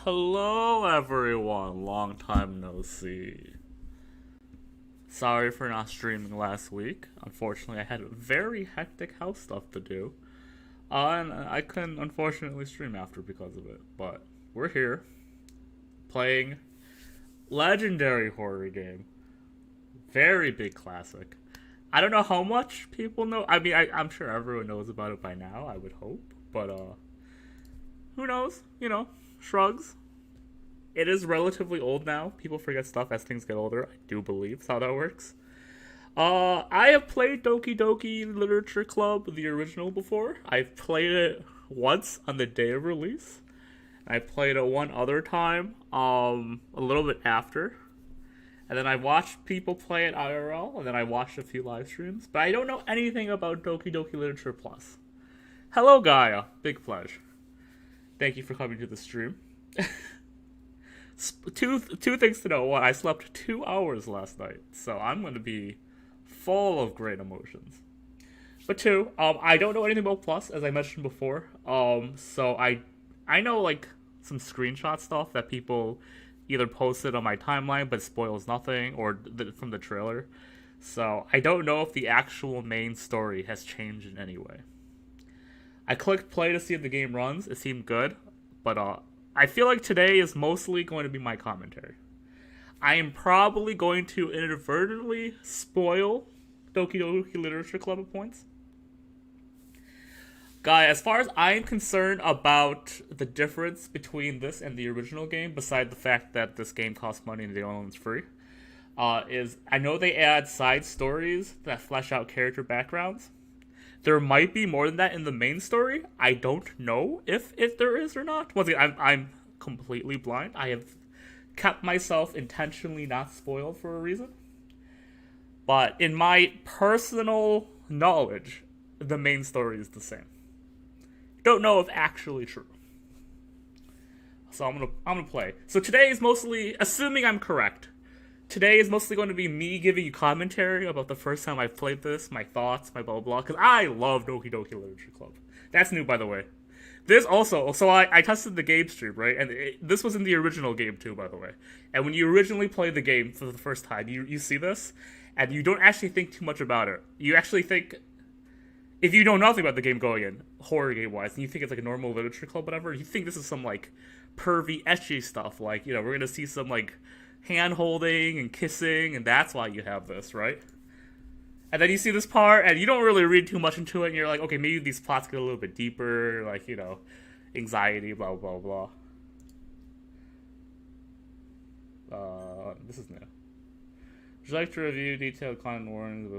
Hello, everyone. Long time no see. Sorry for not streaming last week. Unfortunately, I had very hectic house stuff to do. And I couldn't, unfortunately, stream after because of it. But we're here, playing legendary horror game. Very big classic. I don't know how much people know. I mean, I'm sure everyone knows about it by now, I would hope. But, who knows? Shrugs. It is relatively old now. People forget stuff as things get older. I do believe that's how that works. I have played Doki Doki Literature Club, the original, before. I've played it once on the day of release. I played it one other time, a little bit after. And then I watched people play it IRL, and then I watched a few live streams. But I don't know anything about Doki Doki Literature Plus. Hello, Gaia. Big pleasure. Thank you for coming to the stream. Two things to know. One, I slept 2 hours last night, so I'm going to be full of great emotions. But two, I don't know anything about Plus, as I mentioned before. So I know like some screenshot stuff that people either posted on my timeline, but spoils nothing, or from the trailer. So I don't know if the actual main story has changed in any way. I clicked play to see if the game runs. It seemed good, but I feel like today is mostly going to be my commentary. I am probably going to inadvertently spoil Doki Doki Literature Club at points. Guy, as far as I'm concerned about the difference between this and the original game, beside the fact that this game costs money and the other one's free, is I know they add side stories that flesh out character backgrounds. There might be more than that in the main story. I don't know if there is or not. Once again, I'm completely blind. I have kept myself intentionally not spoiled for a reason. But in my personal knowledge, the main story is the same. Don't know if actually true. So I'm gonna play. So today is mostly, assuming I'm correct, today is mostly going to be me giving you commentary about the first time I played this, my thoughts, my blah blah blah, because I love Doki Doki Literature Club. That's new, by the way. This also, so I tested the game stream, right? And this was in the original game too, by the way. And when you originally play the game for the first time, you see this, and you don't actually think too much about it. You actually think, if you know nothing about the game going in, horror game-wise, and you think it's like a normal literature club, whatever, you think this is some like pervy, ecchi stuff, like, we're gonna see some like hand-holding and kissing, and that's why you have this, right? And then you see this part, and you don't really read too much into it, and you're like, okay, maybe these plots get a little bit deeper, like, anxiety, blah, blah, blah. This is new. Would you like to review detailed content warnings?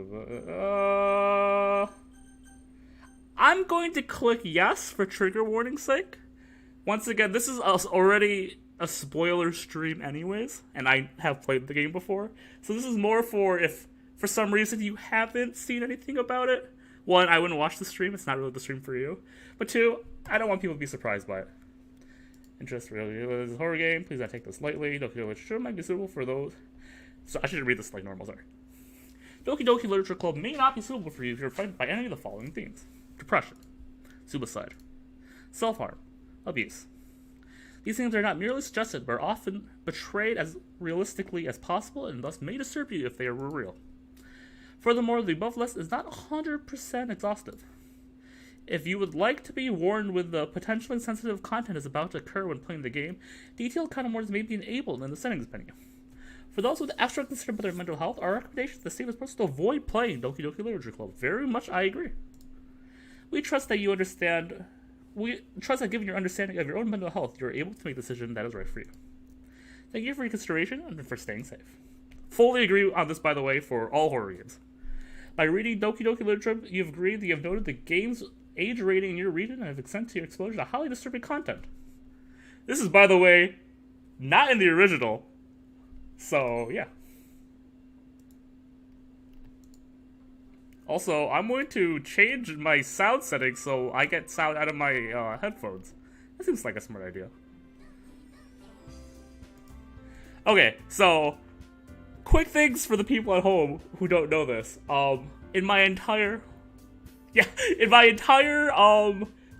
I'm going to click yes for trigger warning's sake. Once again, this is already a spoiler stream anyways, and I have played the game before. So this is more for if, for some reason, you haven't seen anything about it. One, I wouldn't watch the stream. It's not really the stream for you. But two, I don't want people to be surprised by it. Interest really is a horror game. Please don't take this lightly. Doki Doki Literature might be suitable for those. So I should read this like normal, sorry. Doki Doki Literature Club may not be suitable for you if you're affected by any of the following themes: depression, suicide, self-harm, abuse. These things are not merely suggested, but are often portrayed as realistically as possible, and thus may disturb you if they were real. Furthermore, the above list is not 100% exhaustive. If you would like to be warned when the potentially sensitive content is about to occur when playing the game, detailed content warnings may be enabled in the settings menu. For those with extra concern about their mental health, our recommendation is the safest person to avoid playing Doki Doki Literature Club. Very much I agree. We trust that given your understanding of your own mental health, you're able to make a decision that is right for you. Thank you for your consideration and for staying safe. Fully agree on this, by the way, for all horror games. By reading Doki Doki Literature, you've agreed that you have noted the game's age rating in your region and have consented to your exposure to highly disturbing content. This is, by the way, not in the original. So, yeah. Also, I'm going to change my sound settings so I get sound out of my headphones. That seems like a smart idea. Okay, so quick things for the people at home who don't know this. In my entire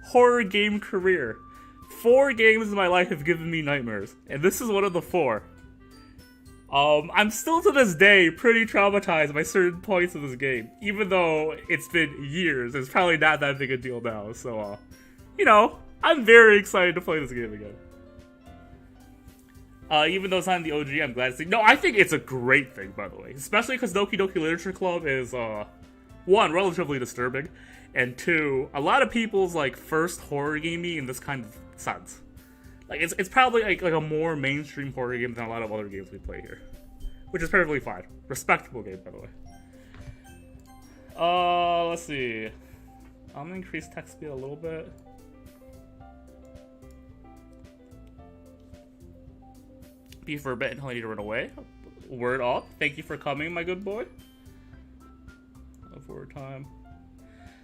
horror game career, 4 games in my life have given me nightmares, and this is one of the 4. I'm still to this day pretty traumatized by certain points of this game, even though it's been years. It's probably not that big a deal now, so, I'm very excited to play this game again. Even though it's not in the OG, I'm glad to see. No, I think it's a great thing, by the way. Especially because Doki Doki Literature Club is, 1, relatively disturbing, and 2, a lot of people's, first horror gamey in this kind of sense. It's probably, like a more mainstream horror game than a lot of other games we play here. Which is perfectly fine. Respectable game, by the way. Let's see. I'm gonna increase text speed a little bit. Be for a bit until I need to run away. Word off. Thank you for coming, my good boy. Forward time.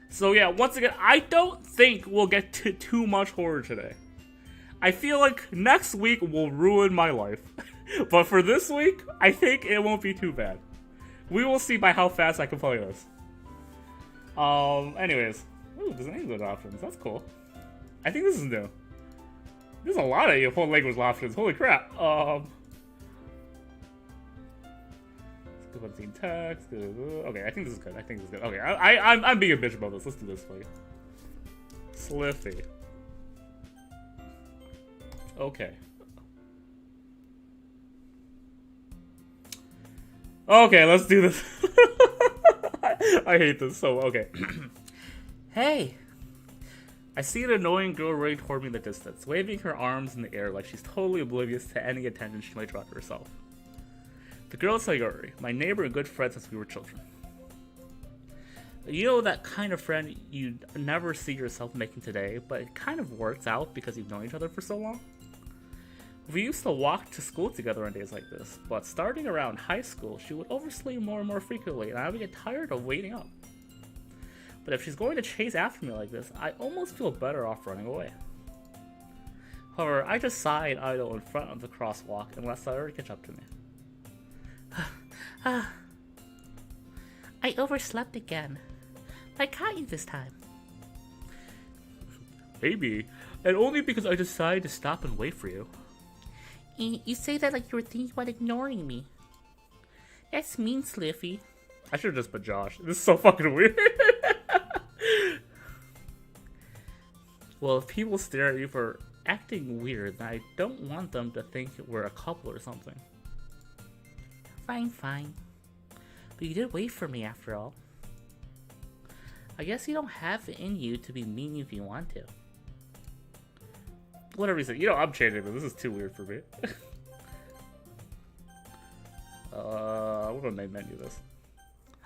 So yeah, once again, I don't think we'll get to too much horror today. I feel like next week will ruin my life. But for this week, I think it won't be too bad. We will see by how fast I can play this. Anyways. Ooh, there's an English options. That's cool. I think this is new. There's a lot of full language options. Holy crap. Seeing text. Okay, I think this is good. Okay, I'm being a bitch about this. Let's do this for you. Sliffy. Okay. Okay, let's do this. I hate this so. Okay. Hey. I see an annoying girl running toward me in the distance, waving her arms in the air like she's totally oblivious to any attention she might draw to herself. The girl is Sayori, my neighbor and good friend since we were children. You know that kind of friend you'd never see yourself making today, but it kind of works out because you've known each other for so long? We used to walk to school together on days like this, but starting around high school, she would oversleep more and more frequently, and I would get tired of waiting up. But if she's going to chase after me like this, I almost feel better off running away. However, I just sigh and idle in front of the crosswalk and let Sayori catch up to me. I overslept again. I caught you this time. Maybe, and only because I decided to stop and wait for you. You say that like you were thinking about ignoring me. That's mean, Sliffy. I should have just put Josh. This is so fucking weird. Well, if people stare at you for acting weird, then I don't want them to think we're a couple or something. Fine. But you did wait for me after all. I guess you don't have it in you to be mean if you want to. Whatever you say. I'm changing this. This is too weird for me. What do I menu this?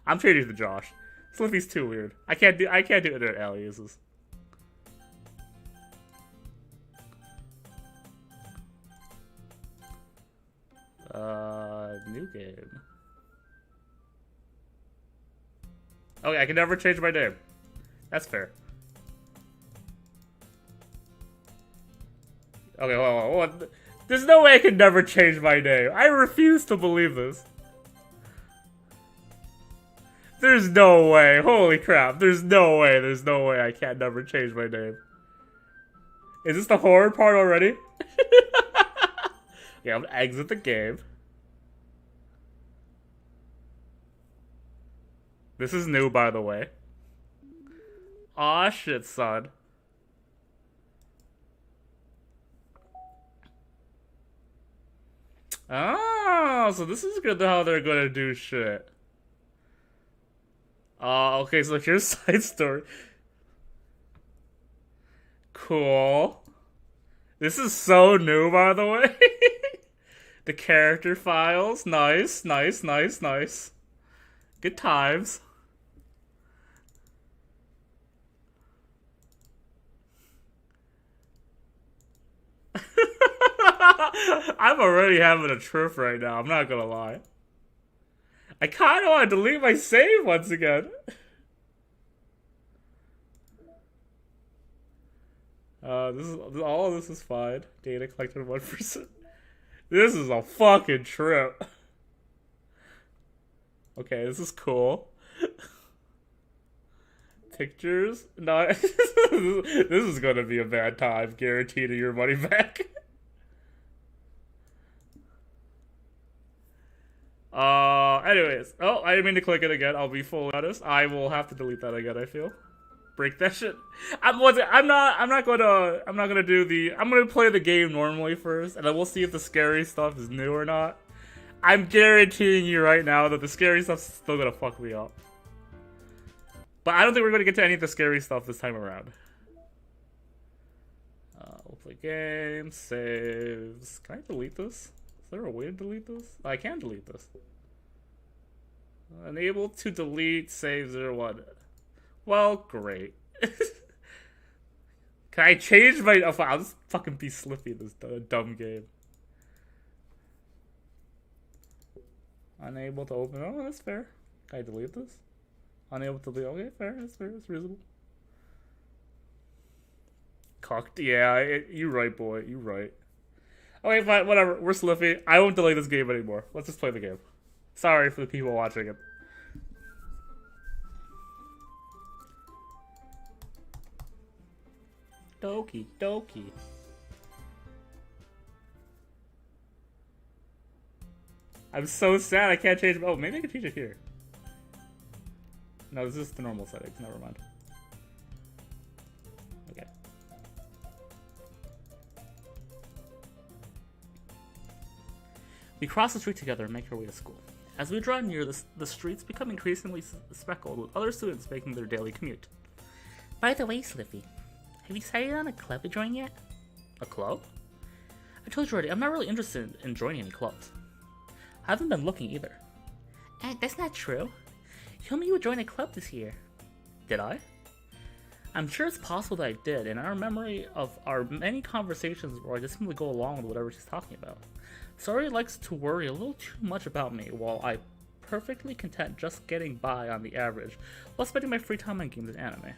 I'm changing to Josh. Sliffy's too weird. I can't do internet aliases. New game. Okay, I can never change my name. That's fair. Okay, hold on. There's no way I can never change my name. I refuse to believe this. There's no way. Holy crap. There's no way I can't never change my name. Is this the horror part already? Yeah, I'm gonna exit the game. This is new, by the way. Aw, shit, son. Oh, so this is good how they're gonna do shit. Okay, so here's side story. Cool. This is so new, by the way. The character files. Nice. Good times. I'm already having a trip right now, I'm not gonna lie. I kinda wanna delete my save once again. All of this is fine. Data collected 1%. This is a fucking trip. Okay, this is cool. Pictures? No, this is gonna be a bad time. Guaranteed your money back. Anyways. Oh, I didn't mean to click it again. I'll be fully honest. I will have to delete that again, I feel. Break that shit. I'm not gonna do the, I'm gonna play the game normally first, and then we'll see if the scary stuff is new or not. I'm guaranteeing you right now that the scary stuff's still gonna fuck me up. But I don't think we're gonna get to any of the scary stuff this time around. We'll play games, saves. Can I delete this? Is there a way to delete this? I can delete this. Unable to delete saves or what? Well, great. Can I change my... Oh, I'll just fucking be Slippy in this dumb game. Unable to open... Oh, that's fair. Can I delete this? Unable to delete... Okay, fair. That's fair. That's reasonable. Cocked. Yeah, you right, boy. You right. Okay, fine. Whatever. We're Slippy. I won't delete this game anymore. Let's just play the game. Sorry for the people watching it. Doki, Doki. I'm so sad I can't change... Oh, maybe I can change it here. No, this is the normal settings. Never mind. Okay. We cross the street together and make our way to school. As we draw near, the streets become increasingly speckled with other students making their daily commute. By the way, Slippy, have you decided on a club to join yet? A club? I told you already, I'm not really interested in joining any clubs. I haven't been looking either. That's not true. You told me you would join a club this year. Did I? I'm sure it's possible that I did, in our memory of our many conversations where I just simply go along with whatever she's talking about. Sori likes to worry a little too much about me, while I'm perfectly content just getting by on the average, while spending my free time on games and anime.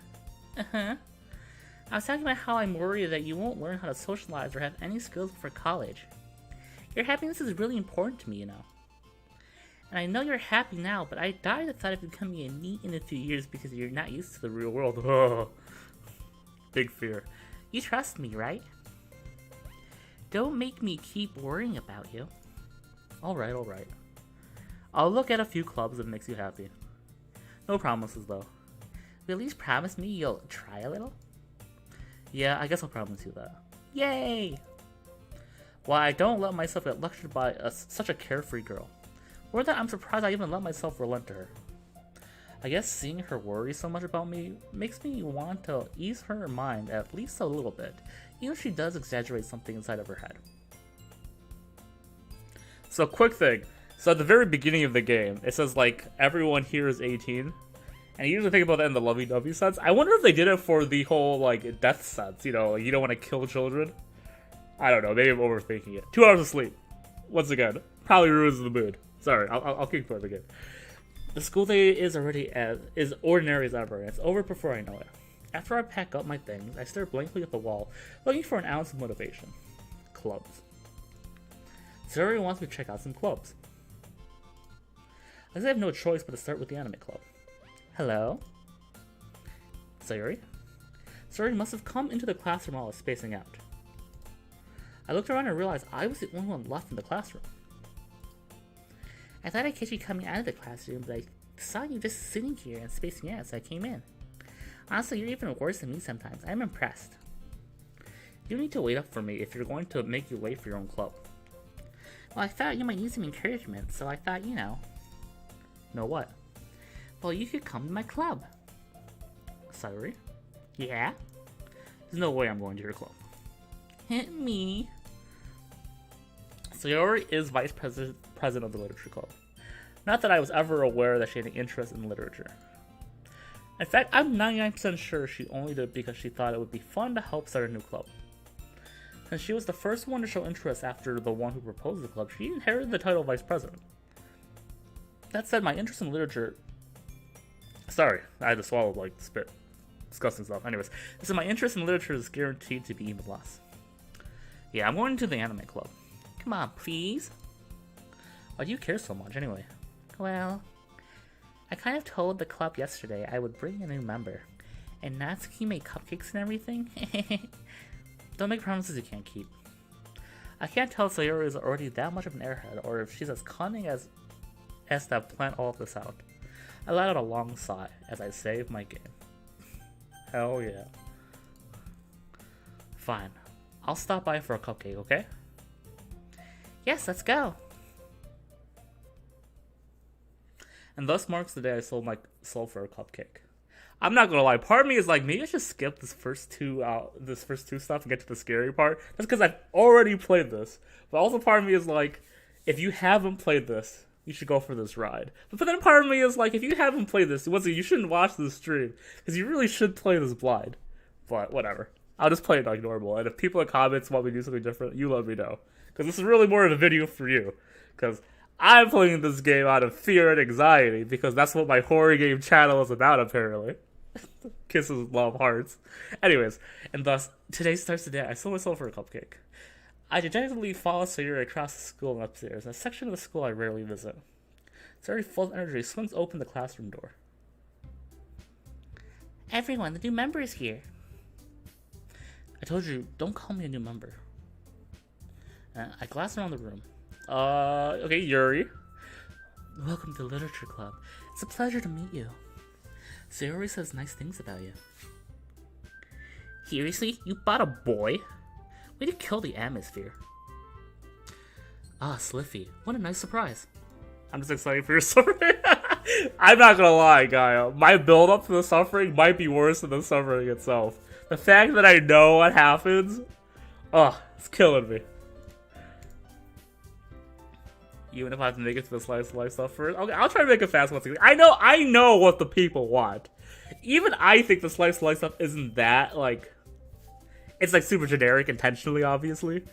Uh-huh. I was talking about how I'm worried that you won't learn how to socialize or have any skills for college. Your happiness is really important to me, you know. And I know you're happy now, but I died at the thought of becoming a NEET in a few years because you're not used to the real world. Oh, big fear. You trust me, right? Don't make me keep worrying about you. Alright, alright. I'll look at a few clubs that makes you happy. No promises, though. Will you at least promise me you'll try a little? Yeah, I guess I'll promise you that. Yay! Why, I don't let myself get lectured by such a carefree girl. Or that I'm surprised I even let myself relent to her. I guess seeing her worry so much about me makes me want to ease her mind at least a little bit, even if she does exaggerate something inside of her head. So, quick thing. So at the very beginning of the game, it says, like, everyone here is 18. And you usually think about that in the lovey-dovey sense. I wonder if they did it for the whole, like, death sense, you know, like, you don't want to kill children. I don't know, maybe I'm overthinking it. 2 hours of sleep. Once again, probably ruins the mood. Sorry, I'll keep playing the game. The school day is already as ordinary as ever, and it's over before I know it. After I pack up my things, I stare blankly at the wall, looking for an ounce of motivation. Clubs. Zuri wants me to check out some clubs. I guess I have no choice but to start with the anime club. Hello? Sayuri? Sayuri must have come into the classroom while I was spacing out. I looked around and realized I was the only one left in the classroom. I thought I'd catch you coming out of the classroom, but I saw you just sitting here and spacing out, so I came in. Honestly, you're even worse than me sometimes. I'm impressed. You need to wait up for me if you're going to make you late for your own club. Well, I thought you might need some encouragement, so I thought, you know. Know what? Well, you could come to my club. Sayuri? Yeah? There's no way I'm going to your club. Hit me. Sayuri is vice president of the literature club. Not that I was ever aware that she had an interest in literature. In fact, I'm 99% sure she only did it because she thought it would be fun to help start a new club. Since she was the first one to show interest after the one who proposed the club, she inherited the title of vice president. That said, my interest in literature... Sorry, I had to swallow, like, spit. Disgusting stuff. Anyways, so my interest in literature is guaranteed to be even less. Yeah, I'm going to the anime club. Come on, please. Why do you care so much, anyway? Well, I kind of told the club yesterday I would bring a new member. And Natsuki made cupcakes and everything? Don't make promises you can't keep. I can't tell if Sayori is already that much of an airhead, or if she's as cunning as to plan all of this out. I let out a long sigh as I saved my game. Hell yeah. Fine. I'll stop by for a cupcake, okay? Yes, let's go. And thus marks the day I sold my soul for a cupcake. I'm not gonna lie, part of me is like, maybe I should skip this first two stuff and get to the scary part. That's because I've already played this. But also part of me is like, if you haven't played this, you should go for this ride. But then part of me is like, if you haven't played this, you shouldn't watch this stream. Because you really should play this blind. But whatever. I'll just play it like normal. And if people in comments want me to do something different, you let me know. Because this is really more of a video for you. Because I'm playing this game out of fear and anxiety. Because that's what my horror game channel is about, apparently. Kisses, love, hearts. Anyways, and thus, today starts the day I sold myself for a cupcake. I dejectedly follow Sayuri across the school and upstairs, in a section of the school I rarely visit. Sayuri, full of energy, swings open the classroom door. Everyone, the new member is here. I told you, don't call me a new member. I glanced around the room. Okay, Yuri. Welcome to Literature Club. It's a pleasure to meet you. Sayori says nice things about you. Seriously? You bought a boy? Way to kill the atmosphere. Ah, Sliffy. What a nice surprise. I'm just excited for your suffering. I'm not gonna lie, Gaia. My build-up to the suffering might be worse than the suffering itself. The fact that I know what happens, it's killing me. Even if I have to make it to the slice of life stuff first. Okay, I'll try to make it fast once again. I know what the people want. Even I think the slice of life stuff isn't that, like... It's, like, super generic intentionally, obviously.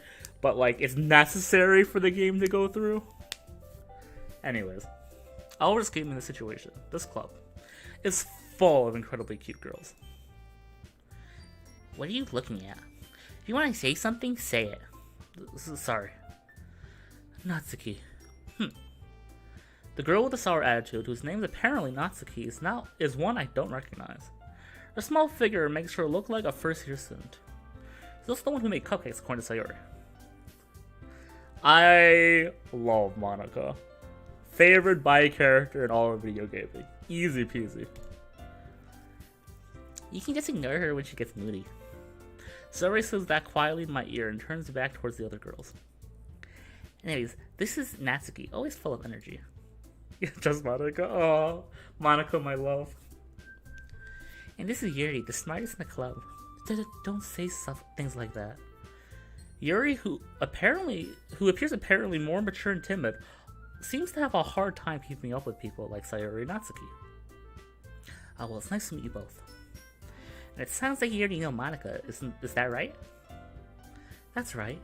But, like, it's necessary for the game to go through. Anyways. I'll risk game in this situation. This club is full of incredibly cute girls. What are you looking at? If you want to say something, say it. Sorry. Natsuki. The girl with the sour attitude, whose name is apparently Natsuki, is one I don't recognize. Her small figure makes her look like a first-year student. She's also the one who made cupcakes, according to Sayori. I love Monica. Favorite bi character in all of video gaming. Easy peasy. You can just ignore her when she gets moody. Sayori says that quietly in my ear and turns back towards the other girls. Anyways, this is Natsuki, always full of energy. Just Monica. Oh, Monica, my love. And this is Yuri, the smartest in the club. Don't say things like that. Yuri, who appears apparently more mature and timid, seems to have a hard time keeping up with people like Sayori and Natsuki. Oh, well, it's nice to meet you both. And it sounds like you already know Monica, is that right? That's right.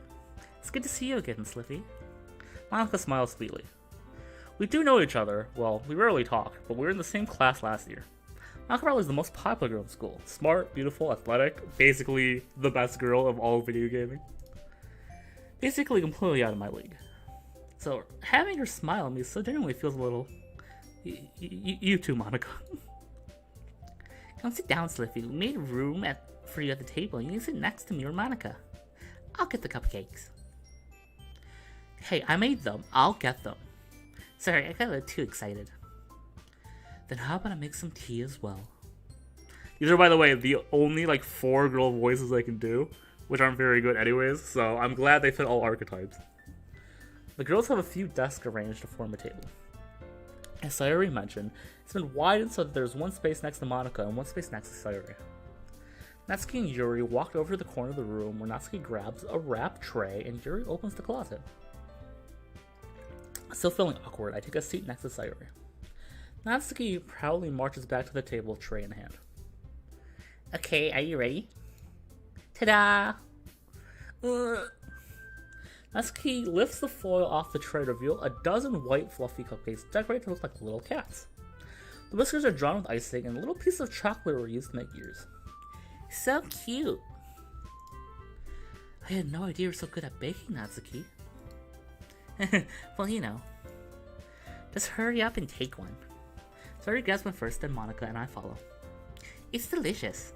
It's good to see you again, Sliffy. Monica smiles sweetly. We do know each other. Well, we rarely talk, but we were in the same class last year. Monica probably is the most popular girl in school. Smart, beautiful, athletic, basically the best girl of all video gaming. Basically completely out of my league. So, having her smile at me so genuinely feels a little... You too, Monica. Come sit down, Sliffy. We made room for you at the table, and you can sit next to me or Monica. I'll get the cupcakes. Hey, I made them. I'll get them. Sorry, I got a little too excited. Then how about I make some tea as well? These are, by the way, the only, 4 girl voices I can do, which aren't very good anyways, so I'm glad they fit all archetypes. The girls have a few desks arranged to form a table. As Sayori mentioned, it's been widened so that there's one space next to Monica and one space next to Sayori. Natsuki and Yuri walked over to the corner of the room where Natsuki grabs a wrap tray and Yuri opens the closet. Still feeling awkward, I take a seat next to Sayori. Natsuki proudly marches back to the table, tray in hand. Okay, are you ready? Ta-da! Natsuki lifts the foil off the tray to reveal a dozen white fluffy cupcakes decorated to look like little cats. The whiskers are drawn with icing and little pieces of chocolate were used to make ears. So cute! I had no idea you were so good at baking, Natsuki. Well, you know. Just hurry up and take one. Sayori grabs one first, then Monica and I follow. It's delicious.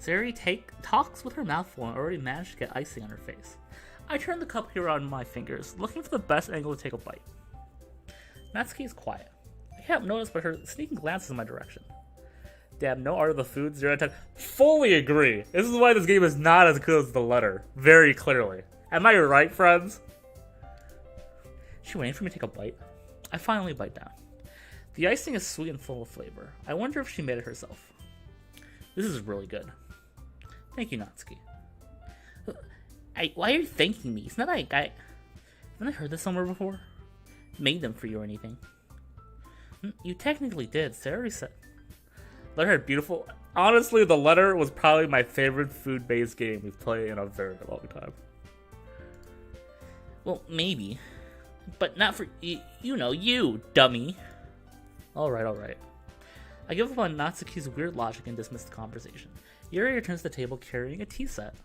Sayuri talks with her mouth full and already managed to get icing on her face. I turn the cup here on my fingers, looking for the best angle to take a bite. Natsuki is quiet. I can't notice but her sneaking glances in my direction. Damn, no art of the food, 0 out of 10. Fully agree. This is why this game is not as good as the letter. Very clearly. Am I right, friends? She waiting for me to take a bite. I finally bite down. The icing is sweet and full of flavor. I wonder if she made it herself. This is really good. Thank you, Natsuki. Why are you thanking me? It's not like haven't I heard this somewhere before? Made them for you or anything. You technically did. Sayuri said. Letter had beautiful. Honestly, the letter was probably my favorite food-based game we've played in a very long time. Well, maybe. But not for you, dummy. Alright. I give up on Natsuki's weird logic and dismiss the conversation. Yuri returns to the table carrying a tea set.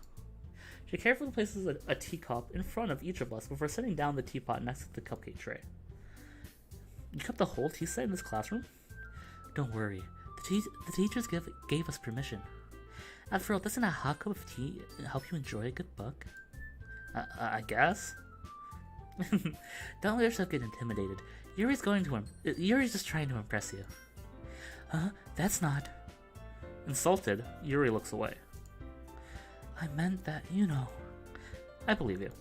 She carefully places a teacup in front of each of us before setting down the teapot next to the cupcake tray. You kept the whole tea set in this classroom? Don't worry. The teachers gave us permission. After all, doesn't a hot cup of tea help you enjoy a good book? I guess? Don't let yourself get intimidated. Yuri's just trying to impress you. Huh? That's not... Insulted, Yuri looks away. I meant that, I believe you.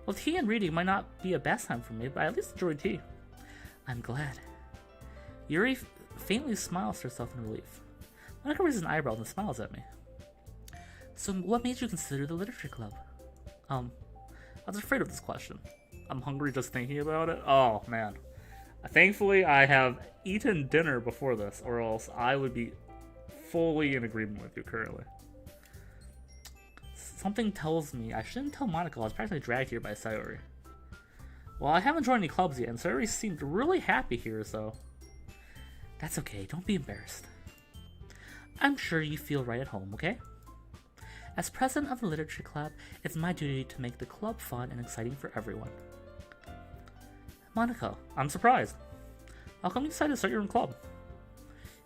Well, tea and reading might not be a best time for me, but I at least enjoy tea. I'm glad. Yuri faintly smiles to herself in relief. Monica raises an eyebrow and smiles at me. So what made you consider the literature club? I was afraid of this question. I'm hungry just thinking about it. Oh, man. Thankfully, I have eaten dinner before this, or else I would be fully in agreement with you currently. Something tells me I shouldn't tell Monica I was practically dragged here by Sayuri. Well, I haven't joined any clubs yet, and Sayuri seemed really happy here, so... That's okay, don't be embarrassed. I'm sure you feel right at home, okay? As president of the literature club, it's my duty to make the club fun and exciting for everyone. Monica, I'm surprised. How come you decided to start your own club?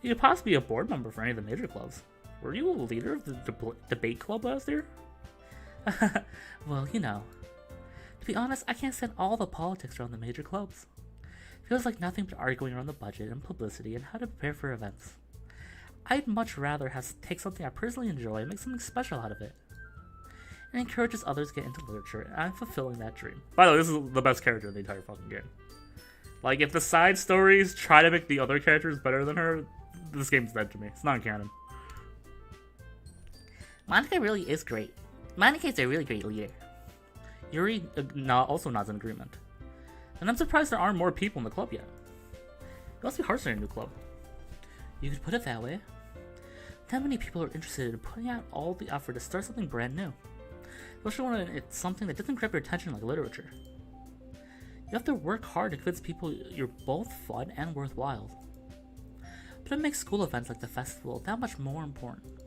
You could possibly be a board member for any of the major clubs. Were you a leader of the debate club last year? Well, To be honest, I can't stand all the politics around the major clubs. Feels like nothing but arguing around the budget and publicity and how to prepare for events. I'd much rather take something I personally enjoy and make something special out of it. It encourages others to get into literature, and I'm fulfilling that dream. By the way, this is the best character in the entire fucking game. Like, if the side stories try to make the other characters better than her, this game's dead to me. It's not canon. Monica really is great. Monica's a really great leader. Yuri also nods in agreement. And I'm surprised there aren't more people in the club yet. It must be hard starting a new club. You could put it that way. Not many people are interested in putting out all the effort to start something brand new. Especially when it's something that doesn't grab your attention like literature. You have to work hard to convince people you're both fun and worthwhile. But it makes school events like the festival that much more important.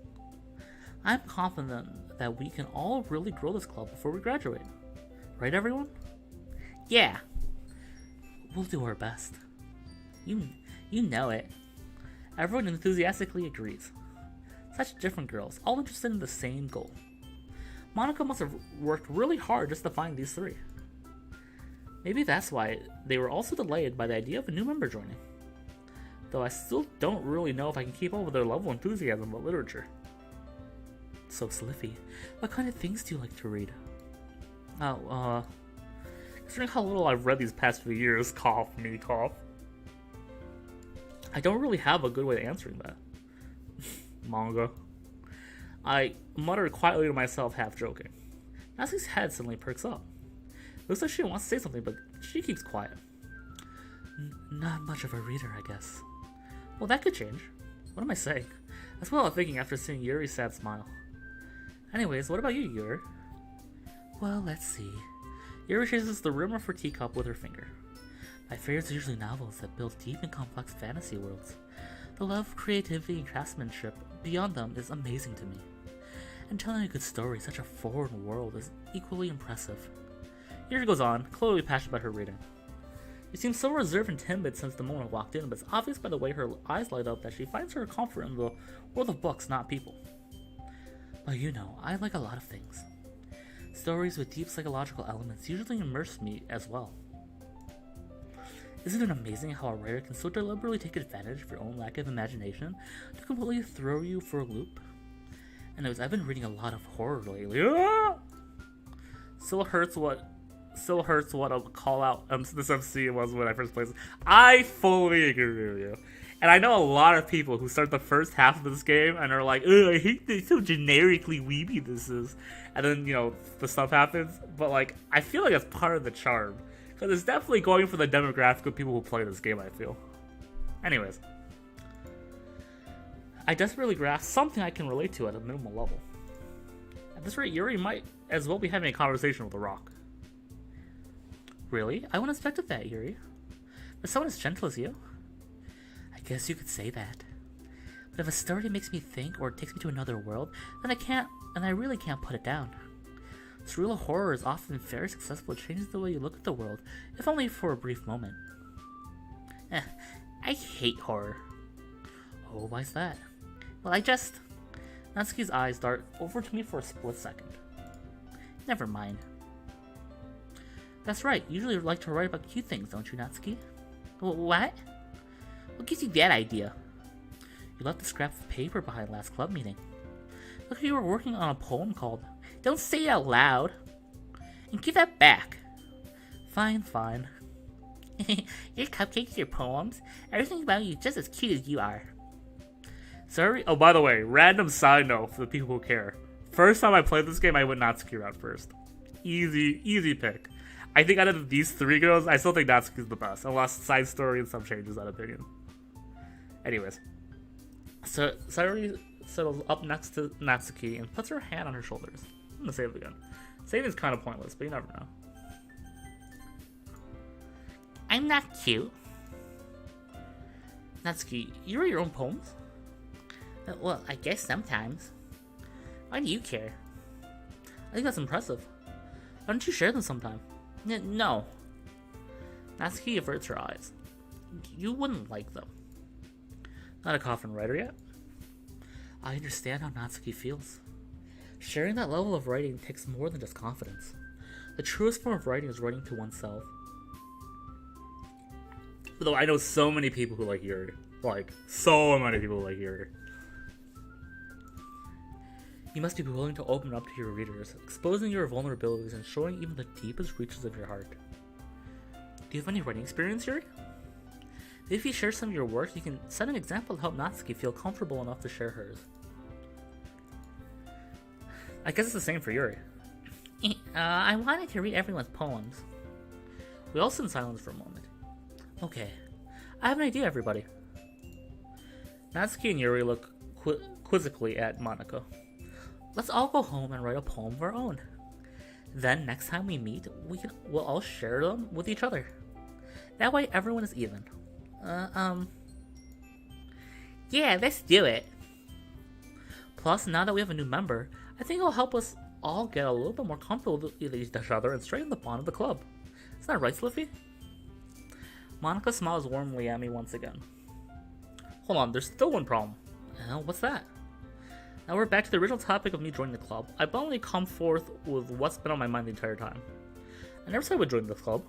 I'm confident that we can all really grow this club before we graduate. Right, everyone? Yeah! We'll do our best. You know it. Everyone enthusiastically agrees. Such different girls, all interested in the same goal. Monica must have worked really hard just to find these three. Maybe that's why they were also delayed by the idea of a new member joining. Though I still don't really know if I can keep up with their level of enthusiasm about literature. So, Sliffy, what kind of things do you like to read? Considering how little I've read these past few years, cough. I don't really have a good way of answering that. Manga. I muttered quietly to myself, half joking. Natsuki's head suddenly perks up. Looks like she wants to say something, but she keeps quiet. Not much of a reader, I guess. Well, that could change. What am I saying? That's what I'm thinking after seeing Yuri's sad smile. Anyways, what about you, Yuri? Well, let's see. Yuri chases the rim of her teacup with her finger. My favorites are usually novels that build deep and complex fantasy worlds. The love of creativity and craftsmanship beyond them is amazing to me. And telling a good story in such a foreign world is equally impressive. Yuri goes on, clearly passionate about her reading. She seems so reserved and timid since the moment I walked in, but it's obvious by the way her eyes light up that she finds her comfort in the world of books, not people. But you know, I like a lot of things. Stories with deep psychological elements usually immerse me as well. Isn't it amazing how a writer can so deliberately take advantage of your own lack of imagination to completely throw you for a loop? Anyways, I've been reading a lot of horror lately. Still hurts what a call out this MC was when I first played. I fully agree with you. And I know a lot of people who start the first half of this game and are like, "Ugh, I hate this, so generically weeby this is." And then, the stuff happens. But, I feel like it's part of the charm. Because it's definitely going for the demographic of people who play this game, I feel. Anyways. I desperately grasp something I can relate to at a minimal level. At this rate, Yuri might as well be having a conversation with a rock. Really? I wouldn't expect that, Yuri. But someone as gentle as you? I guess you could say that. But if a story makes me think or takes me to another world, then I really can't put it down. Surreal horror is often very successful at changing the way you look at the world, if only for a brief moment. I hate horror. Oh, why's that? Well, Natsuki's eyes dart over to me for a split second. Never mind. That's right, you usually like to write about cute things, don't you, Natsuki? What? What gives you that idea? You left the scrap of paper behind last club meeting. Look like you were working on a poem called Don't Say It Out Loud! And give that back! Fine. Your cupcakes, your poems, everything about you just as cute as you are. Sorry? Oh, by the way, random side note for the people who care. First time I played this game, I went Natsuki route first. Easy pick. I think out of these three girls, I still think Natsuki's the best, unless side story and some changes that opinion. Anyways. So, Sayori settles up next to Natsuki and puts her hand on her shoulders. I'm gonna save it again. Saving is kind of pointless, but you never know. I'm not cute. Natsuki, you write your own poems? Well, I guess sometimes. Why do you care? I think that's impressive. Why don't you share them sometime? No. Natsuki averts her eyes. You wouldn't like them. Not a coffin writer yet? I understand how Natsuki feels. Sharing that level of writing takes more than just confidence. The truest form of writing is writing to oneself. Though I know so many people who like Yuri. So many people who like Yuri. You must be willing to open up to your readers, exposing your vulnerabilities and showing even the deepest reaches of your heart. Do you have any writing experience, Yuri? If you share some of your work, you can set an example to help Natsuki feel comfortable enough to share hers. I guess it's the same for Yuri. I wanted to read everyone's poems. We all sit in silence for a moment. Okay, I have an idea, everybody. Natsuki and Yuri look quizzically at Monaco. Let's all go home and write a poem of our own. Then, next time we meet, we'll all share them with each other. That way, everyone is even. Yeah, let's do it. Plus, now that we have a new member, I think it'll help us all get a little bit more comfortable with each other and strengthen the bond of the club. Isn't that right, Sliffy? Monica smiles warmly at me once again. Hold on, there's still one problem. What's that? Now we're back to the original topic of me joining the club. I bluntly come forth with what's been on my mind the entire time. I never said I would join this club.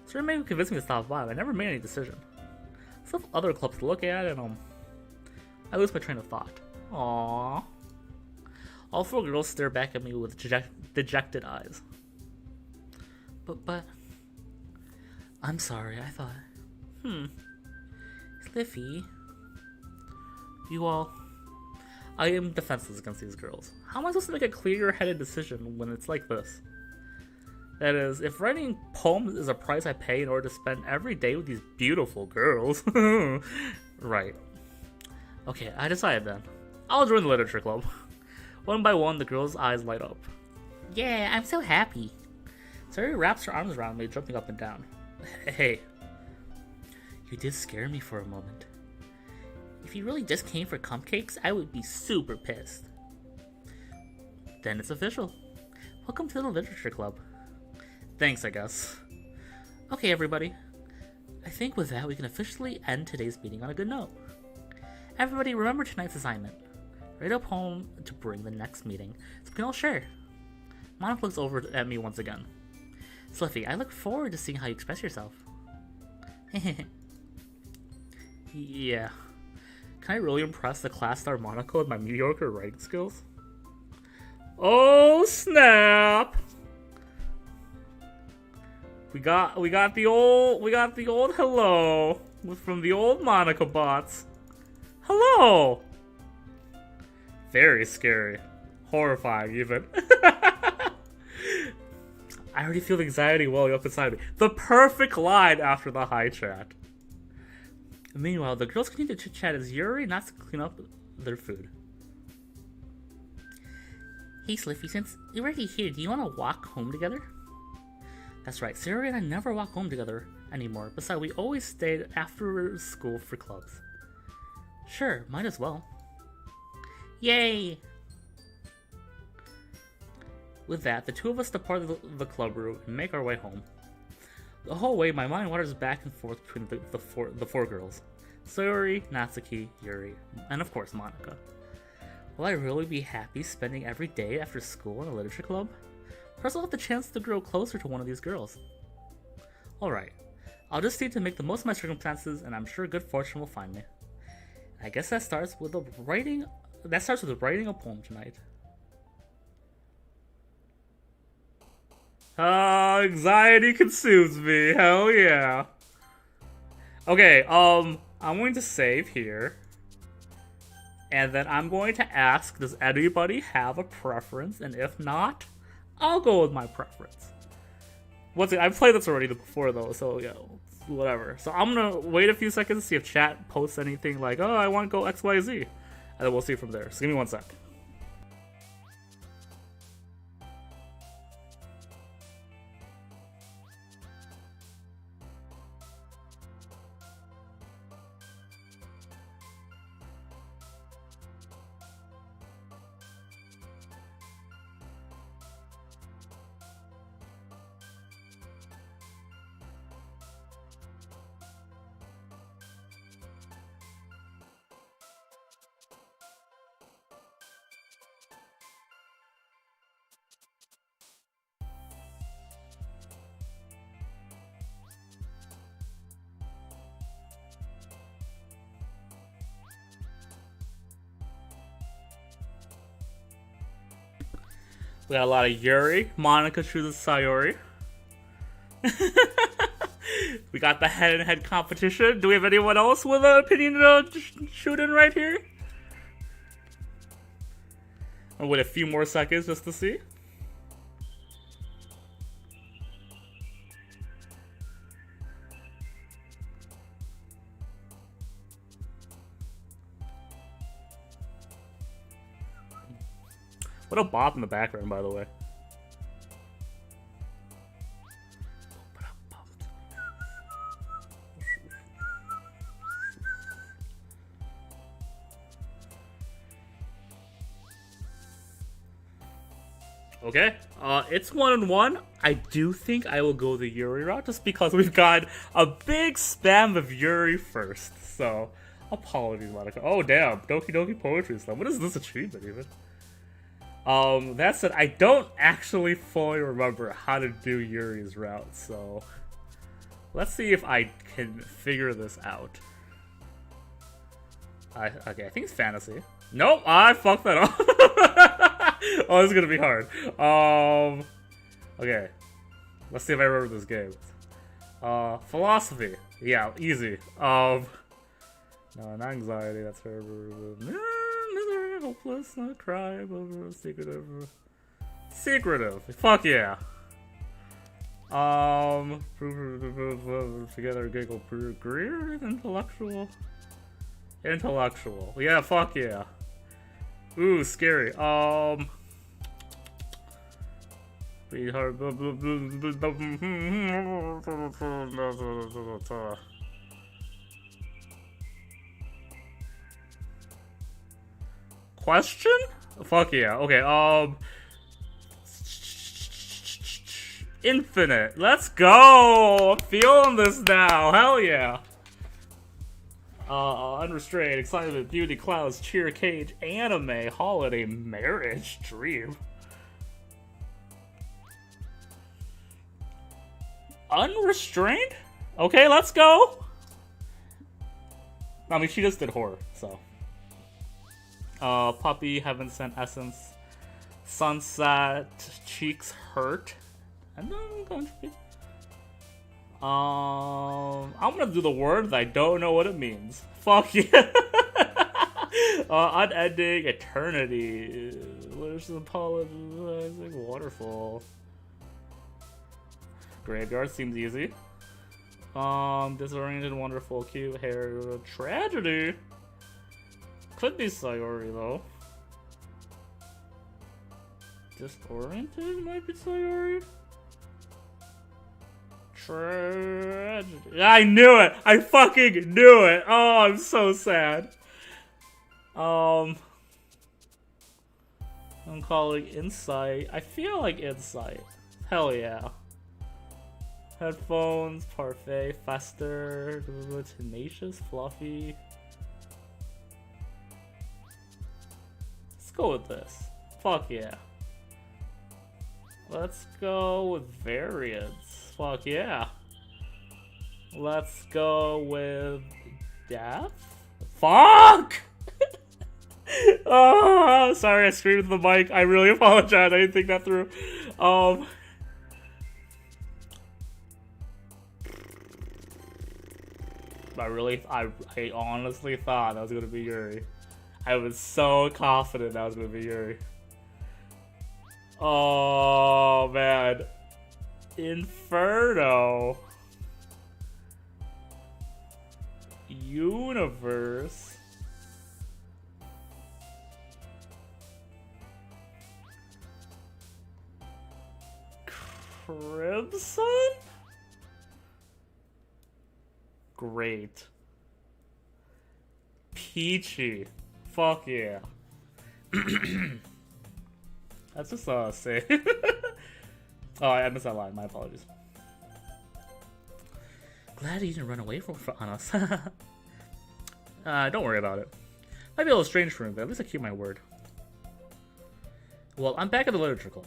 So it may convince me to stop by, but I never made any decision. I still have other clubs to look at, and I lose my train of thought. Aww. All four girls stare back at me with dejected eyes. But... I'm sorry, I thought... Sliffy... You all... I am defenseless against these girls. How am I supposed to make a clear-headed decision when it's like this? That is, if writing poems is a price I pay in order to spend every day with these beautiful girls... Right. Okay, I decided then. I'll join the literature club. One by one, the girls' eyes light up. Yeah, I'm so happy. Sari wraps her arms around me, jumping up and down. Hey. You did scare me for a moment. If you really just came for cupcakes, I would be super pissed. Then it's official. Welcome to the literature club. Thanks, I guess. Okay, everybody. think with that, we can officially end today's meeting on a good note. Everybody, remember tonight's assignment. Write a poem to bring the next meeting, so we can all share. Monica looks over at me once again. Sliffy, I look forward to seeing how you express yourself. Yeah. Can I really impress the class star Monica with my mediocre writing skills? Oh snap! We got the old hello from the old Monica bots. Hello! Very scary. Horrifying, even. I already feel the anxiety welling up inside me. The perfect line after the high chat. Meanwhile, the girls continue to chit-chat as Yuri knocks to clean up their food. Hey Sliffy, since you're already here, do you want to walk home together? That's right, Sarah and I never walk home together anymore. Besides, we always stayed after school for clubs. Sure, might as well. Yay! With that, the two of us depart the club room and make our way home. The whole way, my mind wanders back and forth between the four girls. Sayori, Natsuki, Yuri, and of course Monica. Will I really be happy spending every day after school in a literature club? Perhaps I'll have the chance to grow closer to one of these girls. Alright, I'll just need to make the most of my circumstances, and I'm sure good fortune will find me. I guess that starts with writing a poem tonight. Anxiety consumes me. Hell yeah. Okay, I'm going to save here. And then I'm going to ask, does anybody have a preference? And if not, I'll go with my preference. I've played this already before though, so yeah, whatever. So I'm gonna wait a few seconds to see if chat posts anything like, oh, I want to go XYZ. And then we'll see from there. So give me 1 sec. We got a lot of Yuri. Monica chooses Sayori. We got the head-to-head competition. Do we have anyone else with an opinion to shoot in right here? I'll wait a few more seconds just to see. What a bop in the background, by the way. Okay, it's 1-1. I do think I will go the Yuri route just because we've got a big spam of Yuri first. So, apologies, Monica. Oh, damn. Doki Doki Poetry Slam. What is this achievement, even? That said, I don't actually fully remember how to do Yuri's route, so let's see if I can figure this out. Okay, I think it's fantasy. Nope, I fucked that up. Oh, this is gonna be hard. Okay, let's see if I remember this game. Philosophy. Yeah, easy. No, not anxiety. That's terrible. Misery, hopeless, not crime, over, secretive. Fuck yeah. Together, giggle, career, intellectual. Yeah, fuck yeah. Ooh, scary. Question? Fuck yeah. Okay, Infinite. Let's go! I'm feeling this now. Hell yeah. Unrestrained, excitement, beauty, clouds, cheer, cage, anime, holiday, marriage, dream. Unrestrained? Okay, let's go. I mean, she just did horror, so. Puppy, Heaven Sent Essence, Sunset, Cheeks Hurt, and then country. I'm gonna do the word that I don't know what it means. Fuck yeah. Unending eternity. Where's the apologizing waterfall? Graveyard seems easy. Disoriented, wonderful, cute hair, tragedy. Could be Sayori though. Disoriented might be Sayori. Tragedy. I knew it! I fucking knew it! Oh, I'm so sad. I'm calling Insight. I feel like Insight. Hell yeah. Headphones, Parfait, Fester, Tenacious, Fluffy. Let's go with this. Fuck yeah. Let's go with variants. Fuck yeah. Let's go with Death? Fuck! Oh, sorry, I screamed at the mic. I really apologize. I didn't think that through. I honestly thought that was gonna be Yuri. I was so confident that was gonna be Yuri. Oh man. Inferno. Universe. Crimson? Great. Peachy. Fuck yeah. That's just say. Oh, I missed that line. My apologies. Glad you didn't run away on us. Don't worry about it. Might be a little strange for me, but at least I keep my word. Well, I'm back at the literature club.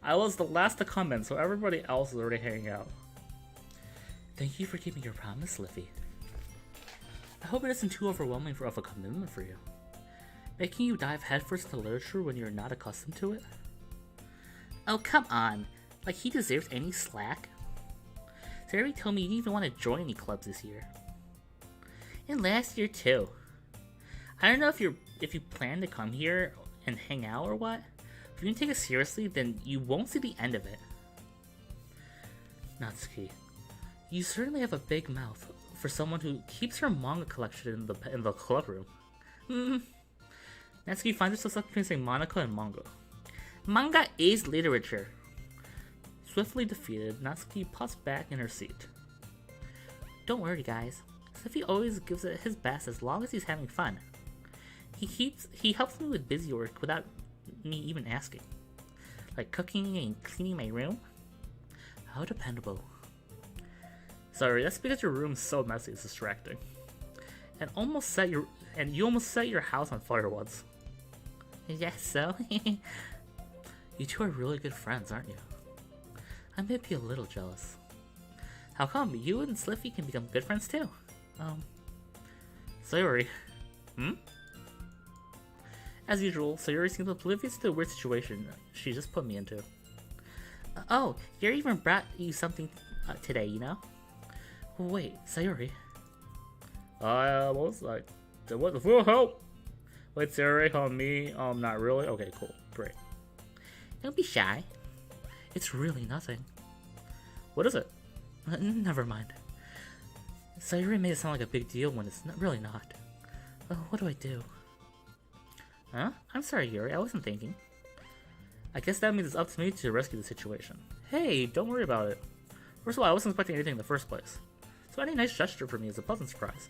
I was the last to come in, so everybody else is already hanging out. Thank you for keeping your promise, Liffy. I hope it isn't too overwhelming of a commitment for you. Making you dive headfirst into literature when you're not accustomed to it? Oh, come on. Like he deserves any slack? Sarah told me you didn't even want to join any clubs this year. And last year too. I don't know if you plan to come here and hang out or what. If you didn't take it seriously, then you won't see the end of it. Natsuki, you certainly have a big mouth for someone who keeps her manga collection in the club room. Natsuki finds herself stuck between saying Monica and manga. Manga is literature. Swiftly defeated, Natsuki pops back in her seat. Don't worry, guys. Sliffy always gives it his best as long as he's having fun. He helps me with busy work without me even asking. Like cooking and cleaning my room. How dependable. Sorry, that's because your room's so messy it's distracting. And you almost set your house on fire once. Yes, so? You two are really good friends, aren't you? I may be a little jealous. How come you and Sliffy can become good friends too? Sayori. As usual, Sayori seems oblivious to the weird situation she just put me into. Oh, Yuri even brought you something today, you know? Wait, Sayori. What was like? What the full help? Wait, Sayori on me? Not really? Okay, cool. Great. Don't be shy. It's really nothing. What is it? Never mind. Sayori made it sound like a big deal when it's really not. What do I do? Huh? I'm sorry, Yuri. I wasn't thinking. I guess that means it's up to me to rescue the situation. Hey, don't worry about it. First of all, I wasn't expecting anything in the first place. So any nice gesture for me is a pleasant surprise.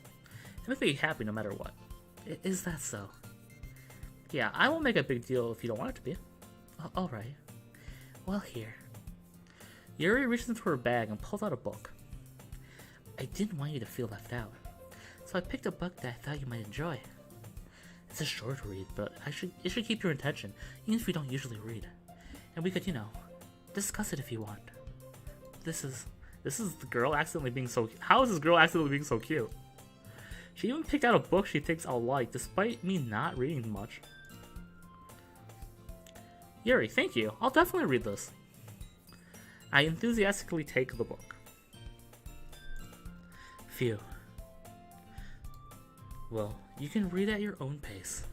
It makes me happy no matter what. Is that so? Yeah, I won't make a big deal if you don't want it to be. Alright. Well, here. Yuri reaches into her bag and pulls out a book. I didn't want you to feel left out, so I picked a book that I thought you might enjoy. It's a short read, but it should keep your attention, even if you don't usually read. And we could, discuss it if you want. This is the girl accidentally being so. How is this girl accidentally being so cute? She even picked out a book she thinks I'll like, despite me not reading much. Yuri, thank you. I'll definitely read this. I enthusiastically take the book. Phew. Well, you can read at your own pace.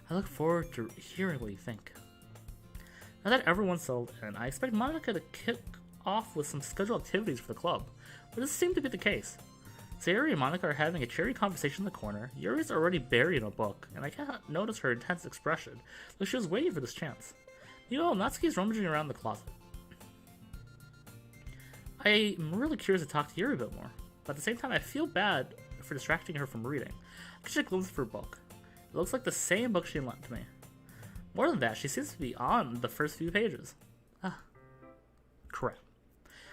I look forward to hearing what you think. Now that everyone's settled in, I expect Monica to kick off with some scheduled activities for the club, but this seemed to be the case. So Yuri and Monica are having a cheery conversation in the corner. Yuri's already buried in a book, and I cannot notice her intense expression, like she was waiting for this chance. Meanwhile, Natsuki's rummaging around the closet. I'm really curious to talk to Yuri a bit more, but at the same time I feel bad for distracting her from reading. I catch a glimpse of her book. It looks like the same book she lent to me. More than that, she seems to be on the first few pages. Ah, crap.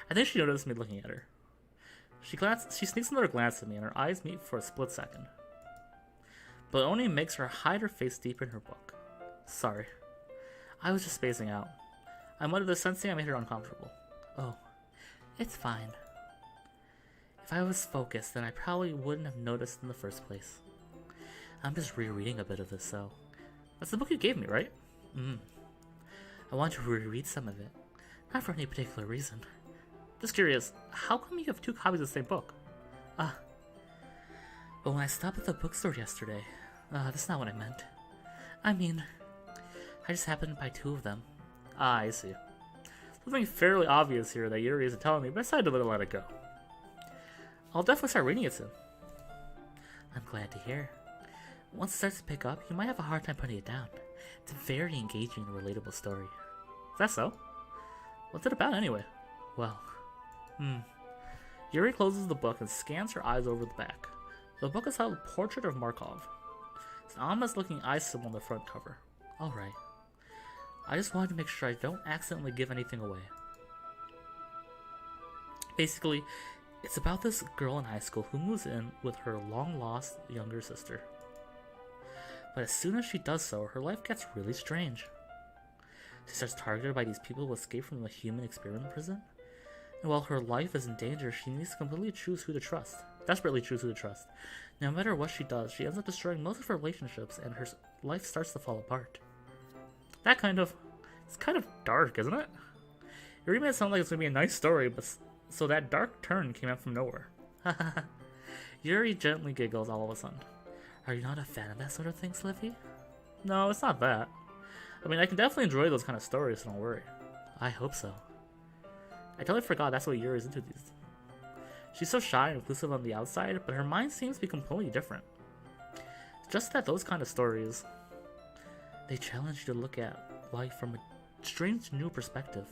I think she noticed me looking at her. She sneaks another glance at me, and her eyes meet for a split second. But it only makes her hide her face deeper in her book. Sorry. I was just spacing out. I muttered this, sensing I made her uncomfortable. Oh, it's fine. If I was focused, then I probably wouldn't have noticed in the first place. I'm just rereading a bit of this, so... That's the book you gave me, right? I want to reread some of it. Not for any particular reason. Just curious, how come you have 2 copies of the same book? But when I stopped at the bookstore yesterday... that's not what I meant. I mean... I just happened to buy 2 of them. I see. Something fairly obvious here that Yuri isn't telling me, but I decided to let it go. I'll definitely start reading it soon. I'm glad to hear. Once it starts to pick up, you might have a hard time putting it down. It's a very engaging and relatable story. Is that so? What's it about anyway? Well, Yuri closes the book and scans her eyes over the back. The book is titled Portrait of Markov. It's an ominous looking eye symbol on the front cover. Alright. I just wanted to make sure I don't accidentally give anything away. Basically, it's about this girl in high school who moves in with her long-lost younger sister. But as soon as she does so, her life gets really strange. She starts targeted by these people who escape from the human experiment prison. And while her life is in danger, she needs to completely choose who to trust. Desperately choose who to trust. No matter what she does, she ends up destroying most of her relationships and her life starts to fall apart. It's kind of dark, isn't it? It really made it sound like it's going to be a nice story, but so that dark turn came out from nowhere. Yuri gently giggles all of a sudden. Are you not a fan of that sort of thing, Slippy? No, it's not that. I mean, I can definitely enjoy those kind of stories, so don't worry. I hope so. I totally forgot that's what Yuri's into these. She's so shy and inclusive on the outside, but her mind seems to be completely different. It's just that those kind of stories, they challenge you to look at life from a strange new perspective.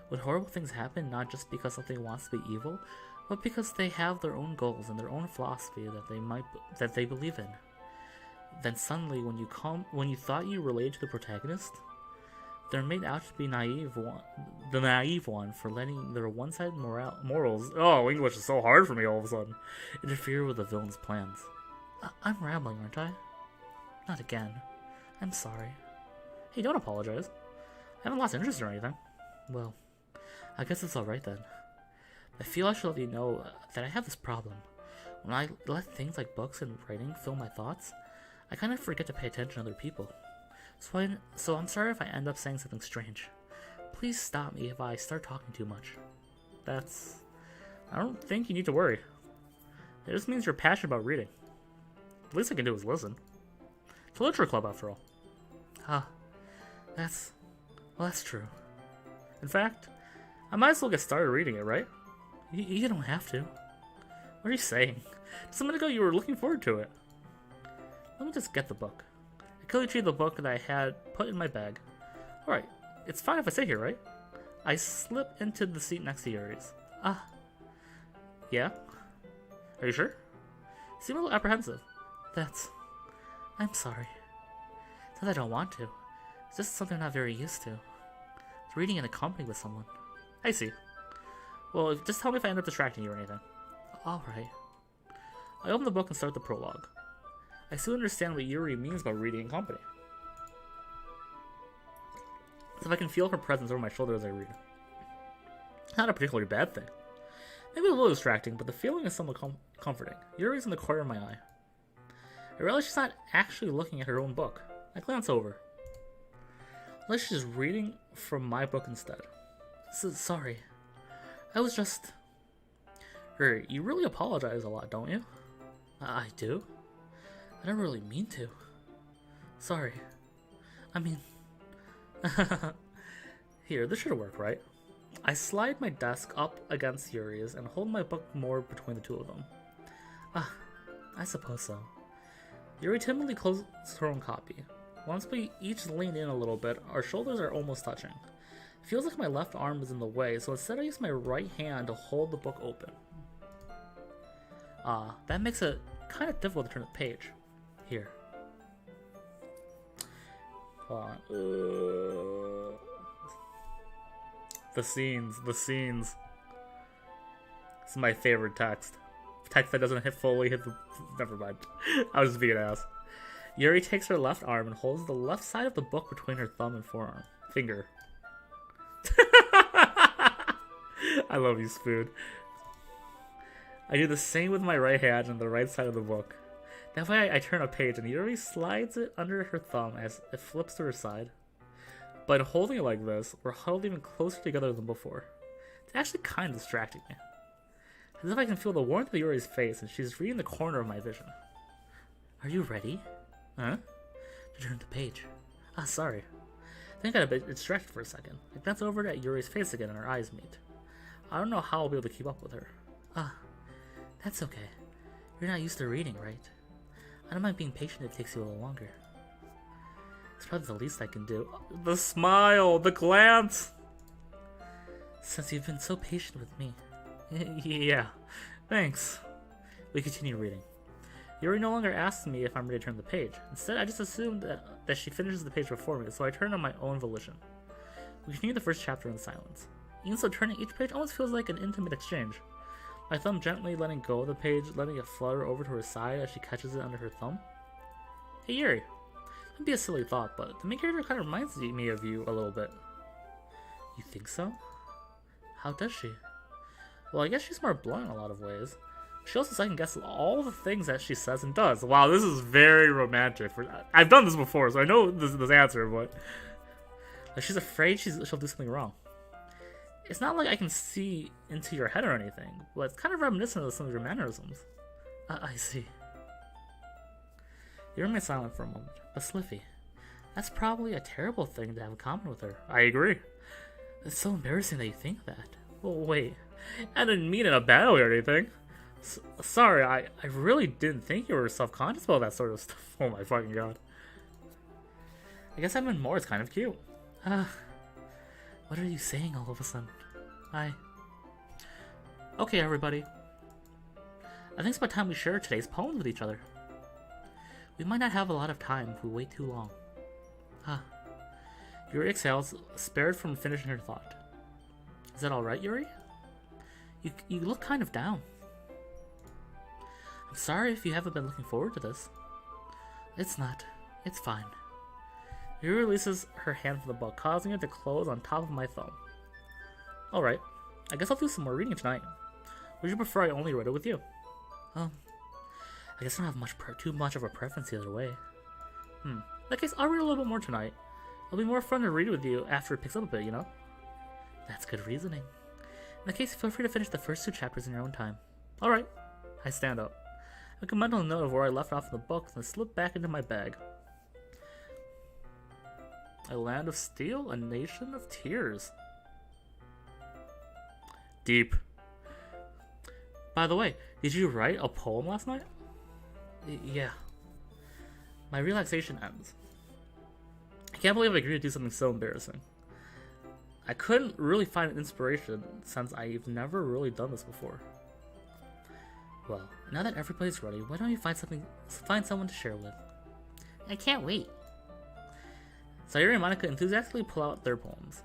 When horrible things happen, not just because something wants to be evil, but because they have their own goals and their own philosophy that they believe in. Then suddenly, when you thought you related to the protagonist, they're made out to be the naive one for letting their one-sided morals. Oh, English is so hard for me all of a sudden. Interfere with the villain's plans. I'm rambling, aren't I? Not again. I'm sorry. Hey, don't apologize. I haven't lost interest or anything. Well, I guess it's alright then. I feel I should let you know that I have this problem. When I let things like books and writing fill my thoughts, I kind of forget to pay attention to other people. So I'm sorry if I end up saying something strange. Please stop me if I start talking too much. I don't think you need to worry. It just means you're passionate about reading. The least I can do is listen. It's a literature club after all. That's true. In fact, I might as well get started reading it, right? You don't have to. What are you saying? Just a minute ago you were looking forward to it. Let me just get the book. I clearly treated the book that I had put in my bag. Alright, it's fine if I sit here, right? I slip into the seat next to Yuri's. Yeah? Are you sure? You seem a little apprehensive. I'm sorry. It's not that I don't want to. It's just something I'm not very used to. Reading in a company with someone. I see. Well, just tell me if I end up distracting you or anything. Alright. I open the book and start the prologue. I still understand what Yuri means by reading in company. As if I can feel her presence over my shoulder as I read. Not a particularly bad thing. Maybe a little distracting, but the feeling is somewhat comforting. Yuri's in the corner of my eye. I realize she's not actually looking at her own book. I glance over. Like she's just reading from my book instead. Sorry. I was just... Yuri, you really apologize a lot, don't you? I do? I don't really mean to. Sorry. I mean... Here, this should work, right? I slide my desk up against Yuri's and hold my book more between the two of them. I suppose so. Yuri timidly closes her own copy. Once we each lean in a little bit, our shoulders are almost touching. It feels like my left arm is in the way, so instead I use my right hand to hold the book open. That makes it kind of difficult to turn the page. Here. Hold on. The scenes. This is my favorite text. Text that doesn't fully hit the... Never mind. I was just being an ass. Yuri takes her left arm and holds the left side of the book between her thumb and finger. I love you, Spoon. I do the same with my right hand on the right side of the book. That way I turn a page and Yuri slides it under her thumb as it flips to her side. By holding it like this, we're huddled even closer together than before. It's actually kind of distracting me. As if I can feel the warmth of Yuri's face and she's reading the corner of my vision. Are you ready? Huh? To turn the page. Sorry. I think I got a bit distracted for a second. I glance over at Yuri's face again and our eyes meet. I don't know how I'll be able to keep up with her. That's okay. You're not used to reading, right? I don't mind being patient if it takes you a little longer. It's probably the least I can do. The smile! The glance! Since you've been so patient with me. Yeah, thanks. We continue reading. Yuri no longer asks me if I'm ready to turn the page. Instead, I just assumed that she finishes the page before me, so I turn on my own volition. We continue the first chapter in silence. Even so, turning each page almost feels like an intimate exchange. My thumb gently letting go of the page, letting it flutter over to her side as she catches it under her thumb. Hey Yuri. It might be a silly thought, but the main character kind of reminds me of you a little bit. You think so? How does she? Well, I guess she's more blunt in a lot of ways. She also second-guesses all the things that she says and does. Wow, this is very romantic. I've done this before, so I know this answer, but... Like, she's afraid she'll do something wrong. It's not like I can see into your head or anything, but it's kind of reminiscent of some of your mannerisms. I see. You remain silent for a moment, but Sliffy, that's probably a terrible thing to have in common with her. I agree. It's so embarrassing that you think that. Well, wait. I didn't mean it in a bad way or anything. Sorry, I really didn't think you were self-conscious about that sort of stuff. Oh my fucking god. I guess I meant more, it's kind of cute. What are you saying all of a sudden? Okay, everybody. I think it's about time we share today's poems with each other. We might not have a lot of time if we wait too long. Yuri exhales, spared from finishing her thought. Is that alright, Yuri? You look kind of down. I'm sorry if you haven't been looking forward to this. It's not. It's fine. Yuri releases her hand from the book, causing it to close on top of my thumb. Alright. I guess I'll do some more reading tonight. Would you prefer I only read it with you? I guess I don't have too much of a preference the other way. In that case, I'll read a little bit more tonight. It'll be more fun to read with you after it picks up a bit, you know? That's good reasoning. In that case, feel free to finish the first 2 chapters in your own time. Alright. I stand up. I make a mental note of where I left off in the book and slip back into my bag. A land of steel, a nation of tears. Deep. By the way, did you write a poem last night? Yeah. My relaxation ends. I can't believe I agreed to do something so embarrassing. I couldn't really find an inspiration since I've never really done this before. Well, now that everybody's ready, why don't you find someone to share with? I can't wait. Sayuri and Monica enthusiastically pull out their poems.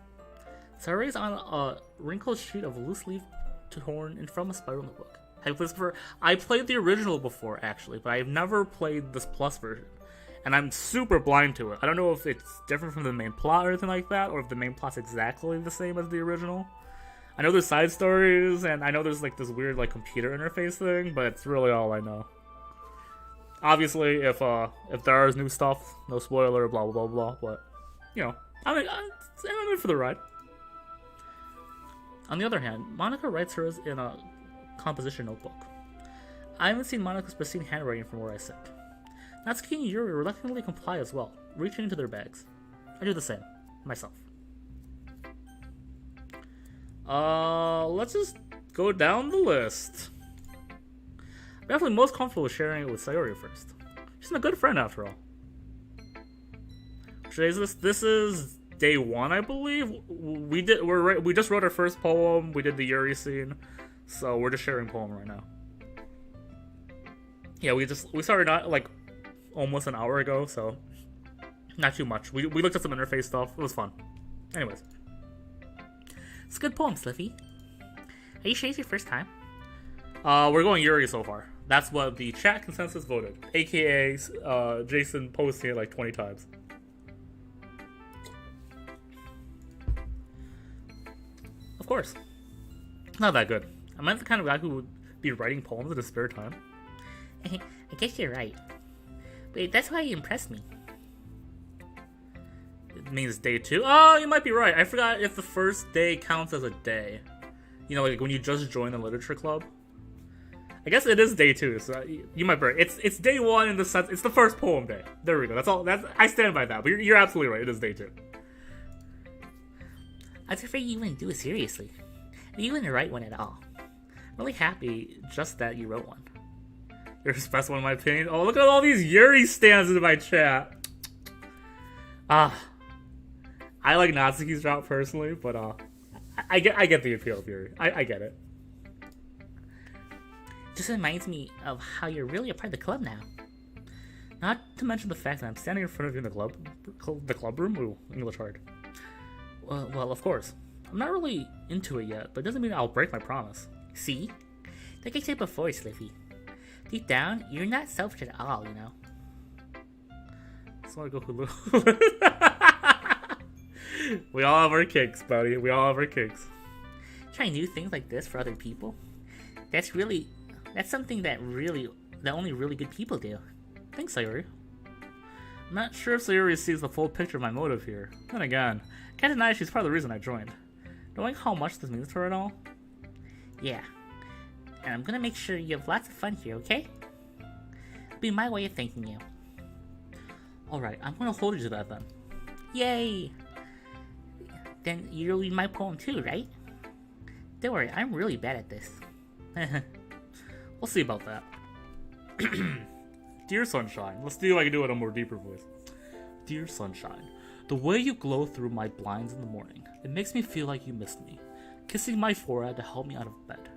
Sayori's on a wrinkled sheet of loose leaf torn in from a spiral notebook. Have you played this before? I played the original before, actually, but I've never played this Plus version. And I'm super blind to it. I don't know if it's different from the main plot or anything like that, or if the main plot's exactly the same as the original. I know there's side stories, and I know there's like this weird like computer interface thing, but it's really all I know. Obviously, if there is new stuff, no spoiler, blah blah blah blah. But you know, I'm in for the ride. On the other hand, Monica writes hers in a composition notebook. I haven't seen Monica's pristine handwriting from where I sit. Natsuki and Yuri reluctantly comply as well, reaching into their bags. I do the same, myself. Let's just go down the list. I'm definitely most comfortable with sharing it with Sayori first. She's a good friend after all. Which day is this? This is day 1, I believe. We just wrote our first poem. We did the Yuri scene, so we're just sharing poem right now. Yeah, we started not like almost an hour ago, so not too much. We looked at some interface stuff. It was fun. Anyways, it's a good poem, Sliffy. Are you sure it's your first time? We're going Yuri so far. That's what the chat consensus voted. AKA Jason posting it like 20 times. Of course. Not that good. I'm not the kind of guy who would be writing poems in his spare time. I guess you're right. But that's why you impressed me. It means day 2? Oh, you might be right. I forgot if the first day counts as a day. You know, like when you just join the literature club. I guess it is day 2, so you might be right. It's day 1 in the sense it's the first poem day. There we go. That's all. I stand by that. But you're absolutely right. It is day 2. I was afraid you wouldn't do it seriously. You wouldn't write one at all. I'm really happy just that you wrote one. You're the best one in my opinion. Oh, look at all these Yuri stands in my chat. I like Natsuki's route personally, but I get the appeal of Yuri. I get it. Just reminds me of how you're really a part of the club now. Not to mention the fact that I'm standing in front of you in the club room. Ooh, English hard. Well, of course. I'm not really into it yet, but it doesn't mean I'll break my promise. See? Like I said before, Sliffy. Deep down, you're not selfish at all, you know. Just want to go Hulu. We all have our kinks, buddy. We all have our kinks. Trying new things like this for other people? That's something that only really good people do. Thanks, Sayori. I'm not sure if Sayori sees the full picture of my motive here. Then again, I can't deny she's part of the reason I joined. Knowing how much this means to her at all? Yeah. And I'm gonna make sure you have lots of fun here, okay? It'll be my way of thanking you. Alright, I'm gonna hold you to that then. Yay! Then you'll read my poem too, right? Don't worry, I'm really bad at this. We'll see about that. Dear Sunshine, let's see if I can do it in a more deeper voice. Dear Sunshine, the way you glow through my blinds in the morning, it makes me feel like you missed me. Kissing my forehead to help me out of bed,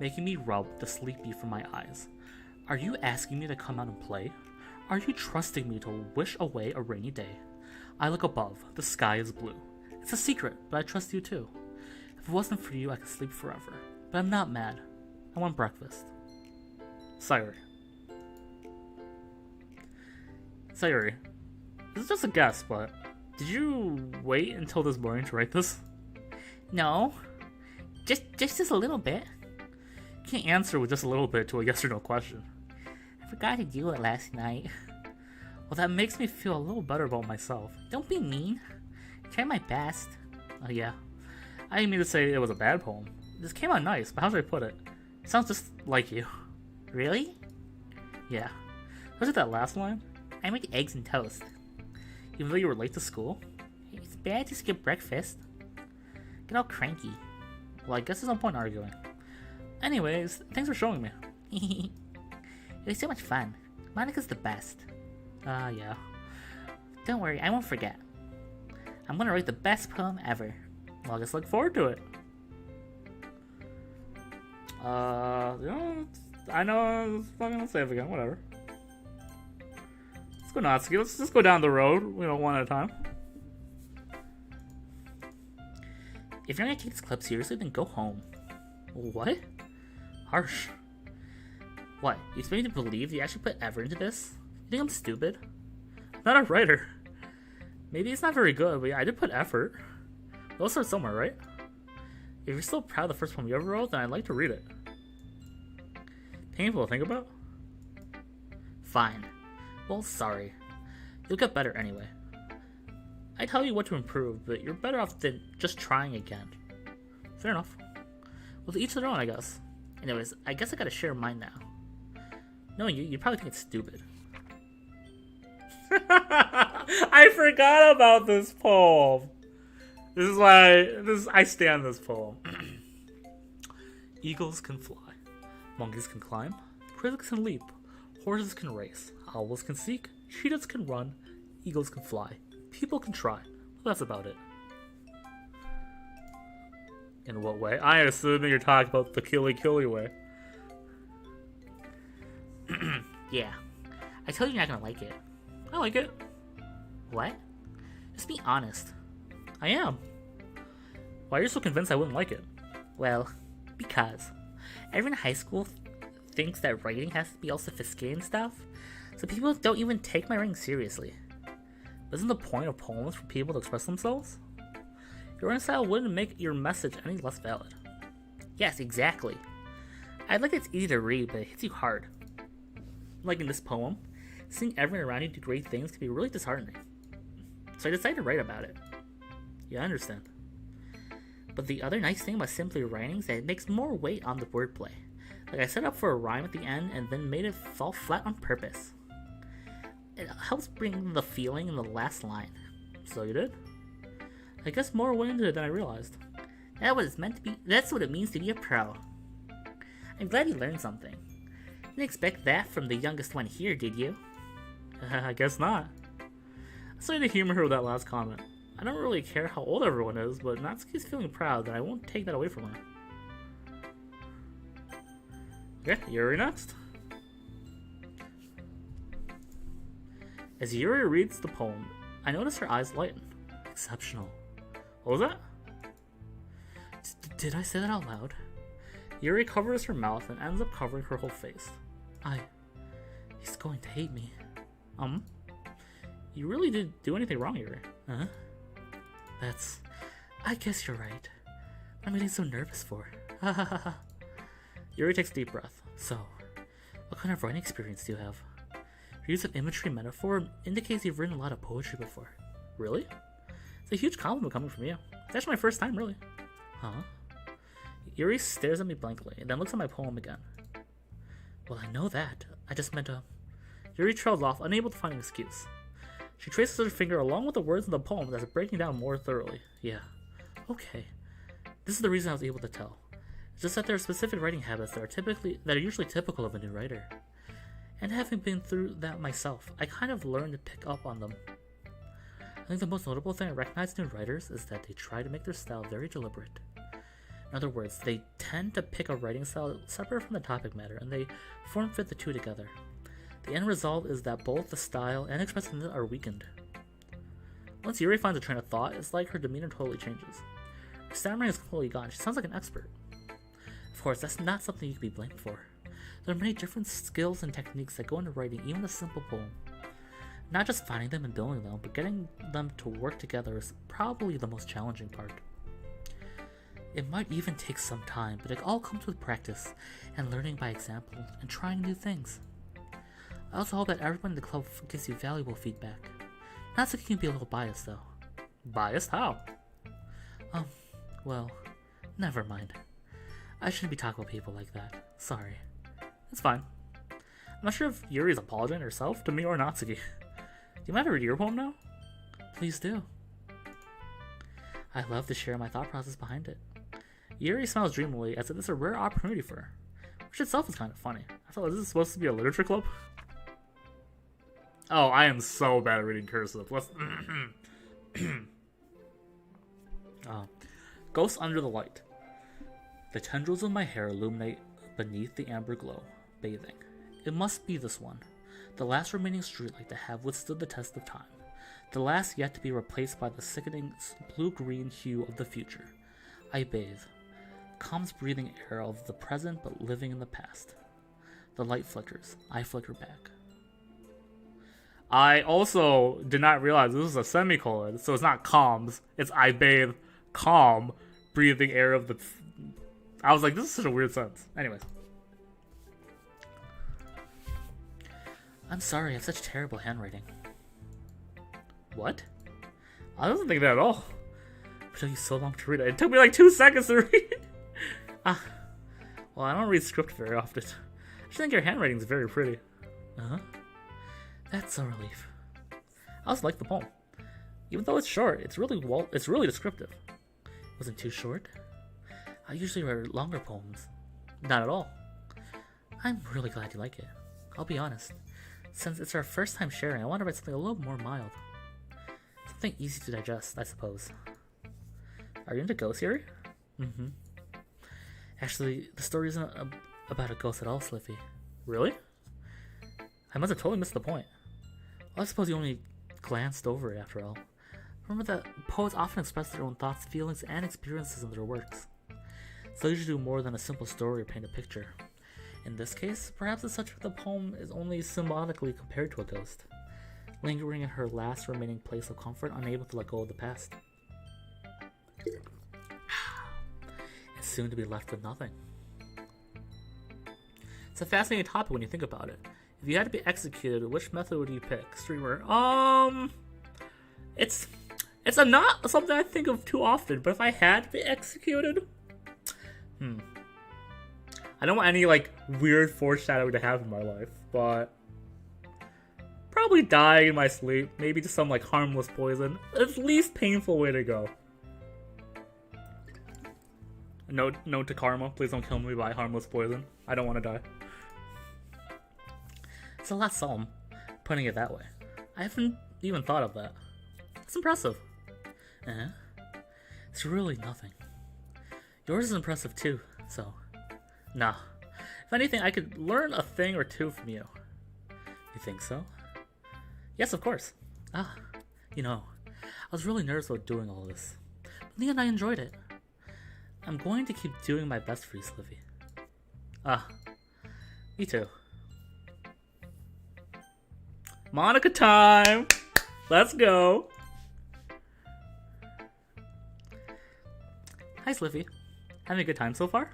making me rub the sleep bead from my eyes. Are you asking me to come out and play? Are you trusting me to wish away a rainy day? I look above, the sky is blue. It's a secret, but I trust you too. If it wasn't for you, I could sleep forever. But I'm not mad. I want breakfast. Sayori. Sayori, this is just a guess, but did you wait until this morning to write this? No. Just a little bit. You can't answer with just a little bit to a yes or no question. I forgot to do it last night. Well, that makes me feel a little better about myself. Don't be mean. I tried my best. Oh yeah. I didn't mean to say it was a bad poem. This came out nice, but how should I put it? It sounds just like you. Really? Yeah. Was it that last line? I make eggs and toast. Even though you were late to school? It's bad to skip breakfast. Get all cranky. Well, I guess there's no point arguing. Anyways, thanks for showing me. It was so much fun. Monica's the best. Yeah. Don't worry, I won't forget. I'm gonna write the best poem ever. Well, I just look forward to it. You know, I know I was fucking gonna save again, whatever. Let's go Natsuki, let's just go down the road, one at a time. If you're gonna take this club seriously, then go home. What? Harsh. What? You expect me to believe you actually put effort into this? You think I'm stupid? I'm not a writer. Maybe it's not very good, but yeah, I did put effort. It'll start somewhere, right? If you're still proud of the first poem you ever wrote, then I'd like to read it. Painful to think about? Fine. Well, sorry. You'll get better anyway. I tell you what to improve, but you're better off than just trying again. Fair enough. Well, to each their own, I guess. Anyways, I guess I gotta share mine now. Knowing you probably think it's stupid. I forgot about this poem. This is why I stand this poem. Eagles can fly. Monkeys can climb. Crickets can leap. Horses can race. Owls can seek. Cheetahs can run. Eagles can fly. People can try. That's about it. In what way? I assume that you're talking about the killy way. Yeah. I told you you're not gonna like it. I like it. What? Just be honest. I am. Why are you so convinced I wouldn't like it? Well, because everyone in high school thinks that writing has to be all sophisticated and stuff, so people don't even take my writing seriously. Isn't the point of poems for people to express themselves? Your writing style wouldn't make your message any less valid. Yes, exactly. I like that it's easy to read, but it hits you hard. Like in this poem, seeing everyone around you do great things can be really disheartening. So I decided to write about it. Yeah, I understand. But the other nice thing about simply writing is that it makes more weight on the wordplay. Like I set up for a rhyme at the end and then made it fall flat on purpose. It helps bring the feeling in the last line. So you did? I guess more went into it than I realized. That's what it's meant to be. That's what it means to be a pro. I'm glad you learned something. Didn't expect that from the youngest one here, did you? I guess not. I started to humor her with that last comment. I don't really care how old everyone is, but Natsuki's feeling proud, and I won't take that away from her. Okay, Yuri next. As Yuri reads the poem, I notice her eyes lighten. Exceptional. What was that? Did I say that out loud? Yuri covers her mouth and ends up covering her whole face. He's going to hate me. You really didn't do anything wrong, Yuri. Huh? I guess you're right. What am I getting so nervous for? Yuri takes a deep breath. So, what kind of writing experience do you have? Your use of imagery and metaphor indicates you've written a lot of poetry before. Really? It's a huge compliment coming from you. It's actually my first time, really. Huh? Yuri stares at me blankly, and then looks at my poem again. Well, I know that. I just meant Yuri trailed off, unable to find an excuse. She traces her finger along with the words in the poem as breaking down more thoroughly. Yeah. Okay. This is the reason I was able to tell. It's just that there are specific writing habits that are usually typical of a new writer. And having been through that myself, I kind of learned to pick up on them. I think the most notable thing I recognize in new writers is that they try to make their style very deliberate. In other words, they tend to pick a writing style separate from the topic matter, and they form-fit the two together. The end result is that both the style and expressiveness are weakened. Once Yuri finds a train of thought, it's like her demeanor totally changes. Her stammering is completely gone. She sounds like an expert. Of course, that's not something you can be blamed for. There are many different skills and techniques that go into writing even a simple poem. Not just finding them and building them, but getting them to work together is probably the most challenging part. It might even take some time, but it all comes with practice and learning by example and trying new things. I also hope that everyone in the club gives you valuable feedback. Natsuki can be a little biased though. Biased? How? Well, never mind. I shouldn't be talking about people like that. Sorry. It's fine. I'm not sure if Yuri's apologizing herself to me or Natsuki. Do you mind to read your poem now? Please do. I love to share my thought process behind it. Yuri smiles dreamily as if it's a rare opportunity for her, which itself is kind of funny. I thought, is this supposed to be a literature club? Oh, I am so bad at reading cursive. Let's... Ghost under the light. The tendrils of my hair illuminate beneath the amber glow, bathing. It must be this one, the last remaining streetlight to have withstood the test of time, the last yet to be replaced by the sickening blue-green hue of the future. I bathe. Calm's breathing air of the present but living in the past. The light flickers. I flicker back. I also did not realize this was a semicolon, so it's not calms. It's I bathe, calm, breathing air of the... I was like, this is such a weird sentence. Anyways. I'm sorry, I have such terrible handwriting. What? I wasn't thinking that at all. It took you so long to read it. It took me like 2 seconds to read. Well, I don't read script very often. I just think your handwriting is very pretty. Uh-huh. That's a relief. I also like the poem. Even though it's short, it's really descriptive. It wasn't too short. I usually write longer poems. Not at all. I'm really glad you like it. I'll be honest. Since it's our first time sharing, I want to write something a little more mild. Something easy to digest, I suppose. Are you into ghosts, Yuri? Mm-hmm. Actually, the story isn't about a ghost at all, Sliffy. Really? I must have totally missed the point. Well, I suppose you only glanced over it after all. Remember that poets often express their own thoughts, feelings, and experiences in their works. So they usually do more than a simple story or paint a picture. In this case, perhaps it's such that the poem is only symbolically compared to a ghost, lingering in her last remaining place of comfort, unable to let go of the past. And soon to be left with nothing. It's a fascinating topic when you think about it. If you had to be executed, which method would you pick? Streamer? It's not something I think of too often, but if I had to be executed... I don't want any, like, weird foreshadowing to happen in my life, but... Probably die in my sleep. Maybe just some, like, harmless poison. It's the least painful way to go. Note to karma, please don't kill me by harmless poison. I don't want to die. It's a lot solemn, putting it that way. I haven't even thought of that. It's impressive. It's really nothing. Yours is impressive too, so... Nah. If anything, I could learn a thing or two from you. You think so? Yes, of course. You know, I was really nervous about doing all this. But in the end, I enjoyed it. I'm going to keep doing my best for you, Sliffy. Me too. Monica time! Let's go! Hi, Sliffy. Having a good time so far?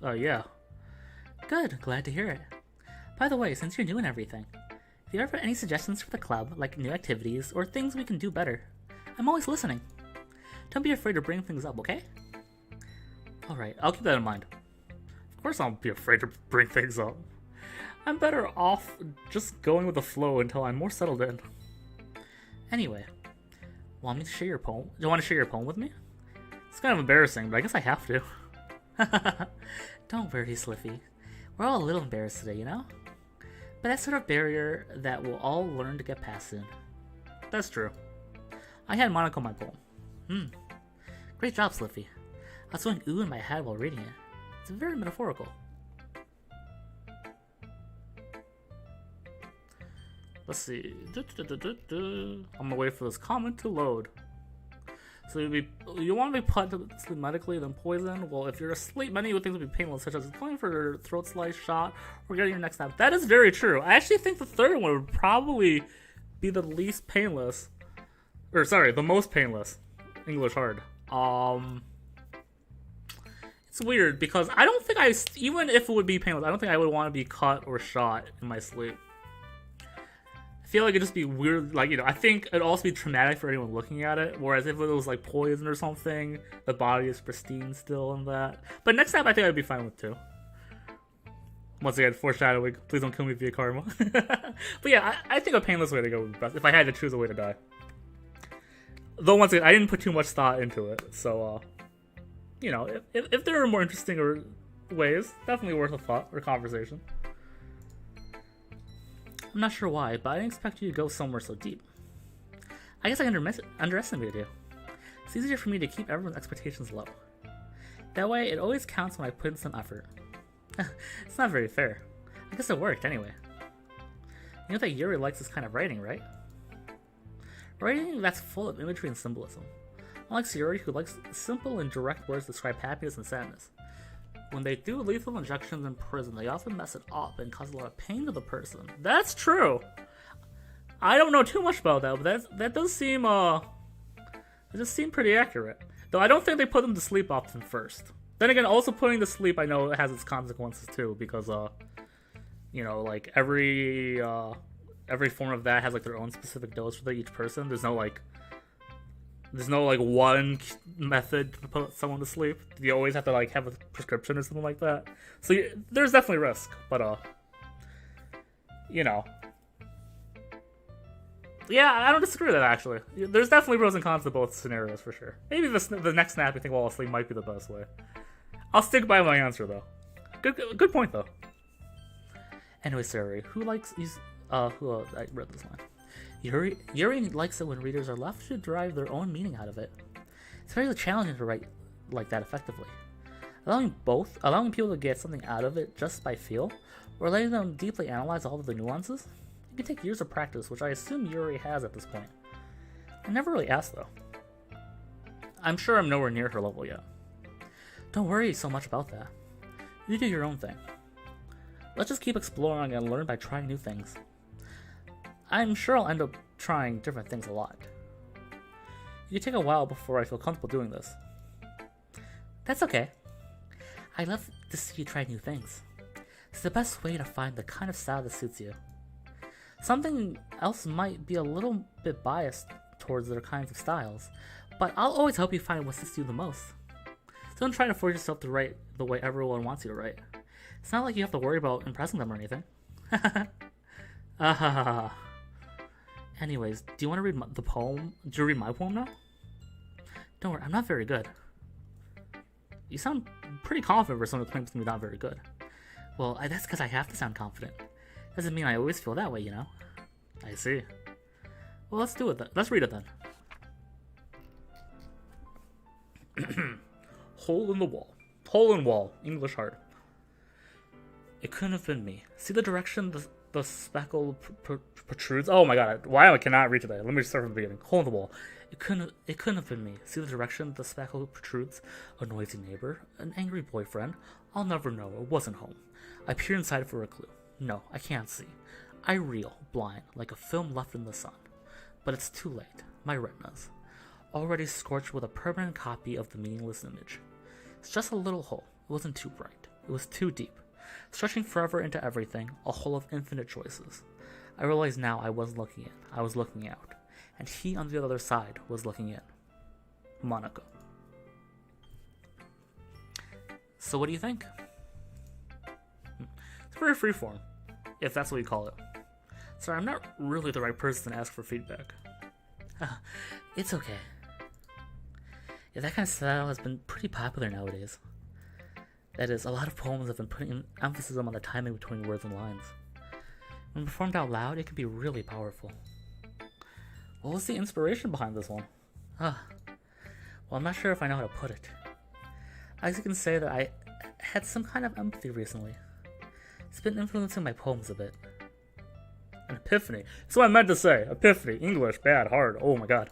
Yeah. Good, glad to hear it. By the way, since you're new and everything, if you ever have any suggestions for the club, like new activities or things we can do better, I'm always listening. Don't be afraid to bring things up, okay? Alright, I'll keep that in mind. Of course I'll be afraid to bring things up. I'm better off just going with the flow until I'm more settled in. Anyway, want me to share your poem? Do you want to share your poem with me? It's kind of embarrassing, but I guess I have to. Don't worry, Sliffy. We're all a little embarrassed today, you know? But that's sort of barrier that we'll all learn to get past soon. That's true. I had Monaco my poem. Great job, Sliffy. I was going ooh in my head while reading it. It's very metaphorical. Let's see. I'm gonna wait for this comment to load. So you want to be put to sleep medically, then poison? Well, if you're asleep, many would think would be painless, such as going for your throat slice shot or getting your neck snapped. That is very true. I actually think the third one would probably be the least painless. Or, sorry, the most painless. English hard. It's weird, because I don't think even if it would be painless, I don't think I would want to be cut or shot in my sleep. I feel like it'd just be weird, like, you know, I think it'd also be traumatic for anyone looking at it, whereas if it was, like, poison or something, the body is pristine still and that. But next time, I think I'd be fine with too. Once again, foreshadowing, please don't kill me via karma. But yeah, I think a painless way to go would be best, if I had to choose a way to die. Though, once again, I didn't put too much thought into it, so, you know, if there are more interesting ways, definitely worth a thought or conversation. I'm not sure why, but I didn't expect you to go somewhere so deep. I guess I underestimated you. It's easier for me to keep everyone's expectations low. That way, it always counts when I put in some effort. It's not very fair. I guess it worked anyway. You know that Yuri likes this kind of writing, right? Writing that's full of imagery and symbolism. Unlike Sayori, who likes simple and direct words to describe happiness and sadness. When they do lethal injections in prison, they often mess it up and cause a lot of pain to the person. That's true! I don't know too much about that, but that does seem, it does seem pretty accurate. Though I don't think they put them to sleep often first. Then again, also putting to sleep, I know it has its consequences too, because, you know, like, every form of that has, like, their own specific dose for each person. There's no, like, one method to put someone to sleep. You always have to, like, have a prescription or something like that. So, there's definitely risk, but, you know. Yeah, I don't disagree with that, actually. There's definitely pros and cons to both scenarios, for sure. Maybe the next snapping thing while asleep might be the best way. I'll stick by my answer, though. Good point, though. Anyway, Sayori, I read this line. Yuri likes it when readers are left to derive their own meaning out of it. It's very challenging to write like that effectively. Allowing people to get something out of it just by feel, or letting them deeply analyze all of the nuances, it can take years of practice, which I assume Yuri has at this point. I never really asked, though. I'm sure I'm nowhere near her level yet. Don't worry so much about that. You do your own thing. Let's just keep exploring and learn by trying new things. I'm sure I'll end up trying different things a lot. It could take a while before I feel comfortable doing this. That's okay. I love to see you try new things. It's the best way to find the kind of style that suits you. Something else might be a little bit biased towards their kinds of styles, but I'll always help you find what suits you the most. So don't try to force yourself to write the way everyone wants you to write. It's not like you have to worry about impressing them or anything. Anyways, do you want to read the poem? Do you read my poem now? Don't worry, I'm not very good. You sound pretty confident for someone who claims to be not very good. Well, that's because I have to sound confident. Doesn't mean I always feel that way, you know? I see. Well, let's do it then. Let's read it then. Hole in the wall. Hole in wall. English hard. It couldn't have been me. See the direction the speckle protrudes? Oh my god, why I cannot read today? Let me start from the beginning. Hole in the wall. It couldn't have been me. See the direction the speckle protrudes? A noisy neighbor? An angry boyfriend? I'll never know. It wasn't home. I peer inside for a clue. No, I can't see. I reel, blind, like a film left in the sun. But it's too late. My retinas. Already scorched with a permanent copy of the meaningless image. It's just a little hole. It wasn't too bright. It was too deep. Stretching forever into everything, a hole of infinite choices. I realize now I wasn't looking in. I was looking out. And he on the other side was looking in. Monaco. So what do you think? It's very freeform, if that's what you call it. Sorry, I'm not really the right person to ask for feedback. It's okay. Yeah, that kind of style has been pretty popular nowadays. That is, a lot of poems have been putting emphasis on the timing between words and lines. When performed out loud, it can be really powerful. What was the inspiration behind this one? Well, I'm not sure if I know how to put it. I guess you can say that I had some kind of empathy recently. It's been influencing my poems a bit. An epiphany. That's what I meant to say. Epiphany. English. Bad. Hard. Oh my god.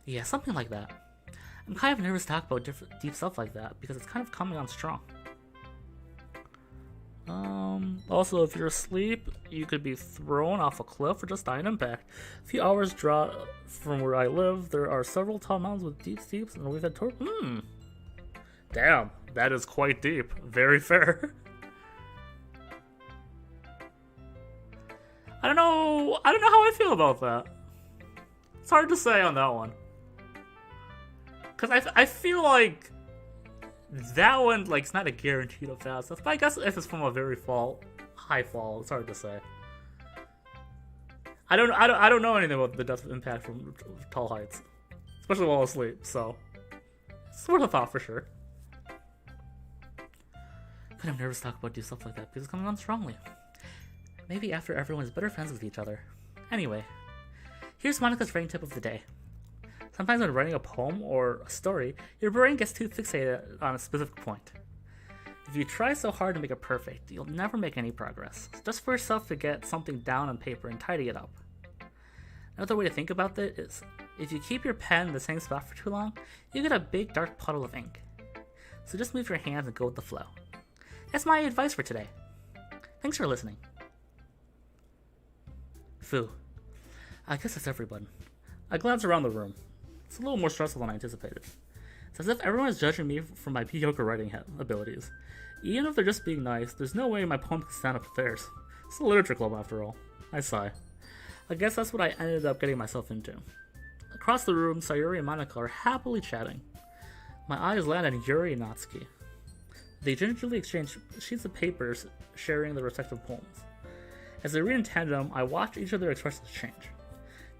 Yeah, something like that. I'm kind of nervous to talk about deep stuff like that because it's kind of coming on strong. Also, if you're asleep, you could be thrown off a cliff or just die in impact. A few hours draw from where I live, there are several tall mountains with deep steeps, and we've had Damn, that is quite deep. Very fair. I don't know how I feel about that. It's hard to say on that one. Because I feel like that one, like, it's not a guarantee of fast stuff. But I guess if it's from a very high fall, it's hard to say. I don't know anything about the death impact from tall heights, especially while asleep. So it's worth a thought for sure. But I'm nervous to talk about stuff like that because it's coming on strongly. Maybe after everyone's better friends with each other. Anyway, here's Monica's writing tip of the day. Sometimes when writing a poem or a story, your brain gets too fixated on a specific point. If you try so hard to make it perfect, you'll never make any progress. Just for yourself to get something down on paper and tidy it up. Another way to think about it is, If you keep your pen in the same spot for too long, you get a big dark puddle of ink. So just move your hands and go with the flow. That's my advice for today. Thanks for listening. Phew. I guess that's everyone. I glance around the room. It's a little more stressful than I anticipated. It's as if everyone is judging me for my mediocre writing abilities. Even if they're just being nice, there's no way my poem can stand up to theirs. It's a literature club after all. I sigh. I guess that's what I ended up getting myself into. Across the room, Sayuri and Monica are happily chatting. My eyes land on Yuri and Natsuki. They gingerly exchange sheets of papers, sharing their respective poems. As they read in tandem, I watch each of their expressions change.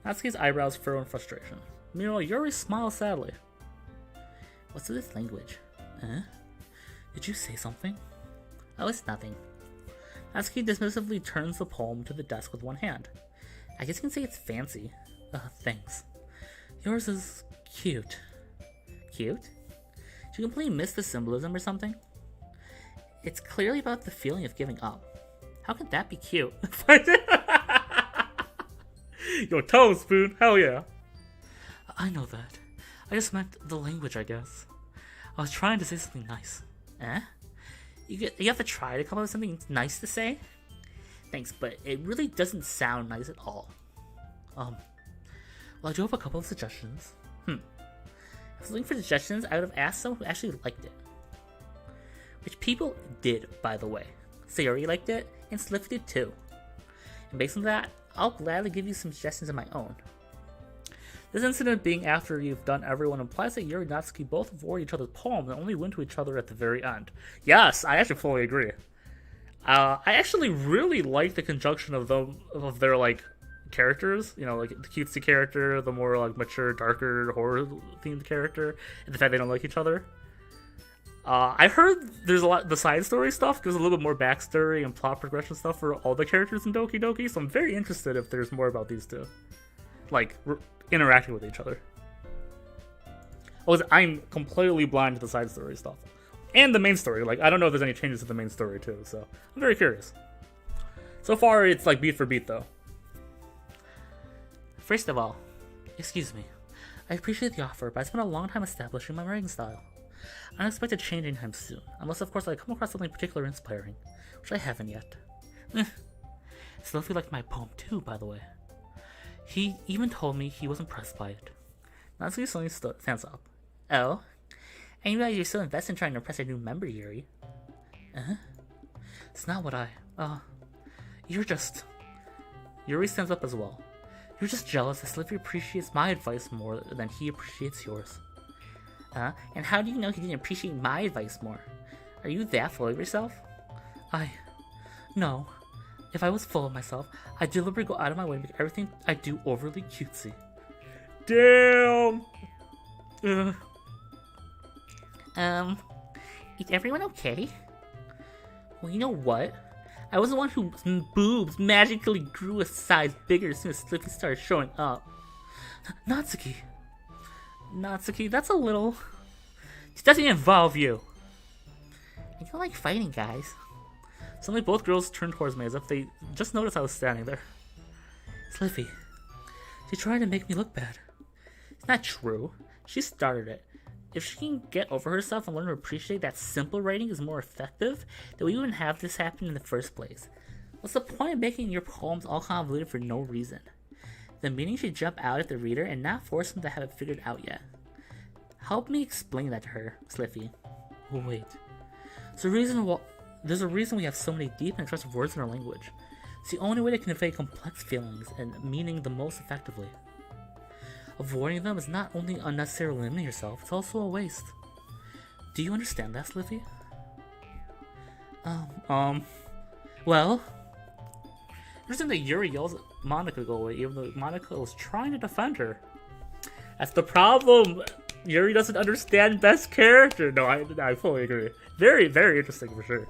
Natsuki's eyebrows furrow in frustration. Meanwhile, Yuri smiles sadly. What's with this language? Did you say something? Oh, it's nothing. Natsuki dismissively turns the poem to the desk with one hand. I guess you can say it's fancy. Thanks. Yours is cute. Cute? Did you completely miss the symbolism or something? It's clearly about the feeling of giving up. How could that be cute? Yo, toe spoon, hell yeah. I know that. I just meant the language, I guess. I was trying to say something nice. You have to try to come up with something nice to say? Thanks, but it really doesn't sound nice at all. Well, I do have a couple of suggestions. If I was looking for suggestions, I would have asked someone who actually liked it. Which people did, by the way. Sayori liked it, and Sliff did too. And based on that, I'll gladly give you some suggestions of my own. This incident being after you've done everyone implies that Yuri and Natsuki both avoid each other's poems and only win to each other at the very end. Yes, I actually fully agree. I actually really like the conjunction of their like characters. You know, like the cutesy character, the more like mature, darker, horror themed character, and the fact they don't like each other. I heard there's a lot the side story stuff. There's a little bit more backstory and plot progression stuff for all the characters in Doki Doki. So I'm very interested if there's more about these two, like interacting with each other. I'm completely blind to the side story stuff and the main story. Like I don't know if there's any changes to the main story too. So I'm very curious. So far, it's like beat for beat though. First of all, excuse me. I appreciate the offer, but I spent a long time establishing my writing style. I don't expect a change anytime soon, unless of course I come across something particularly inspiring, which I haven't yet. Sophie liked my poem too, by the way. He even told me he was impressed by it. Natsuki suddenly stands up. Oh? I realize you're so invested in trying to impress a new member, Yuri. It's not what you're just... Yuri stands up as well. You're just jealous that Slippy appreciates my advice more than he appreciates yours. And how do you know he didn't appreciate my advice more? Are you that full of yourself? No. If I was full of myself, I'd deliberately go out of my way to make everything I do overly cutesy. Damn! Is everyone okay? Well, you know what? I was the one whose boobs magically grew a size bigger as soon as Slippy started showing up. Natsuki, that's a little... It doesn't involve you. I don't like fighting, guys. Suddenly both girls turned towards me as if they just noticed I was standing there. Slippy, she's trying to make me look bad. It's not true. She started it. If she can get over herself and learn to appreciate that simple writing is more effective, then we wouldn't have this happen in the first place. What's the point of making your poems all convoluted for no reason? The meaning should jump out at the reader and not force them to have it figured out yet. Help me explain that to her, Sliffy. Wait. There's a reason we have so many deep and expressive words in our language. It's the only way to convey complex feelings and meaning the most effectively. Avoiding them is not only unnecessarily limiting yourself, it's also a waste. Do you understand that, Sliffy? Well... Interesting that Yuri yells at Monica to go away, even though Monica was trying to defend her. That's the problem! Yuri doesn't understand best character! No, I fully agree. Very, very interesting for sure.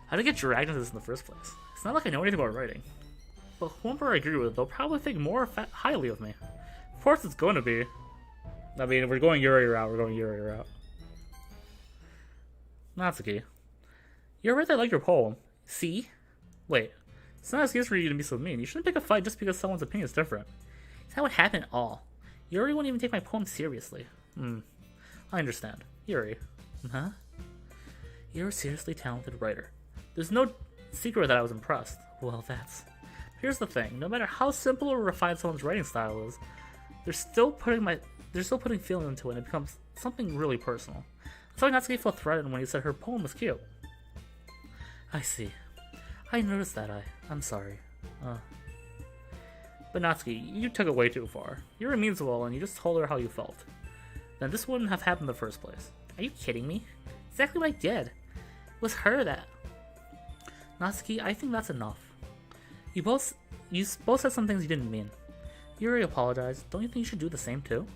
How did I get dragged into this in the first place? It's not like I know anything about writing. But whoever I agree with, they'll probably think more highly of me. Of course it's going to be. I mean, if we're going Yuri route, Natsuki. You're right that I like your poem. See? Wait. It's not an excuse for you to be so mean. You shouldn't pick a fight just because someone's opinion is different. It's That would happen at all. Yuri wouldn't even take my poem seriously. I understand. Yuri. Huh? You're a seriously talented writer. There's no secret that I was impressed. Well, that's... Here's the thing. No matter how simple or refined someone's writing style is, they're still putting feeling into it, and it becomes something really personal. That's why Natsuki felt threatened when he said her poem was cute. I see. I noticed that. I'm sorry. But Natsuki, you took it way too far. Yuri means well, and you just told her how you felt. Then this wouldn't have happened in the first place. Are you kidding me? Exactly what I did. It was her that... Natsuki, I think that's enough. You both said some things you didn't mean. Yuri apologized. Don't you think you should do the same too?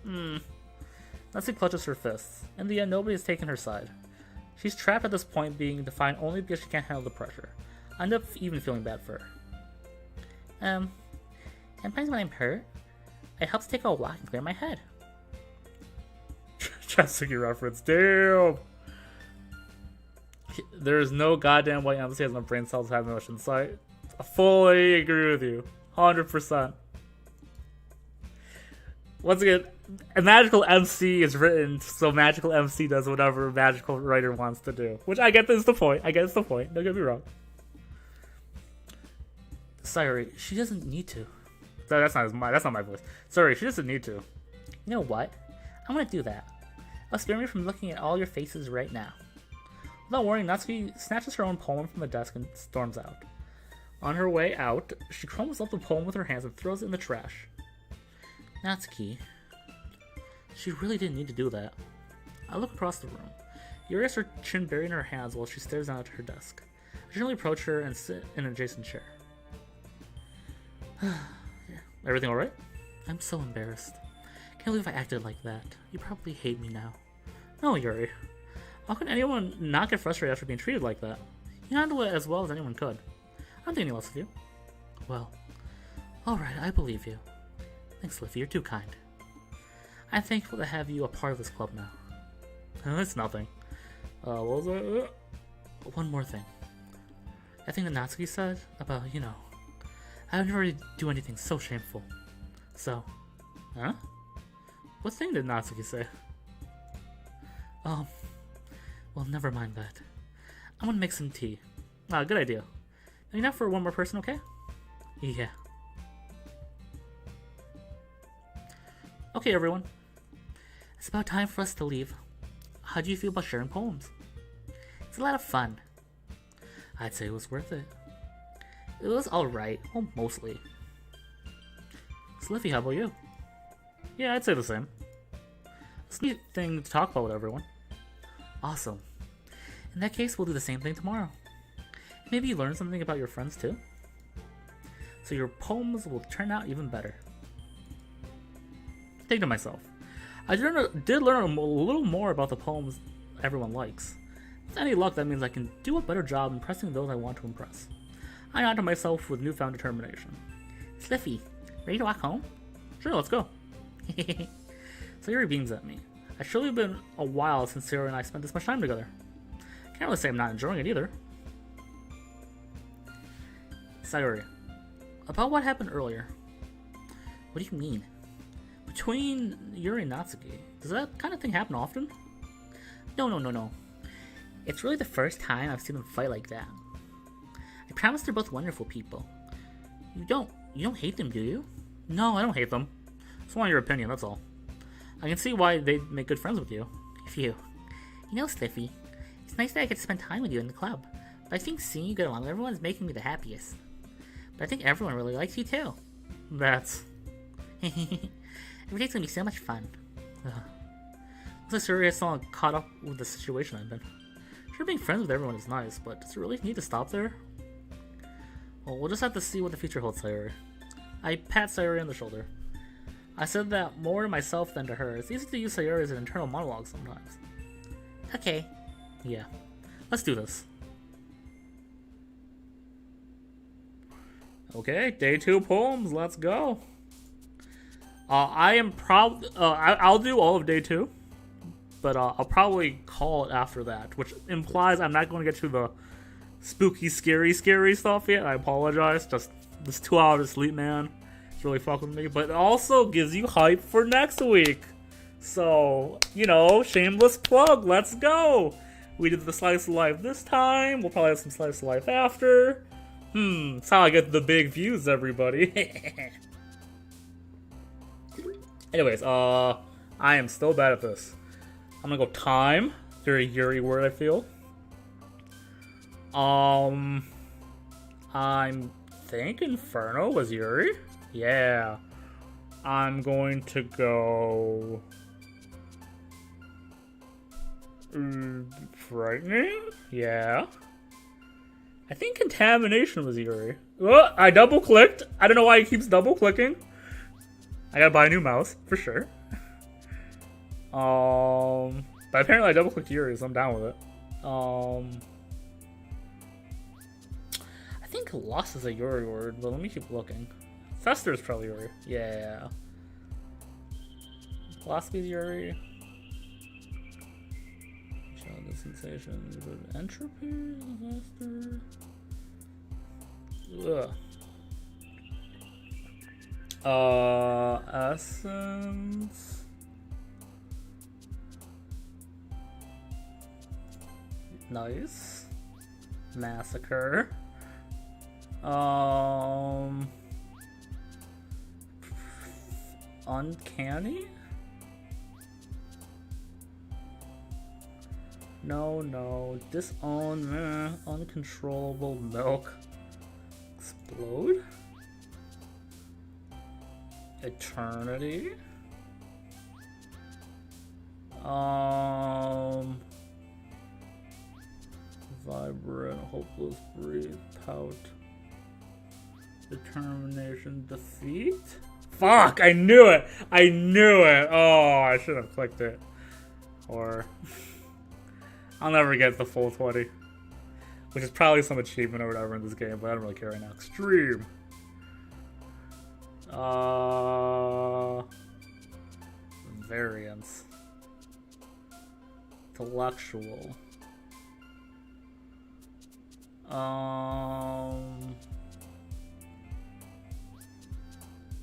Natsuki clutches her fists. In the end, nobody has taken her side. She's trapped at this point, being defined only because she can't handle the pressure. I end up even feeling bad for her. Sometimes when I'm hurt, it helps take a walk and clear my head. Chasuki reference. Damn! There is no goddamn way MC has no brain cells have emotions, so I fully agree with you. 100%. Once again, a magical MC is written, so magical MC does whatever a magical writer wants to do. Which I get is the point. Don't get me wrong. Sorry, she doesn't need to. That's not my voice. Sorry, she doesn't need to. You know what? I'm gonna do that. I'll spare me from looking at all your faces right now. Without warning, Natsuki snatches her own poem from the desk and storms out. On her way out, she crumbles up the poem with her hands and throws it in the trash. Natsuki, she really didn't need to do that. I look across the room. Yuri has her chin buried in her hands while she stares down at her desk. I gently approach her and sit in an adjacent chair. Everything alright? I'm so embarrassed. Can't believe I acted like that. You probably hate me now. No, Yuri. How can anyone not get frustrated after being treated like that? You handle it as well as anyone could. I don't think any less of you. Well, alright, I believe you. Thanks, Liffy, you're too kind. I'm thankful to have you a part of this club now. That's nothing. What was that? One more thing. That thing that Natsuki said about, I would never do anything so shameful. So, huh? What thing did Natsuki say? Well, never mind that. I'm gonna make some tea. Good idea. Enough for one more person, okay? Yeah. Okay, everyone. It's about time for us to leave. How do you feel about sharing poems? It's a lot of fun. I'd say it was worth it. It was alright. Well, mostly. Sliffy, how about you? Yeah, I'd say the same. It's a neat thing to talk about with everyone. Awesome. In that case, we'll do the same thing tomorrow. Maybe you learn something about your friends too? So your poems will turn out even better. Think to myself. I did learn a little more about the poems everyone likes. With any luck, that means I can do a better job impressing those I want to impress. I nod to myself with newfound determination. Sliffy, ready to walk home? Sure, let's go. Sayuri beams at me. It's surely been a while since Sayuri and I spent this much time together. Can't really say I'm not enjoying it either. Sayuri, about what happened earlier. What do you mean? Between Yuri and Natsuki, does that kind of thing happen often? No. It's really the first time I've seen them fight like that. I promise they're both wonderful people. You don't hate them, do you? No, I don't hate them. Just want your opinion, that's all. I can see why they'd make good friends with you. You know, Sliffy, it's nice that I get to spend time with you in the club, but I think seeing you get along with everyone is making me the happiest. But I think everyone really likes you too. That's... Every day's gonna be so much fun. Looks like Sayuri has someone caught up with the situation I'm in. Sure, being friends with everyone is nice, but does it really need to stop there? Well, we'll just have to see what the future holds, Sayuri. I pat Sayuri on the shoulder. I said that more to myself than to her. It's easy to use Sayuri as an internal monologue sometimes. Okay. Yeah. Let's do this. Okay, day 2 poems. Let's go. I'll do all of day 2, but I'll probably call it after that, which implies I'm not going to get to the spooky, scary stuff yet. I apologize. Just this 2 hours of sleep, man. It's really fucking with me, but it also gives you hype for next week. So, you know, shameless plug, let's go! We did the Slice of Life this time, we'll probably have some Slice of Life after. That's how I get the big views, everybody. Anyways, I am still bad at this. I'm gonna go time. Very Yuri word, I feel. I'm think Inferno was Yuri. Yeah. I'm going to go frightening. Yeah. I think contamination was Yuri. Oh, I double clicked. I don't know why it keeps double clicking. I gotta buy a new mouse for sure. But apparently I double clicked Yuri, so I'm down with it. I think lost is a Yuri word, but let me keep looking. Fester is probably Yuri. Yeah. Philosophy is Yuri. Childhood sensation. Entropy is Fester. Ugh. Essence. Nice. Massacre. Uncanny? No. Disown. Uncontrollable milk. Explode? Eternity? Vibrant, hopeless, breathe, pout. Determination, defeat? Fuck! I knew it! Oh, I should have clicked it. Or... I'll never get the full 20. Which is probably some achievement or whatever in this game, but I don't really care right now. Extreme. Variance. Intellectual.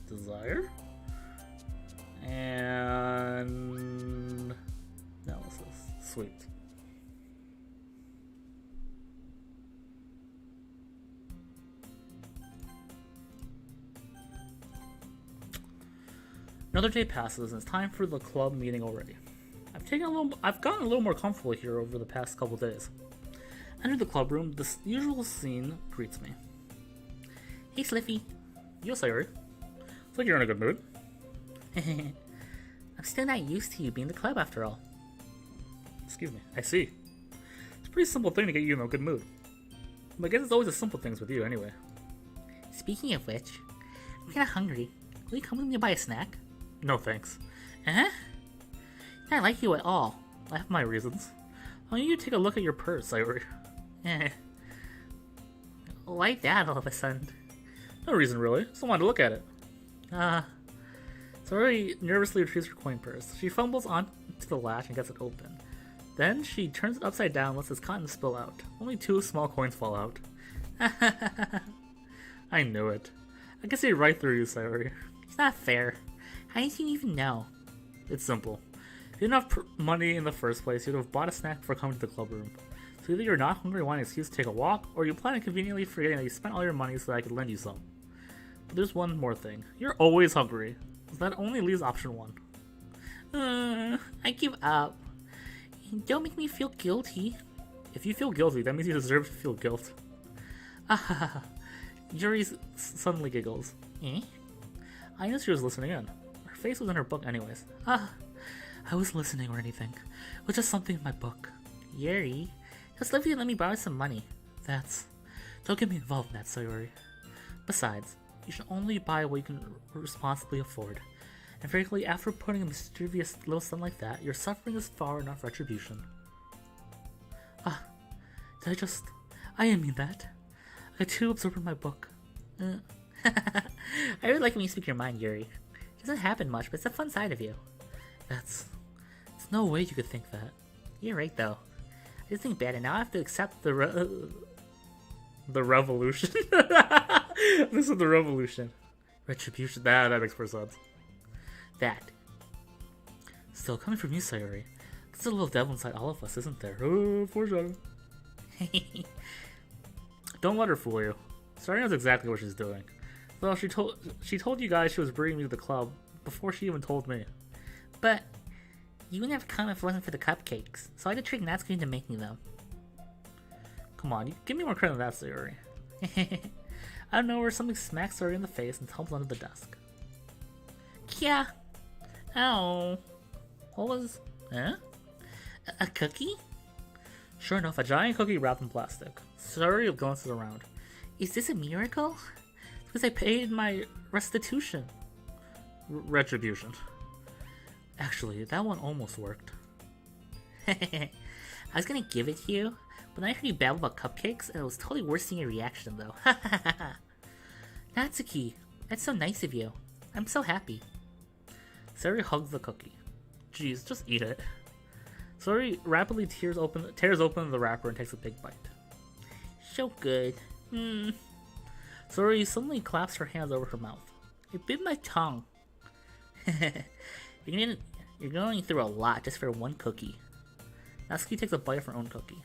Desire? And... analysis. Sweet. Another day passes and it's time for the club meeting already. I've gotten a little more comfortable here over the past couple days. Enter the club room, the usual scene greets me. Hey Sliffy. Yo Sayori. Looks like you're in a good mood. I'm still not used to you being in the club after all. Excuse me, I see. It's a pretty simple thing to get you in a good mood. But I guess it's always the simple things with you anyway. Speaking of which, I'm kinda hungry. Will you come with me to buy a snack? No thanks. I don't like you at all. I have my reasons. Why don't you take a look at your purse, Sayori? Like that all of a sudden? No reason really, just wanted to look at it. Sayori nervously retrieves her coin purse. She fumbles onto the latch and gets it open. Then she turns it upside down and lets its cotton spill out. Only 2 small coins fall out. I knew it. I can see right through you, Sayori. It's not fair. How did you even know? It's simple. If you didn't have money in the first place, you'd have bought a snack before coming to the club room. So either you're not hungry and want an excuse to take a walk, or you plan on conveniently forgetting that you spent all your money so that I could lend you some. But there's one more thing. You're always hungry. So that only leaves option 1. I give up. Don't make me feel guilty. If you feel guilty, that means you deserve to feel guilt. Yuri suddenly giggles. I knew she was listening in. Her face was in her book anyways. I was listening or anything. It was just something in my book. Yuri, just let me borrow some money. Don't get me involved in that, Sayori. Besides, you should only buy what you can responsibly afford. And frankly, after putting a mischievous little son like that, your suffering is far enough retribution. I didn't mean that. I got too absorbed in my book. I really like when you speak your mind, Yuri. It doesn't happen much, but it's a fun side of you. There's no way you could think that. You're right, though. I just think bad, and now I have to accept the revolution. This is the revolution. Retribution. That makes more sense. That. Still coming from you, Sayori. There's a little devil inside all of us, isn't there? Oh, foreshadowing. Don't let her fool you. Sayori knows exactly what she's doing. Well, she told you guys she was bringing me to the club before she even told me. But you wouldn't have come if it wasn't for the cupcakes, so I had to trick Natsuki into making them. Come on, give me more credit than that, Sayori. I don't know where something smacks Sayori in the face and tumbles under the desk. Yeah. Ow. What was... Huh? A cookie? Sure enough, a giant cookie wrapped in plastic. Sayori glances around. Is this a miracle? Because I paid my restitution. Retribution. Actually, that one almost worked. I was gonna give it to you, but then I heard you babble about cupcakes, and it was totally worth seeing your reaction, though. Natsuki, that's so nice of you. I'm so happy. Sayori hugs the cookie. Jeez, just eat it. Sayori rapidly tears open the wrapper and takes a big bite. So good. Sayori suddenly claps her hands over her mouth. It bit my tongue. You're going through a lot just for one cookie. Natsuki takes a bite of her own cookie.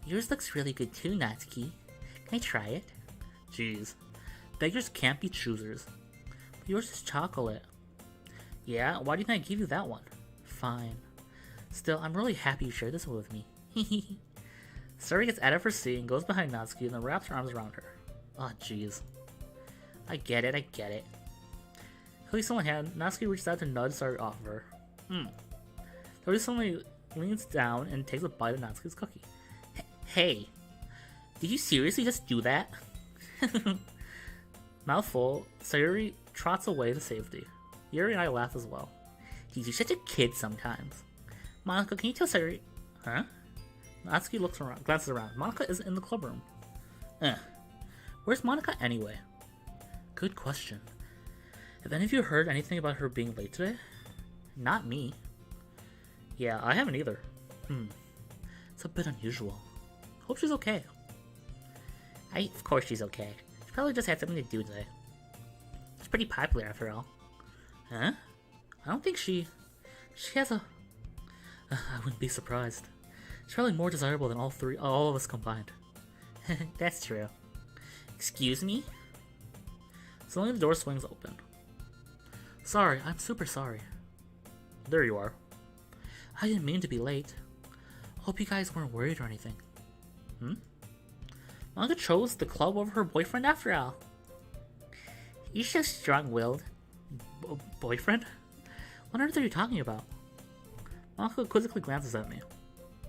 Yours looks really good too, Natsuki. Can I try it? Jeez. Beggars can't be choosers. But yours is chocolate. Yeah? Why do you think I gave you that one? Fine. Still, I'm really happy you shared this one with me. Sayori gets out of her seat and goes behind Natsuki and then wraps her arms around her. Oh, jeez. I get it. Cookie still in hand, Natsuki reaches out to nudge Sayori off of her. Sayori suddenly leans down and takes a bite of Natsuki's cookie. Hey, did you seriously just do that? Mouthful, Sayori trots away to safety. Yuri and I laugh as well. Geez, you're such a kid sometimes. Monica, can you tell Sayori? Huh? Natsuki glances around. Monica isn't in the club room. Where's Monica anyway? Good question. Have any of you heard anything about her being late today? Not me. Yeah, I haven't either. It's a bit unusual. Hope she's okay. Of course she's okay. She probably just had something to do today. She's pretty popular after all. Huh? I don't think she has a... I wouldn't be surprised. She's probably more desirable than all of us combined. That's true. Excuse me? Suddenly the door swings open. Sorry, I'm super sorry. There you are. I didn't mean to be late. Hope you guys weren't worried or anything. Monica chose the club over her boyfriend after all. You're so strong-willed. Boyfriend? What on earth are you talking about? Monica quizzically glances at me.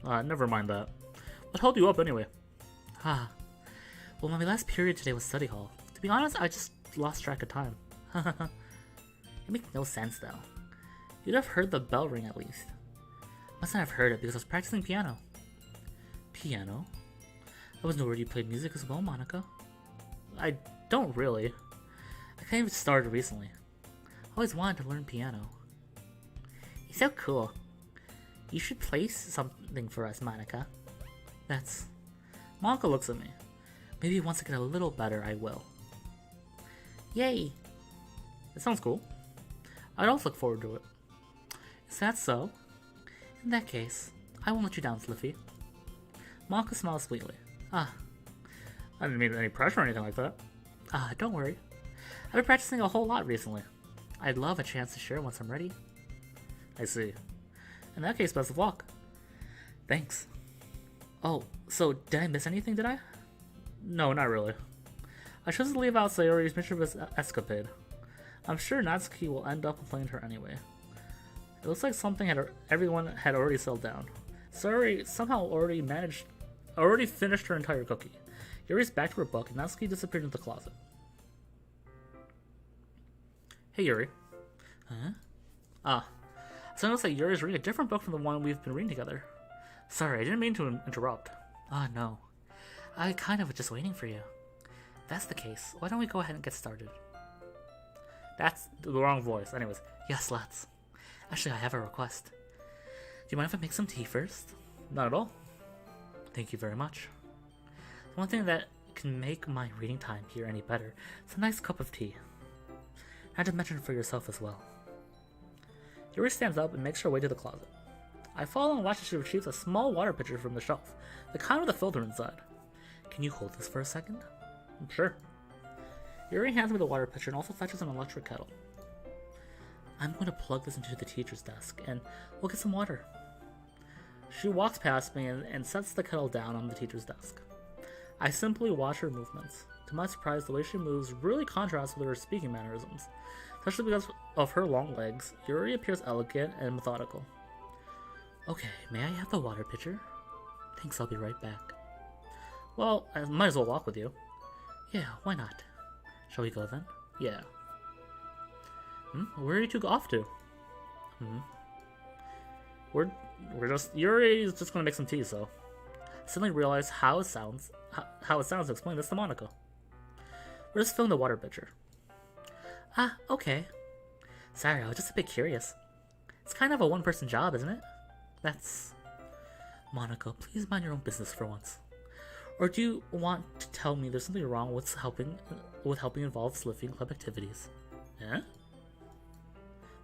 Never mind that. What held you up anyway? Well, my last period today was study hall. To be honest, I just lost track of time. It makes no sense though. You'd have heard the bell ring at least. Must not have heard it because I was practicing piano. Piano? I wasn't aware you played music as well, Monica. I don't really. I kind of started recently. I always wanted to learn piano. You're so cool. You should play something for us, Monica. Monica looks at me. Maybe once I get a little better, I will. Yay! That sounds cool. I'd also look forward to it. Is that so? In that case, I won't let you down, Sliffy. Monica smiles sweetly. I didn't mean any pressure or anything like that. Don't worry. I've been practicing a whole lot recently. I'd love a chance to share once I'm ready. I see. In that case, best of luck. Thanks. Oh, so did I miss anything, did I? No, not really. I chose to leave out Sayori's mischievous escapade. I'm sure Natsuki will end up complaining to her anyway. It looks like something everyone had already settled down. Sayori somehow already finished her entire cookie. Yuri's back to her book, and Natsuki disappeared into the closet. Hey, Yuri. Huh? So I noticed that Yuri's reading a different book from the one we've been reading together. Sorry, I didn't mean to interrupt. No. I kind of was just waiting for you. If that's the case, why don't we go ahead and get started? That's the wrong voice. Anyways, yes, let's. Actually, I have a request. Do you mind if I make some tea first? Not at all. Thank you very much. The one thing that can make my reading time here any better is a nice cup of tea. Not to mention for yourself as well. Yuri stands up and makes her way to the closet. I follow and watch as she retrieves a small water pitcher from the shelf, the kind with a filter inside. Can you hold this for a second? Sure. Yuri hands me the water pitcher and also fetches an electric kettle. I'm going to plug this into the teacher's desk, and we'll get some water. She walks past me and sets the kettle down on the teacher's desk. I simply watch her movements. To my surprise, the way she moves really contrasts with her speaking mannerisms. Especially because of her long legs, Yuri appears elegant and methodical. Okay, may I have the water pitcher? Thanks, I'll be right back. Well, I might as well walk with you. Yeah, why not? Shall we go then? Yeah. Where are you two off to? We're just... Yuri's just gonna make some tea, so... I suddenly realize how it sounds to explain this to Monaco. We're just filling the water pitcher. Ah, okay. Sorry, I was just a bit curious. It's kind of a one-person job, isn't it? That's... Monaco, please mind your own business for once. Or do you want to tell me there's something wrong with helping involve Sliffy in club activities? Eh?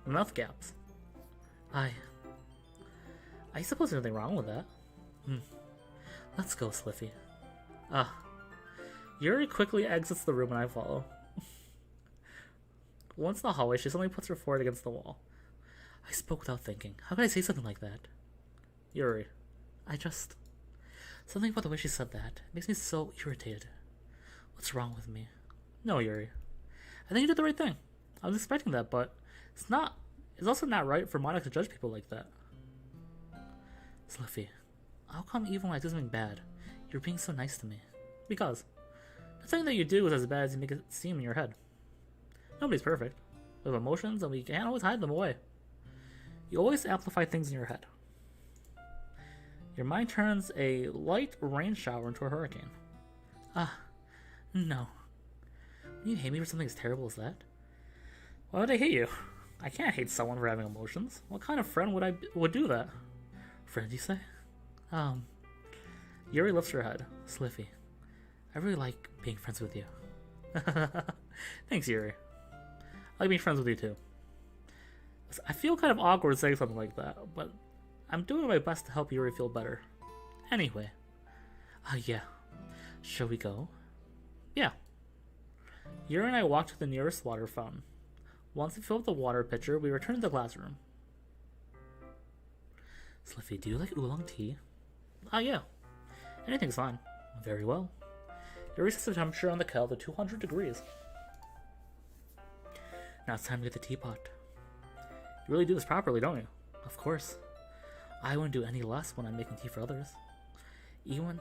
My mouth gaps. I suppose there's nothing wrong with that. Let's go, Sliffy. Yuri quickly exits the room and I follow. Once in the hallway, she suddenly puts her forehead against the wall. I spoke without thinking. How could I say something like that? Yuri. Something about the way she said that makes me so irritated. What's wrong with me? No, Yuri. I think you did the right thing. I was expecting that, but it's also not right for Monica to judge people like that. Sliffy, how come even when I do something bad, you're being so nice to me? Because nothing that you do is as bad as you make it seem in your head. Nobody's perfect. We have emotions and we can't always hide them away. You always amplify things in your head. Your mind turns a light rain shower into a hurricane. No. You hate me for something as terrible as that? Why would I hate you? I can't hate someone for having emotions. What kind of friend would do that? Friend, you say? Yuri lifts her head. Sliffy, I really like being friends with you. Thanks, Yuri. I like being friends with you too. I feel kind of awkward saying something like that, but I'm doing my best to help Yuri feel better. Anyway. Yeah. Shall we go? Yeah. Yuri and I walk to the nearest water fountain. Once we fill up the water pitcher, we return to the classroom. Sliffy, do you like oolong tea? Yeah. Anything's fine. Very well. Yuri sets the temperature on the kettle to 200 degrees. Now it's time to get the teapot. You really do this properly, don't you? Of course. I wouldn't do any less when I'm making tea for others. Even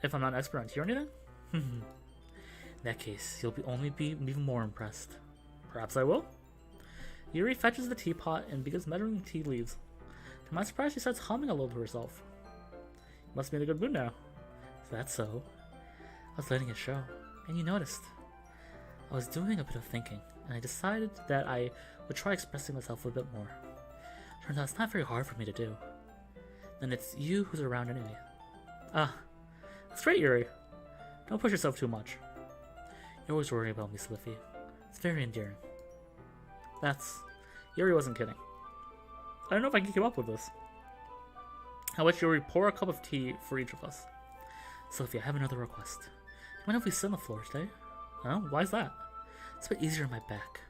if I'm not an expert on tea or anything? In that case, you'll only be even more impressed. Perhaps I will? Yuri fetches the teapot and begins measuring tea leaves. To my surprise, she starts humming a little to herself. You must be in a good mood now. Is that so? I was letting it show, and you noticed. I was doing a bit of thinking, and I decided that I would try expressing myself a bit more. Turns out it's not very hard for me to do. Then it's you who's around anyway. That's great, Yuri. Don't push yourself too much. You're always worrying about me, Sliffy. It's very endearing. Yuri wasn't kidding. I don't know if I can keep up with this. I watch Yuri pour a cup of tea for each of us. Sliffy, I have another request. Do you mind if we sit on the floor today? Huh? Why's that? It's a bit easier on my back.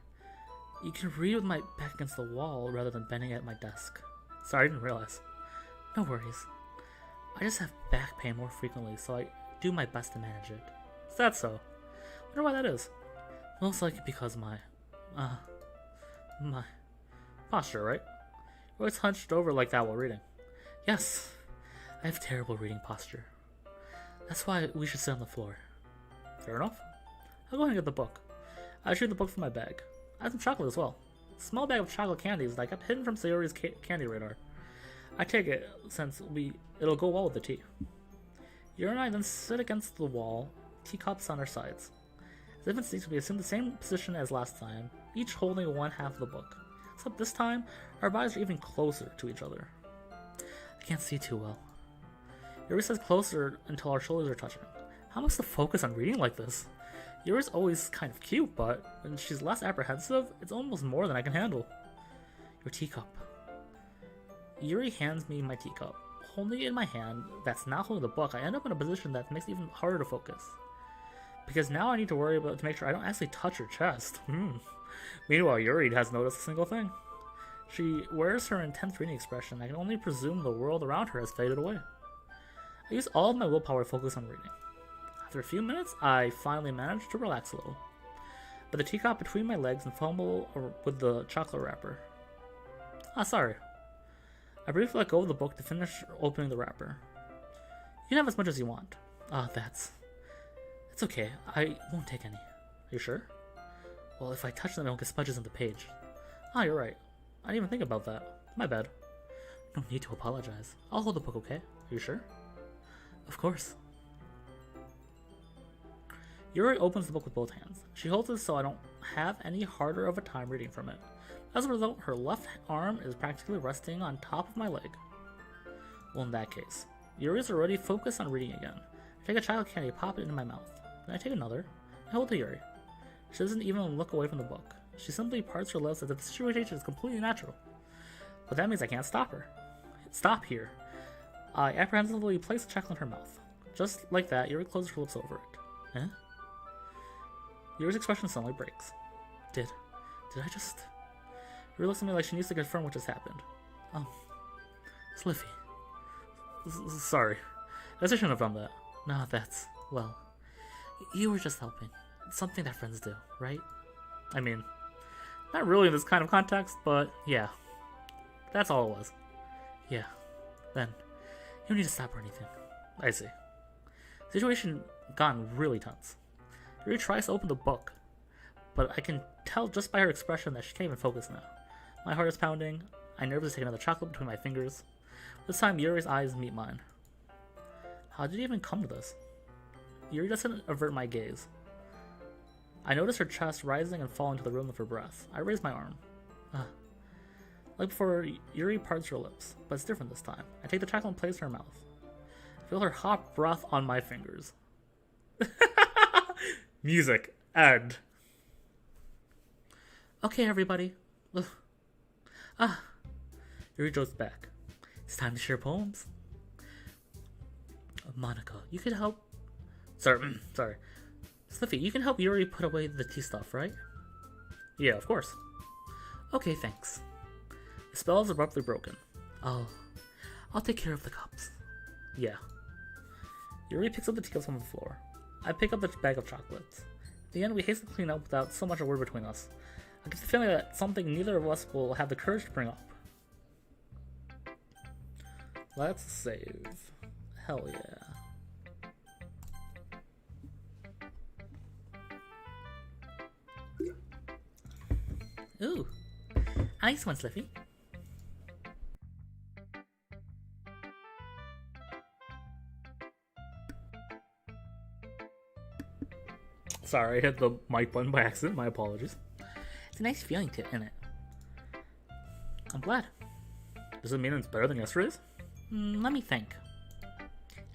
You can read with my back against the wall rather than bending at my desk. Sorry, I didn't realize. No worries. I just have back pain more frequently, so I do my best to manage it. Is that so? Wonder why that is. Most likely because my posture, right? You're always hunched over like that while reading. Yes, I have terrible reading posture. That's why we should sit on the floor. Fair enough. I'll go ahead and get the book. I retrieve the book from my bag. I have some chocolate as well. A small bag of chocolate candies that I kept hidden from Sayori's candy radar. I take it since it'll go well with the tea. Yuri and I then sit against the wall, teacups on our sides. As if instinctively we assume the same position as last time, each holding one half of the book. Except this time, our bodies are even closer to each other. I can't see too well. Yuri says closer until our shoulders are touching. How am I supposed to focus on reading like this? Yuri's always kind of cute, but when she's less apprehensive, it's almost more than I can handle. Your teacup. Yuri hands me my teacup. Holding it in my hand that's not holding the book, I end up in a position that makes it even harder to focus. Because now I need to worry about to make sure I don't actually touch her chest. Meanwhile, Yuri hasn't noticed a single thing. She wears her intense reading expression. I can only presume the world around her has faded away. I use all of my willpower to focus on reading. After a few minutes, I finally manage to relax a little. But the teacup between my legs and fumble with the chocolate wrapper. Sorry. I briefly let go of the book to finish opening the wrapper. You can have as much as you want. It's okay. I won't take any. Are you sure? Well, if I touch them, I won't get smudges on the page. You're right. I didn't even think about that. My bad. No need to apologize. I'll hold the book, okay? Are you sure? Of course. Yuri opens the book with both hands. She holds it so I don't have any harder of a time reading from it. As a result, her left arm is practically resting on top of my leg. Well, in that case, Yuri is already focused on reading again. I take a child candy, pop it into my mouth. Then I take another. I hold to Yuri. She doesn't even look away from the book. She simply parts her lips as if the situation is completely natural. But that means I can't stop her. Stop here. I apprehensively place the chocolate in her mouth. Just like that, Yuri closes her lips over it. Eh? Yuri's expression suddenly breaks. Did I just... Yuri looks at me like she needs to confirm what just happened. Sliffy. Sorry. I shouldn't have done that. No, that's... well... You were just helping. It's something that friends do, right? I mean, not really in this kind of context, but yeah. That's all it was. Yeah. Then, you don't need to stop or anything. I see. Situation gotten really tense. Yuri tries to open the book, but I can tell just by her expression that she can't even focus now. My heart is pounding. I nervously take another chocolate between my fingers. This time, Yuri's eyes meet mine. How did it even come to this? Yuri doesn't avert my gaze. I notice her chest rising and falling to the rhythm of her breath. I raise my arm. Like before, Yuri parts her lips, but it's different this time. I take the chocolate and place it in her mouth. I feel her hot breath on my fingers. Music. End. Okay, everybody. Yuri jokes back. It's time to share poems. Monica, you could help... Sorry. Sliffy, you can help Yuri put away the tea stuff, right? Yeah, of course. Okay, thanks. The spell is abruptly broken. I'll take care of the cups. Yeah. Yuri picks up the teacups from the floor. I pick up the bag of chocolates. At the end, we hastily clean up without so much a word between us. I get the feeling that something neither of us will have the courage to bring up. Let's save. Hell yeah. Ooh, nice one, Sliffy. Sorry, I hit the mic button by accident. My apologies. It's a nice feeling in it. I'm glad. Does it mean it's better than yesterday's? Let me think.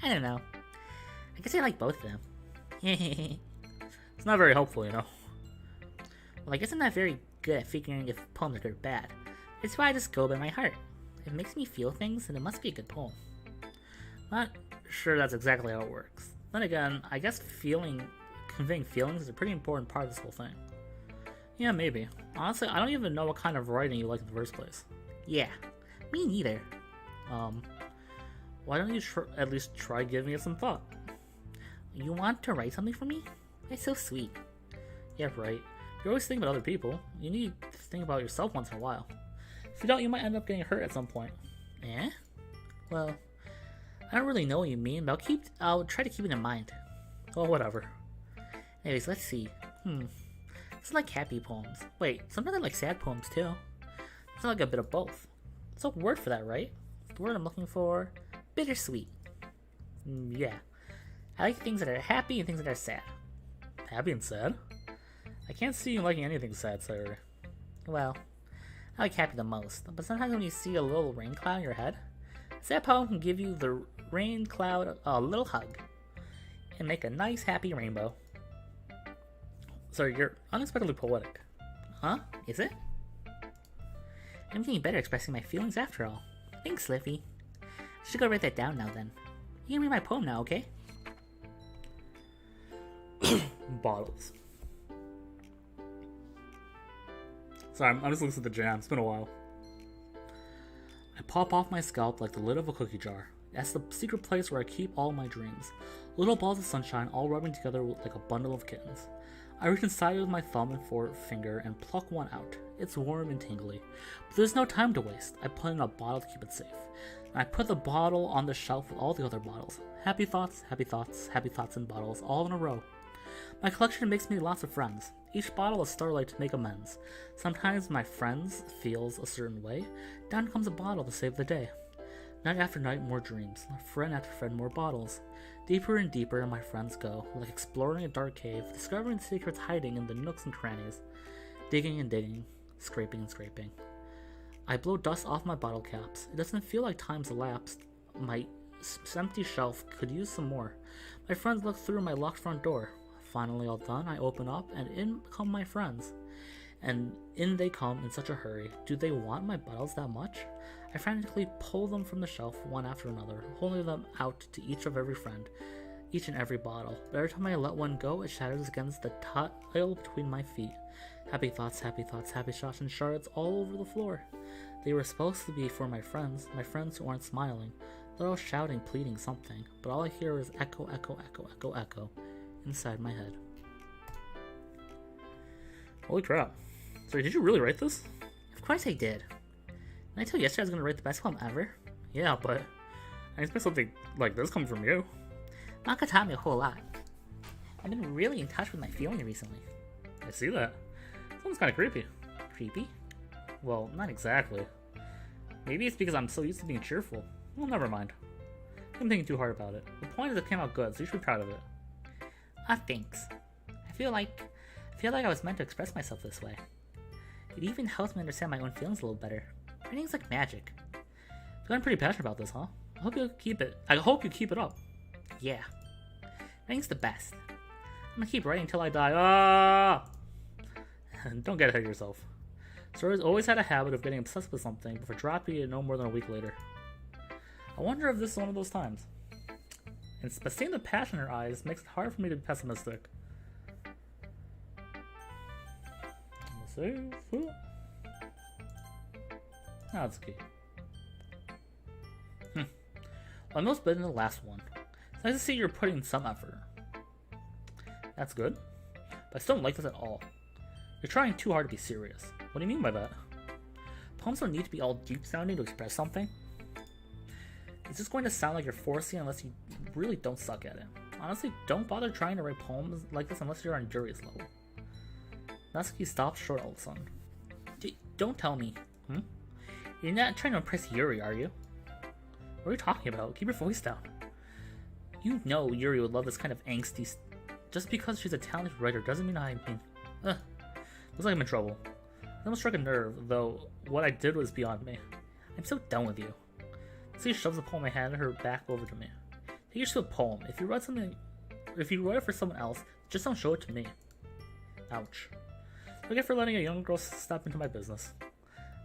I don't know. I guess I like both of them. It's not very helpful, you know. Well, I guess I'm not very good at figuring if poems are good or bad. That's why I just go by my heart. If it makes me feel things, then it must be a good poem. Not sure that's exactly how it works. Then again, I guess conveying feelings is a pretty important part of this whole thing. Yeah, maybe. Honestly, I don't even know what kind of writing you like in the first place. Yeah, me neither. Why don't you at least try giving it some thought? You want to write something for me? That's so sweet. Yeah, right. You're always thinking about other people. You need to think about yourself once in a while. If you don't, you might end up getting hurt at some point. Eh? Well, I don't really know what you mean, but I'll try to keep it in mind. Well, whatever. Anyways, let's see. It's like happy poems. Wait, sometimes I like sad poems too. It's like a bit of both. It's a word for that, right? The word I'm looking for, bittersweet. Yeah. I like things that are happy and things that are sad. Happy and sad? I can't see you liking anything sad, Sayori. Well, I like happy the most, but sometimes when you see a little rain cloud in your head, a sad poem can give you the rain cloud a little hug and make a nice happy rainbow. Sorry, you're unexpectedly poetic. Huh? Is it? I'm getting better expressing my feelings after all. Thanks, Liffy. I should go write that down now then. You can read my poem now, okay? Bottles. Sorry, I'm just listening to the jam. It's been a while. I pop off my scalp like the lid of a cookie jar. That's the secret place where I keep all my dreams. Little balls of sunshine all rubbing together like a bundle of kittens. I reach inside with my thumb and forefinger and pluck one out. It's warm and tingly. But there's no time to waste. I put it in a bottle to keep it safe. And I put the bottle on the shelf with all the other bottles. Happy thoughts, happy thoughts, happy thoughts in bottles, all in a row. My collection makes me lots of friends. Each bottle a starlight to make amends. Sometimes my friends feels a certain way. Down comes a bottle to save the day. Night after night, more dreams. Friend after friend, more bottles. Deeper and deeper my friends go, like exploring a dark cave, discovering secrets hiding in the nooks and crannies. Digging and digging, scraping and scraping. I blow dust off my bottle caps. It doesn't feel like time's elapsed. My empty shelf could use some more. My friends look through my locked front door. Finally all done, I open up, and in come my friends. And in they come in such a hurry. Do they want my bottles that much? I frantically pull them from the shelf, one after another, holding them out to each and every bottle. But every time I let one go, it shatters against the tile between my feet. Happy thoughts, happy shots and shards all over the floor. They were supposed to be for my friends who aren't smiling. They're all shouting, pleading something, but all I hear is echo, echo, echo, echo, echo, inside my head. Holy crap. Sorry, did you really write this? Of course I did. Didn't I tell you yesterday I was going to write the best poem ever? Yeah, but I expect something like this coming from you. Maka taught me a whole lot. I've been really in touch with my feelings recently. I see that. Sounds kind of creepy. Creepy? Well, not exactly. Maybe it's because I'm so used to being cheerful. Well, never mind. I'm thinking too hard about it. The point is it came out good, so you should be proud of it. Thanks. I feel like I was meant to express myself this way. It even helps me understand my own feelings a little better. Writing's like magic. So I'm pretty passionate about this, huh? I hope you keep it up. Yeah. Writing's the best. I'm gonna keep writing until I die. Ah! Don't get ahead of yourself. Stories always had a habit of getting obsessed with something before dropping it no more than a week later. I wonder if this is one of those times. But seeing the passion in her eyes makes it hard for me to be pessimistic. Save. That's key. Well, I'm most better than the last one. It's nice to see you're putting in some effort. That's good. But I still don't like this at all. You're trying too hard to be serious. What do you mean by that? Poems don't need to be all deep sounding to express something. It's just going to sound like you're forcing unless you really don't suck at it. Honestly, don't bother trying to write poems like this unless you're on Yuri's level. Natsuki stops short all of a sudden. Don't tell me. You're not trying to impress Yuri, are you? What are you talking about? Keep your voice down. You know Yuri would love this kind of angsty... Just because she's a talented writer doesn't mean looks like I'm in trouble. I almost struck a nerve, though what I did was beyond me. I'm so done with you. So he shoves the poem I handed her back over to me. Take yours to a poem. If you write it for someone else, just don't show it to me. Ouch. Forget for letting a young girl step into my business.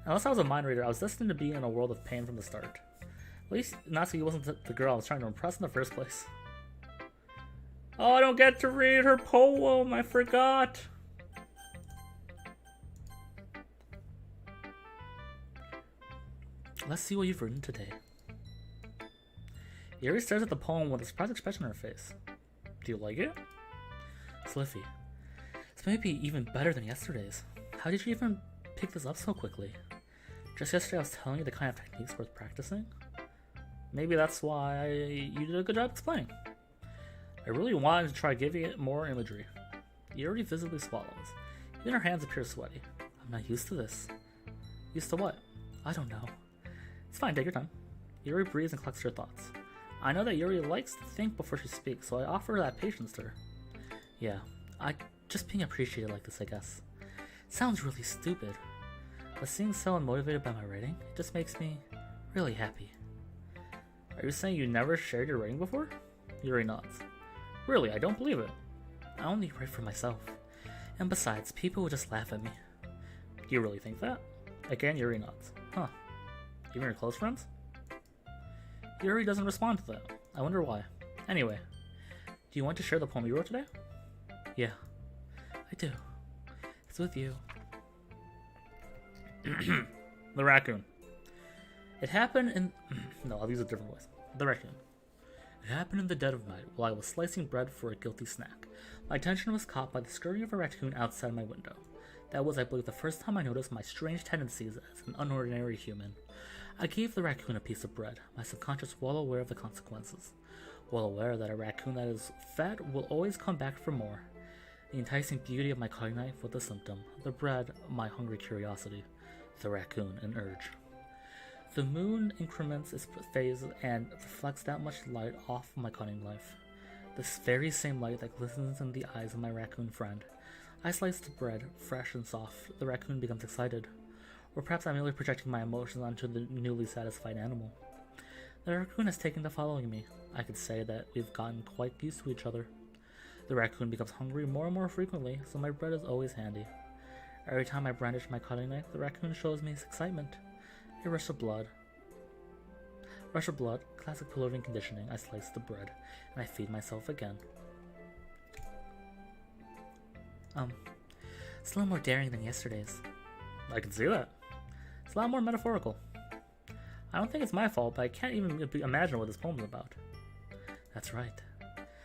Unless I was a mind reader, I was destined to be in a world of pain from the start. At least Natsuki wasn't the girl I was trying to impress in the first place. Oh, I don't get to read her poem, I forgot! Let's see what you've written today. Yuri stares at the poem with a surprised expression on her face. Do you like it? Sliffy. This may be even better than yesterday's. How did you even pick this up so quickly? Just yesterday I was telling you the kind of techniques worth practicing? Maybe that's why you did a good job explaining. I really wanted to try giving it more imagery. Yuri visibly swallows. Even her hands appear sweaty. I'm not used to this. Used to what? I don't know. It's fine, take your time. Yuri breathes and collects her thoughts. I know that Yuri likes to think before she speaks, so I offer that patience to her. Yeah, just being appreciated like this, I guess. It sounds really stupid, but seeing someone motivated by my writing, it just makes me really happy. Are you saying you never shared your writing before? Yuri nods. Really, I don't believe it. I only write for myself. And besides, people would just laugh at me. Do you really think that? Again, Yuri nods. Huh. Even your close friends? Yuri doesn't respond to that. I wonder why. Anyway, do you want to share the poem you wrote today? Yeah, I do. It's with you. The raccoon. It happened in... No, I'll use a different voice. The raccoon. It happened in the dead of night while I was slicing bread for a guilty snack. My attention was caught by the scurrying of a raccoon outside my window. That was, I believe, the first time I noticed my strange tendencies as an unordinary human. I gave the raccoon a piece of bread, my subconscious well aware of the consequences. Well aware that a raccoon that is fed will always come back for more. The enticing beauty of my cutting knife was the symptom, the bread, my hungry curiosity, the raccoon, an urge. The moon increments its phase and reflects that much light off my cutting knife. This very same light that glistens in the eyes of my raccoon friend. I slice the bread, fresh and soft. The raccoon becomes excited. Or perhaps I'm merely projecting my emotions onto the newly satisfied animal. The raccoon has taken to following me. I could say that we've gotten quite used to each other. The raccoon becomes hungry more and more frequently, so my bread is always handy. Every time I brandish my cutting knife, the raccoon shows me his excitement. A rush of blood. Classic Pavlovian conditioning. I slice the bread, and I feed myself again. It's a little more daring than yesterday's. I can see that. It's a lot more metaphorical. I don't think it's my fault, but I can't even imagine what this poem's about. That's right.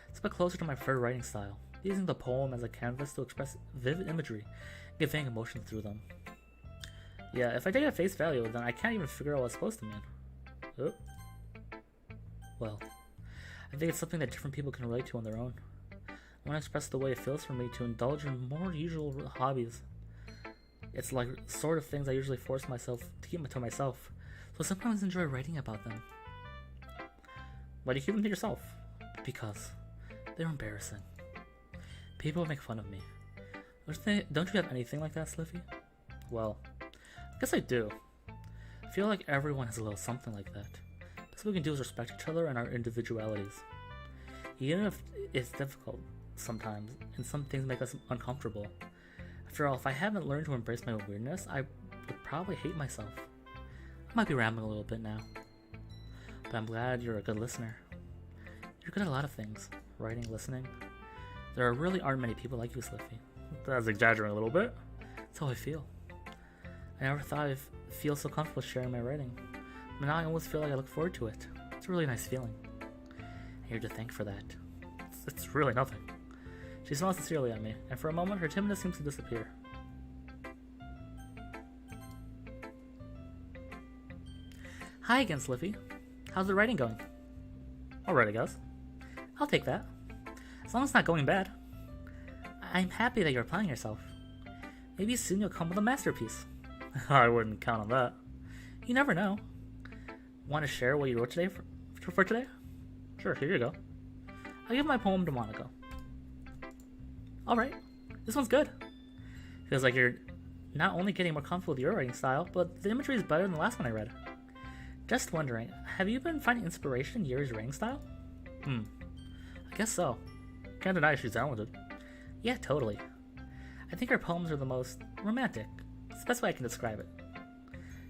It's a bit closer to my preferred writing style, using the poem as a canvas to express vivid imagery, conveying emotion through them. Yeah, if I take it at face value, then I can't even figure out what it's supposed to mean. Oh. Well, I think it's something that different people can relate to on their own. I want to express the way it feels for me to indulge in more usual hobbies. It's like sort of things I usually force myself to keep to myself, so sometimes enjoy writing about them. Why do you keep them to yourself? Because they're embarrassing. People make fun of me. Don't you have anything like that, Sliffy? Well, I guess I do. I feel like everyone has a little something like that. Best we can do is respect each other and our individualities. Even if it's difficult sometimes, and some things make us uncomfortable. After all, if I haven't learned to embrace my own weirdness, I would probably hate myself. I might be rambling a little bit now. But I'm glad you're a good listener. You're good at a lot of things. Writing, listening. There really aren't many people like you, Sliffy. That's exaggerating a little bit. That's how I feel. I never thought I'd feel so comfortable sharing my writing. But now I almost feel like I look forward to it. It's a really nice feeling. And you're to thank for that. It's really nothing. She smiles sincerely at me, and for a moment her timidness seems to disappear. Hi again, Sliffy. How's the writing going? Alright, I guess. I'll take that. As long as it's not going bad. I'm happy that you're applying yourself. Maybe soon you'll come with a masterpiece. I wouldn't count on that. You never know. Want to share what you wrote today for today? Sure, here you go. I'll give my poem to Monaco. Alright, this one's good. Feels like you're not only getting more comfortable with your writing style, but the imagery is better than the last one I read. Just wondering, have you been finding inspiration in Yuri's writing style? I guess so. Can't deny she's talented. Yeah, totally. I think her poems are the most romantic. It's the best way I can describe it.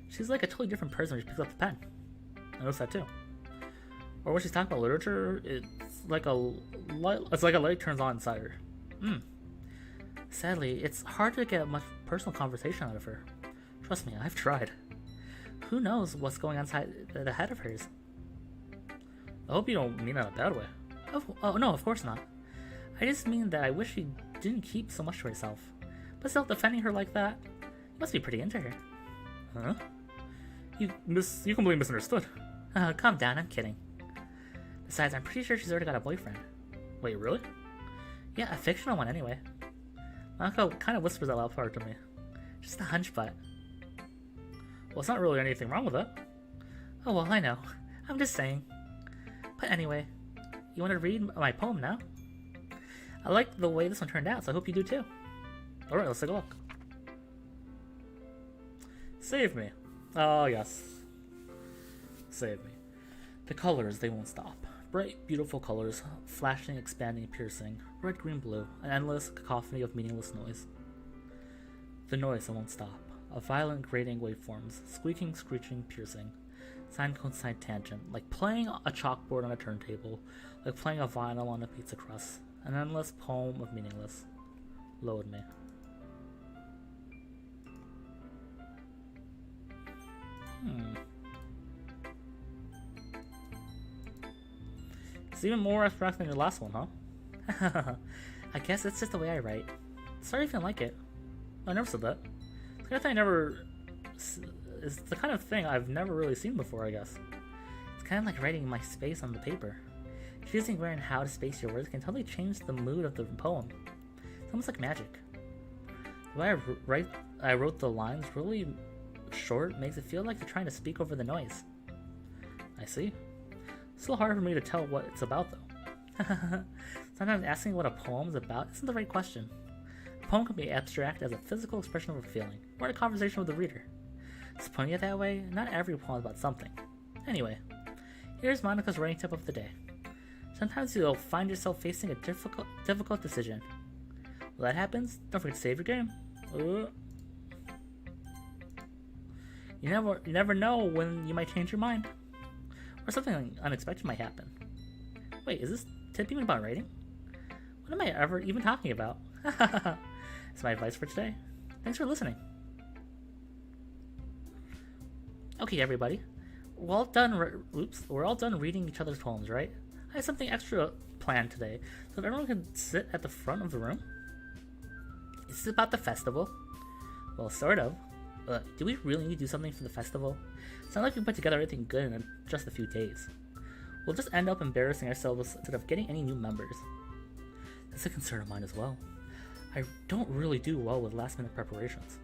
She's like a totally different person when she picks up the pen. I noticed that too. Or when she's talking about literature, it's like a light turns on inside her. Sadly, it's hard to get much personal conversation out of her. Trust me, I've tried. Who knows what's going on inside the head of hers? I hope you don't mean that in a bad way. Oh, no, of course not. I just mean that I wish she didn't keep so much to herself. But still, defending her like that, you must be pretty into her. Huh? You completely misunderstood. Calm down, I'm kidding. Besides, I'm pretty sure she's already got a boyfriend. Wait, really? Yeah, a fictional one anyway. Mako kind of whispers that loud part to me. Just a hunch, but... Well, it's not really anything wrong with it. Oh, well, I know. I'm just saying. But anyway, you want to read my poem now? I like the way this one turned out, so I hope you do too. Alright, let's take a look. Save me. Oh, yes. Save me. The colors, they won't stop. Bright, beautiful colors, flashing, expanding, piercing, red, green, blue, an endless cacophony of meaningless noise. The noise that won't stop. A violent, grating waveforms, squeaking, screeching, piercing. Sine, cosine, tangent, like playing a chalkboard on a turntable, like playing a vinyl on a pizza crust. An endless poem of meaningless. Load me. It's even more abstract than your last one, huh? I guess it's just the way I write. Sorry if you don't like it. I never said that. It's the kind of thing I've never really seen before, I guess. It's kind of like writing my space on the paper. Choosing where and how to space your words can totally change the mood of the poem. It's almost like magic. The way I wrote the lines really short makes it feel like you're trying to speak over the noise. I see. Still hard for me to tell what it's about, though. Sometimes asking what a poem's about isn't the right question. A poem can be abstract as a physical expression of a feeling, or a conversation with the reader. Just putting it that way, not every poem is about something. Anyway, here's Monica's writing tip of the day. Sometimes you'll find yourself facing a difficult decision. When that happens, don't forget to save your game. You never know when you might change your mind. Or something unexpected might happen. Wait, is this tip even about writing? What am I ever even talking about? That's my advice for today. Thanks for listening. Okay, everybody. We're all done reading each other's poems, right? I have something extra planned today, so if everyone can sit at the front of the room. Is this about the festival? Well, sort of. Do we really need to do something for the festival? It's not like we put together everything good in just a few days. We'll just end up embarrassing ourselves instead of getting any new members. That's a concern of mine as well. I don't really do well with last-minute preparations.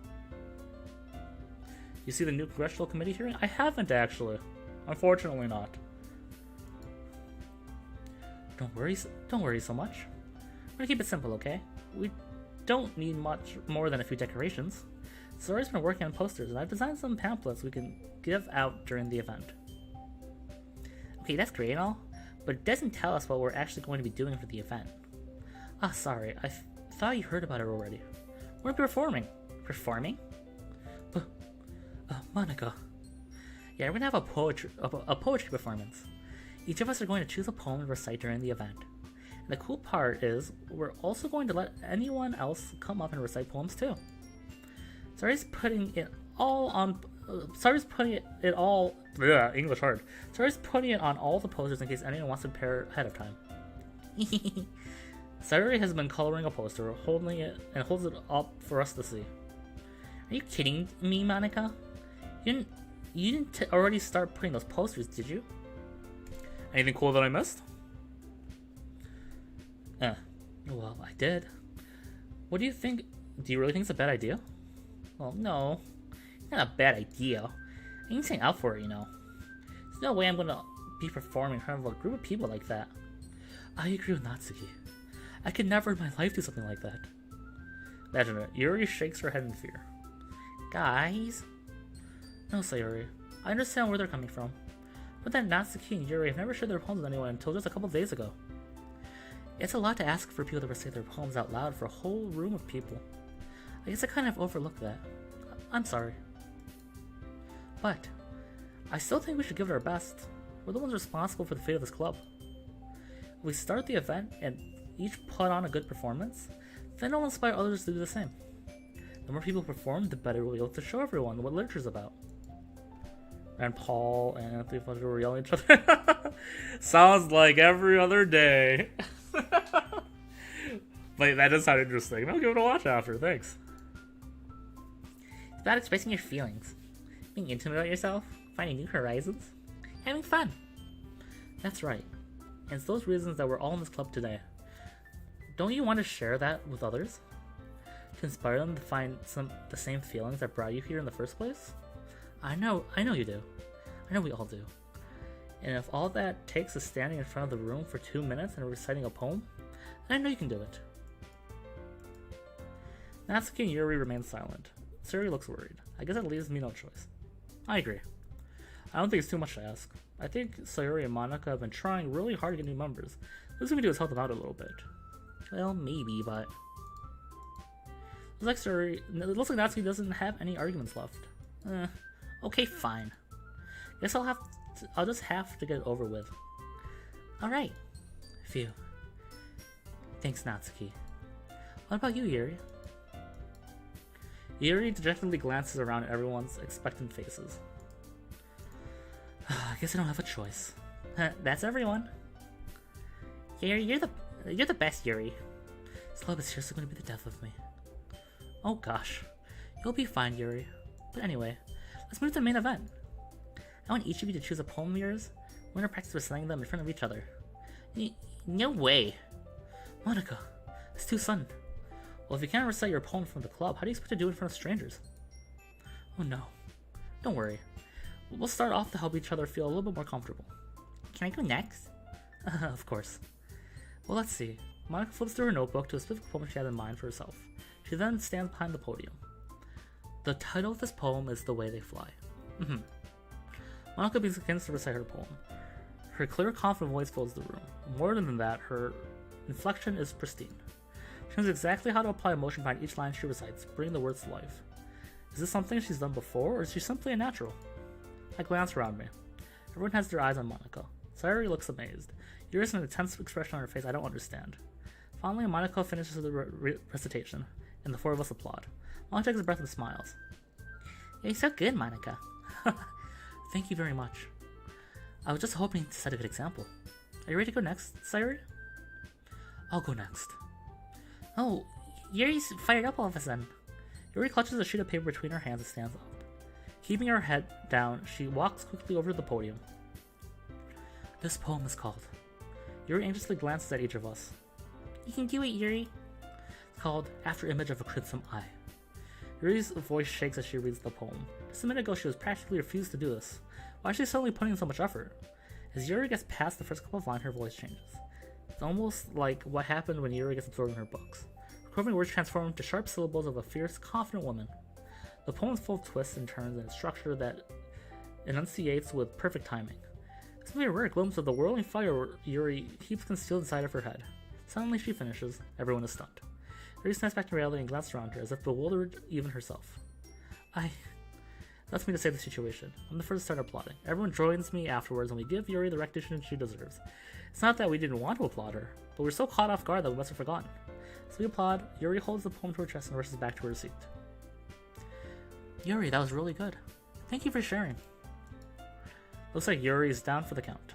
You see the new congressional committee hearing? I haven't, actually. Unfortunately not. Don't worry so much. We're gonna keep it simple, okay? We don't need much more than a few decorations. Zora's been working on posters, and I've designed some pamphlets we can give out during the event. Okay, that's great and all, but it doesn't tell us what we're actually going to be doing for the event. Ah, sorry, I thought you heard about it already. We're performing. Performing? Monica. Yeah, we're gonna have a poetry performance. Each of us are going to choose a poem to recite during the event. And the cool part is, we're also going to let anyone else come up and recite poems too. Sorry's putting it on all the posters in case anyone wants to prepare ahead of time. Sayori has been coloring a poster, holding it up for us to see. Are you kidding me, Monica? You didn't already start putting those posters, did you? Anything cool that I missed? Well, I did. What do you think? Do you really think it's a bad idea? Well, no. It's not a bad idea. I ain't saying out for it, you know. There's no way I'm gonna be performing in front of a group of people like that. I agree with Natsuki. I could never in my life do something like that. Imagine it. Yuri shakes her head in fear. Guys? No, Sayori. I understand where they're coming from. But then Natsuki and Yuri have never shared their poems with anyone until just a couple days ago. It's a lot to ask for people to recite their poems out loud for a whole room of people. I guess I kind of overlooked that. I'm sorry. But I still think we should give it our best. We're the ones responsible for the fate of this club. If we start the event and each put on a good performance, then it'll inspire others to do the same. The more people perform, the better we'll be able to show everyone what literature's about. And Paul and Anthony Fletcher were yelling at each other. Sounds like every other day. But that does sound interesting. I'll give it a watch after. Thanks. It's about expressing your feelings, being intimate about yourself, finding new horizons, having fun. That's right. And it's those reasons that we're all in this club today. Don't you want to share that with others? To inspire them to find the same feelings that brought you here in the first place? I know you do. I know we all do. And if all that takes is standing in front of the room for 2 minutes and reciting a poem, then I know you can do it. Natsuki and Yuri remain silent. Sayori looks worried. I guess it leaves me no choice. I agree. I don't think it's too much to ask. I think Sayori and Monika have been trying really hard to get new members. Least we can do is help them out a little bit. Well, maybe, but... It looks like Natsuki doesn't have any arguments left. Okay, fine. Guess I'll just have to get it over with. Alright. Phew. Thanks, Natsuki. What about you, Yuri? Yuri dejectedly glances around at everyone's expectant faces. I guess I don't have a choice. That's everyone. Yuri, you're the best, Yuri. This love is seriously going to be the death of me. Oh gosh. You'll be fine, Yuri. But anyway, let's move to the main event. I want each of you to choose a poem of yours. We're gonna practice reciting them in front of each other. No way. Monika, it's too sudden. Well, if you can't recite your poem from the club, how do you expect to do it in front of strangers? Oh no. Don't worry. We'll start off to help each other feel a little bit more comfortable. Can I go next? Of course. Well, let's see. Monika flips through her notebook to a specific poem she had in mind for herself. She then stands behind the podium. The title of this poem is The Way They Fly. Monika begins to recite her poem. Her clear, confident voice fills the room. More than that, her inflection is pristine. She knows exactly how to apply emotion behind each line she recites, bringing the words to life. Is this something she's done before, or is she simply a natural? I glance around me. Everyone has their eyes on Monika. Sayori looks amazed. Yuri has an intense expression on her face I don't understand. Finally, Monika finishes the recitation, and the four of us applaud. Monika takes a breath and smiles. You're so good, Monika. Thank you very much. I was just hoping to set a good example. Are you ready to go next, Sayori? I'll go next. Oh, Yuri's fired up all of a sudden. Yuri clutches a sheet of paper between her hands and stands up. Keeping her head down, she walks quickly over to the podium. This poem is called... Yuri anxiously glances at each of us. You can do it, Yuri. It's called After Image of a Crimson Eye. Yuri's voice shakes as she reads the poem. Just a minute ago she was practically refused to do this. Why is she suddenly putting in so much effort? As Yuri gets past the first couple of lines, her voice changes. It's almost like what happened when Yuri gets absorbed in her books. Her quivering words transform into sharp syllables of a fierce, confident woman. The poem is full of twists and turns and a structure that enunciates with perfect timing. It's a rare glimpse of the whirling fire Yuri keeps concealed inside of her head. Suddenly she finishes. Everyone is stunned. Yuri snaps back to reality and glances around her as if bewildered even herself. That's me to save the situation. I'm the first to start applauding. Everyone joins me afterwards and we give Yuri the recognition she deserves. It's not that we didn't want to applaud her, but we're so caught off guard that we must have forgotten. So we applaud. Yuri holds the poem to her chest and rushes back to her seat. Yuri, that was really good. Thank you for sharing. Looks like Yuri is down for the count.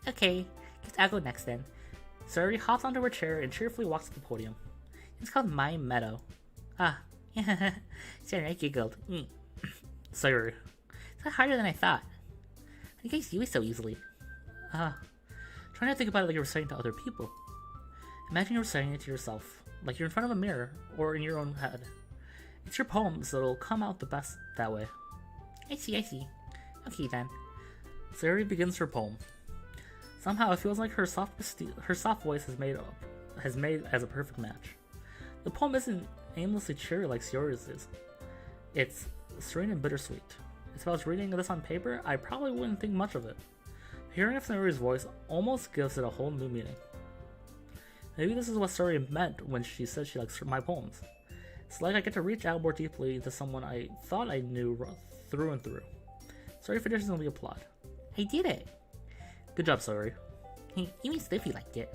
Okay, guess I'll go next then. Sayori hops onto her chair and cheerfully walks to the podium. It's called My Meadow. Yeah, sorry, I giggled. Sayori. It's not harder than I thought. How do you guys do it so easily? Trying to think about it like you're reciting to other people. Imagine you're reciting it to yourself, like you're in front of a mirror, or in your own head. It's your poem, so it'll come out the best that way. I see. Okay then. Sayori begins her poem. Somehow it feels like her soft voice has made as a perfect match. The poem isn't aimlessly cheery like Sayori's is. It's serene and bittersweet. If I was reading this on paper, I probably wouldn't think much of it. Hearing it from Sayori's voice almost gives it a whole new meaning. Maybe this is what Sayori meant when she said she likes my poems. It's like I get to reach out more deeply into someone I thought I knew through and through. Sayori finishes and we applaud. I did it! Good job, Sayori. Hey, even Slippy liked it.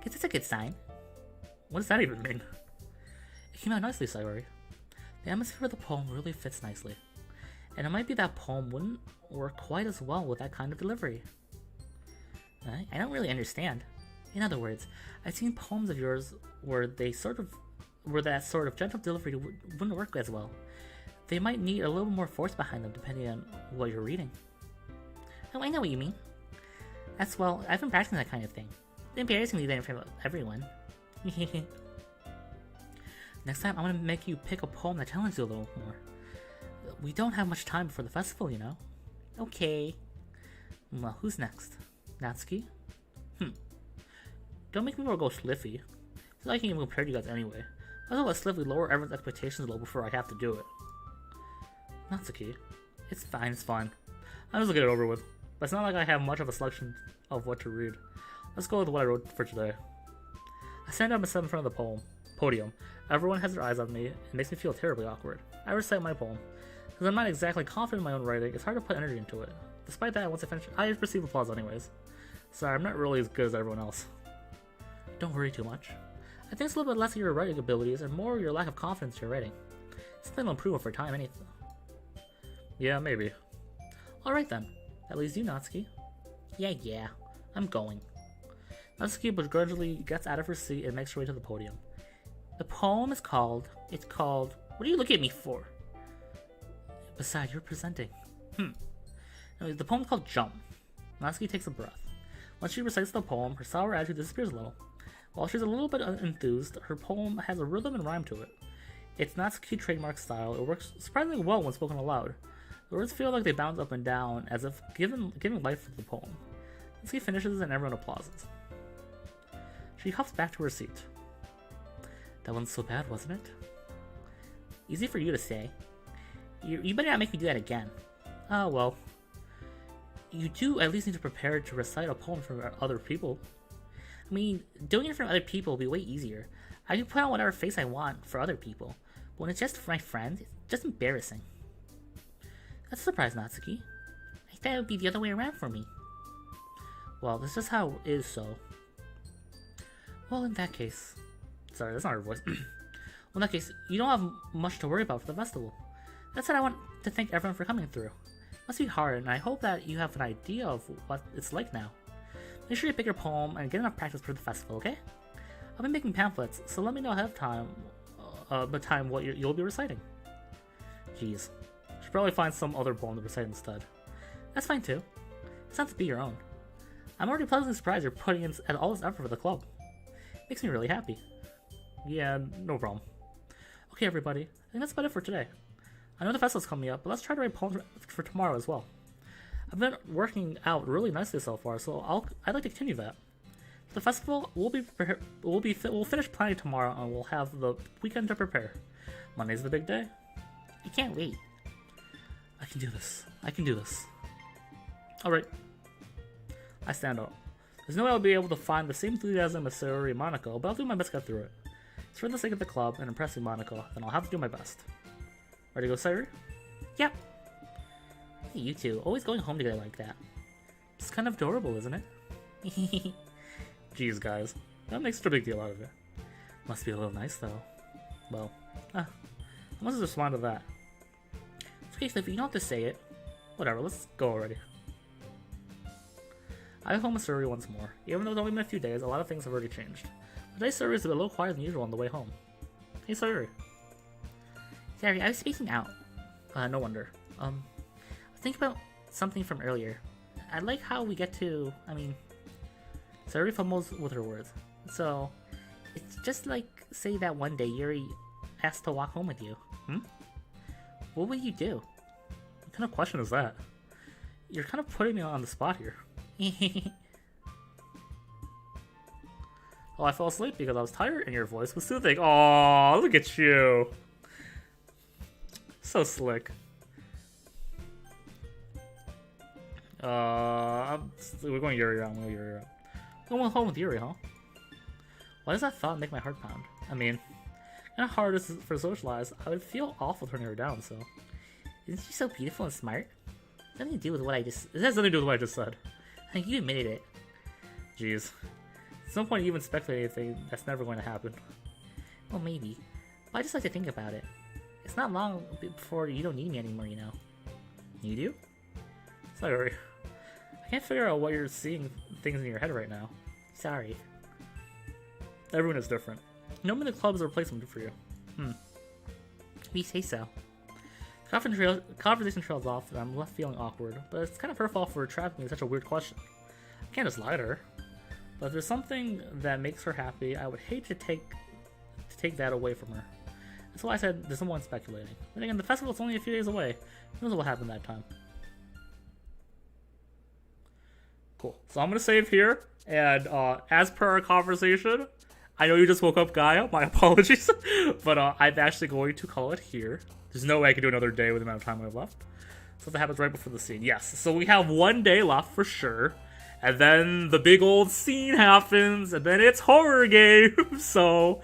Guess that's a good sign. What does that even mean? It came out nicely, Sayori. The atmosphere of the poem really fits nicely. And it might be that poem wouldn't work quite as well with that kind of delivery. I don't really understand. In other words, I've seen poems of yours where that sort of gentle delivery wouldn't work as well. They might need a little more force behind them depending on what you're reading. Oh, I know what you mean. Well, I've been practicing that kind of thing. It's embarrassing to do that in front of everyone. Next time, I'm gonna make you pick a poem that challenges you a little more. We don't have much time before the festival, you know? Okay. Well, who's next? Natsuki? Don't make me go Sliffy. It's like I can even compare to you guys anyway. I'll let Sliffy lower everyone's expectations a little before I have to do it. Natsuki. It's fine. I'll just get it over with. but it's not like I have much of a selection of what to read. Let's go with what I wrote for today. I stand up and sit in front of the podium. Everyone has their eyes on me. It makes me feel terribly awkward. I recite my poem. Because I'm not exactly confident in my own writing, it's hard to put energy into it. Despite that, once I finish, I receive applause anyways. Sorry, I'm not really as good as everyone else. Don't worry too much. I think it's a little bit less of your writing abilities and more your lack of confidence in your writing. Something will improve over time, anything. Yeah, maybe. Alright then. That leaves you, Natsuki. Yeah. I'm going. Natsuki begrudgingly gets out of her seat and makes her way to the podium. The poem is called... What are you looking at me for? Besides, you're presenting. Anyway, the poem's called Jump. Natsuki takes a breath. Once she recites the poem, her sour attitude disappears a little. While she's a little bit enthused, her poem has a rhythm and rhyme to it. It's Natsuki trademark style. It works surprisingly well when spoken aloud. The words feel like they bounce up and down, as if giving life to the poem. Natsuki finishes and everyone applauses. She hops back to her seat. That wasn't so bad, wasn't it? Easy for you to say. You better not make me do that again. Oh, well. You do at least need to prepare to recite a poem for other people. I mean, doing it for other people will be way easier. I can put on whatever face I want for other people, but when it's just for my friends, it's just embarrassing. That's a surprise, Natsuki. I thought it would be the other way around for me. Well, this is how it is, so... Well, in that case... Sorry, that's not her voice. Well, in that case, you don't have much to worry about for the festival. That said, I want to thank everyone for coming through. It must be hard, and I hope that you have an idea of what it's like now. Make sure you pick your poem and get enough practice for the festival, okay? I'll be making pamphlets, so let me know ahead of time, what you'll be reciting. Jeez. Should probably find some other poem to recite instead. That's fine too. It's not to be your own. I'm already pleasantly surprised you're putting in all this effort for the club. Makes me really happy. Yeah, no problem. Okay, everybody. I think that's about it for today. I know the festival's coming up, but let's try to write poems for tomorrow as well. I've been working out really nicely so far, so I'd like to continue that. The festival we'll finish planning tomorrow, and we'll have the weekend to prepare. Monday's the big day. I can't wait. I can do this. Alright. I stand up. There's no way I'll be able to find the same enthusiasm as Sayori and Monaco, but I'll do my best to get through it. It's for the sake of the club and impressing Monaco, then I'll have to do my best. Ready to go, Sayori? Yep. Hey, you two, always going home together like that. It's kind of adorable, isn't it? Jeez, guys. That makes such a big deal out of it. Must be a little nice, though. Well, I must respond to that. Okay, so if you don't have to say it, whatever, let's go already. I went home with Sayori once more. Even though it's only been a few days, a lot of things have already changed. Today, Sayori is a little quieter than usual on the way home. Hey, Sayori. Sorry, I was spacing out. No wonder. I was thinking about something from earlier. I like how we get to, Sayori fumbles with her words. So, it's just like, say that one day Yuri asked to walk home with you. What would you do? What kind of question is that? You're kind of putting me on the spot here. Oh, I fell asleep because I was tired and your voice was soothing. Aw, look at you. So slick. We're going Yuri round. I'm going home with Yuri, huh? Why does that thought make my heart pound? I mean, kind of hard for socialize. I would feel awful turning her down. So, isn't she so beautiful and smart? It has nothing to do with what I just said. I think you admitted it. Jeez. At some point, you even speculate anything that's never going to happen. Well, maybe. But I just like to think about it. It's not long before you don't need me anymore, you know. You do? Sorry. I can't figure out what you're seeing things in your head right now. Sorry. Everyone is different. Normally the club is a replacement for you. We say so. Conversation trails off and I'm left feeling awkward, but it's kind of her fault for trapping me with such a weird question. I can't just lie to her. But if there's something that makes her happy, I would hate to take that away from her. That's why I said there's no one speculating. But again, the festival's only a few days away. Who knows what will happen that time. Cool. So I'm going to save here. And as per our conversation, I know you just woke up, Gaia. My apologies. But I'm actually going to call it here. There's no way I can do another day with the amount of time I have left. So that happens right before the scene. Yes. So we have 1 day left for sure. And then the big old scene happens, and then it's horror game. So,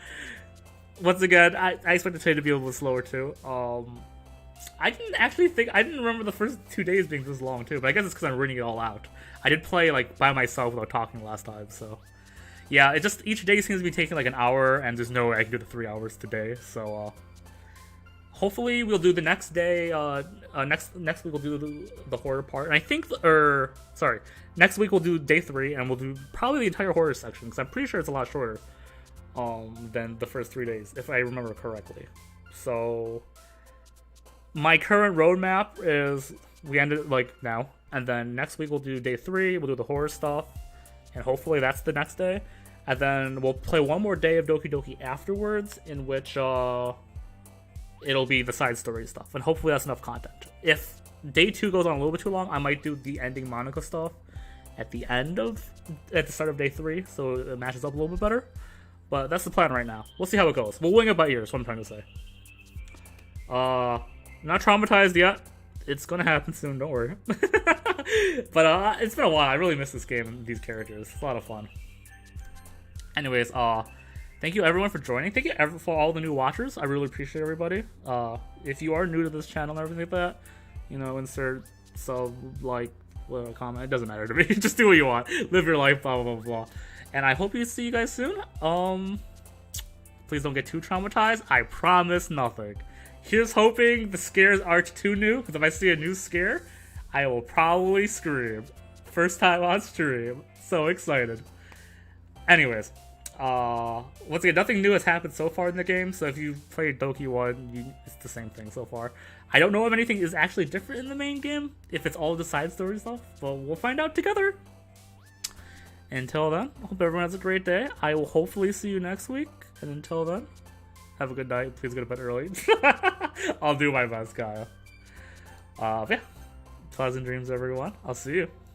once again, I expect the trade to be a little slower too. I didn't remember the first 2 days being this long too, but I guess it's because I'm reading it all out. I did play like by myself without talking last time, so yeah, it just each day seems to be taking like an hour, and there's no way I can do the 3 hours today. So hopefully we'll do the next day. Next week we'll do the horror part, and I think, next week we'll do day 3, and we'll do probably the entire horror section because I'm pretty sure it's a lot shorter than the first 3 days, if I remember correctly. So my current roadmap is we end it like now, and then next week we'll do day 3. We'll do the horror stuff, and hopefully that's the next day, and then we'll play one more day of Doki Doki afterwards, in which it'll be the side story stuff, and hopefully that's enough content. If day 2 goes on a little bit too long, I might do the ending Monica stuff at the start of day 3, so it matches up a little bit better. But that's the plan right now. We'll see how it goes. We'll wing it by ear, is what I'm trying to say. Not traumatized yet. It's gonna happen soon, don't worry. But it's been a while. I really miss this game and these characters. It's a lot of fun. Anyways, thank you everyone for joining. Thank you for all the new watchers. I really appreciate everybody. If you are new to this channel and everything like that, insert sub, like, comment. It doesn't matter to me. Just do what you want. Live your life, blah, blah, blah, blah. And I hope you see you guys soon. Please don't get too traumatized. I promise nothing. Here's hoping the scares aren't too new, because if I see a new scare, I will probably scream. First time on stream. So excited. Anyways, once again, nothing new has happened so far in the game, so if you played Doki 1, it's the same thing so far. I don't know if anything is actually different in the main game, if it's all the side story stuff, but we'll find out together. Until then, I hope everyone has a great day. I will hopefully see you next week, and until then, have a good night. Please go to bed early. I'll do my best, Kyle. Yeah. Pleasant dreams, everyone. I'll see you.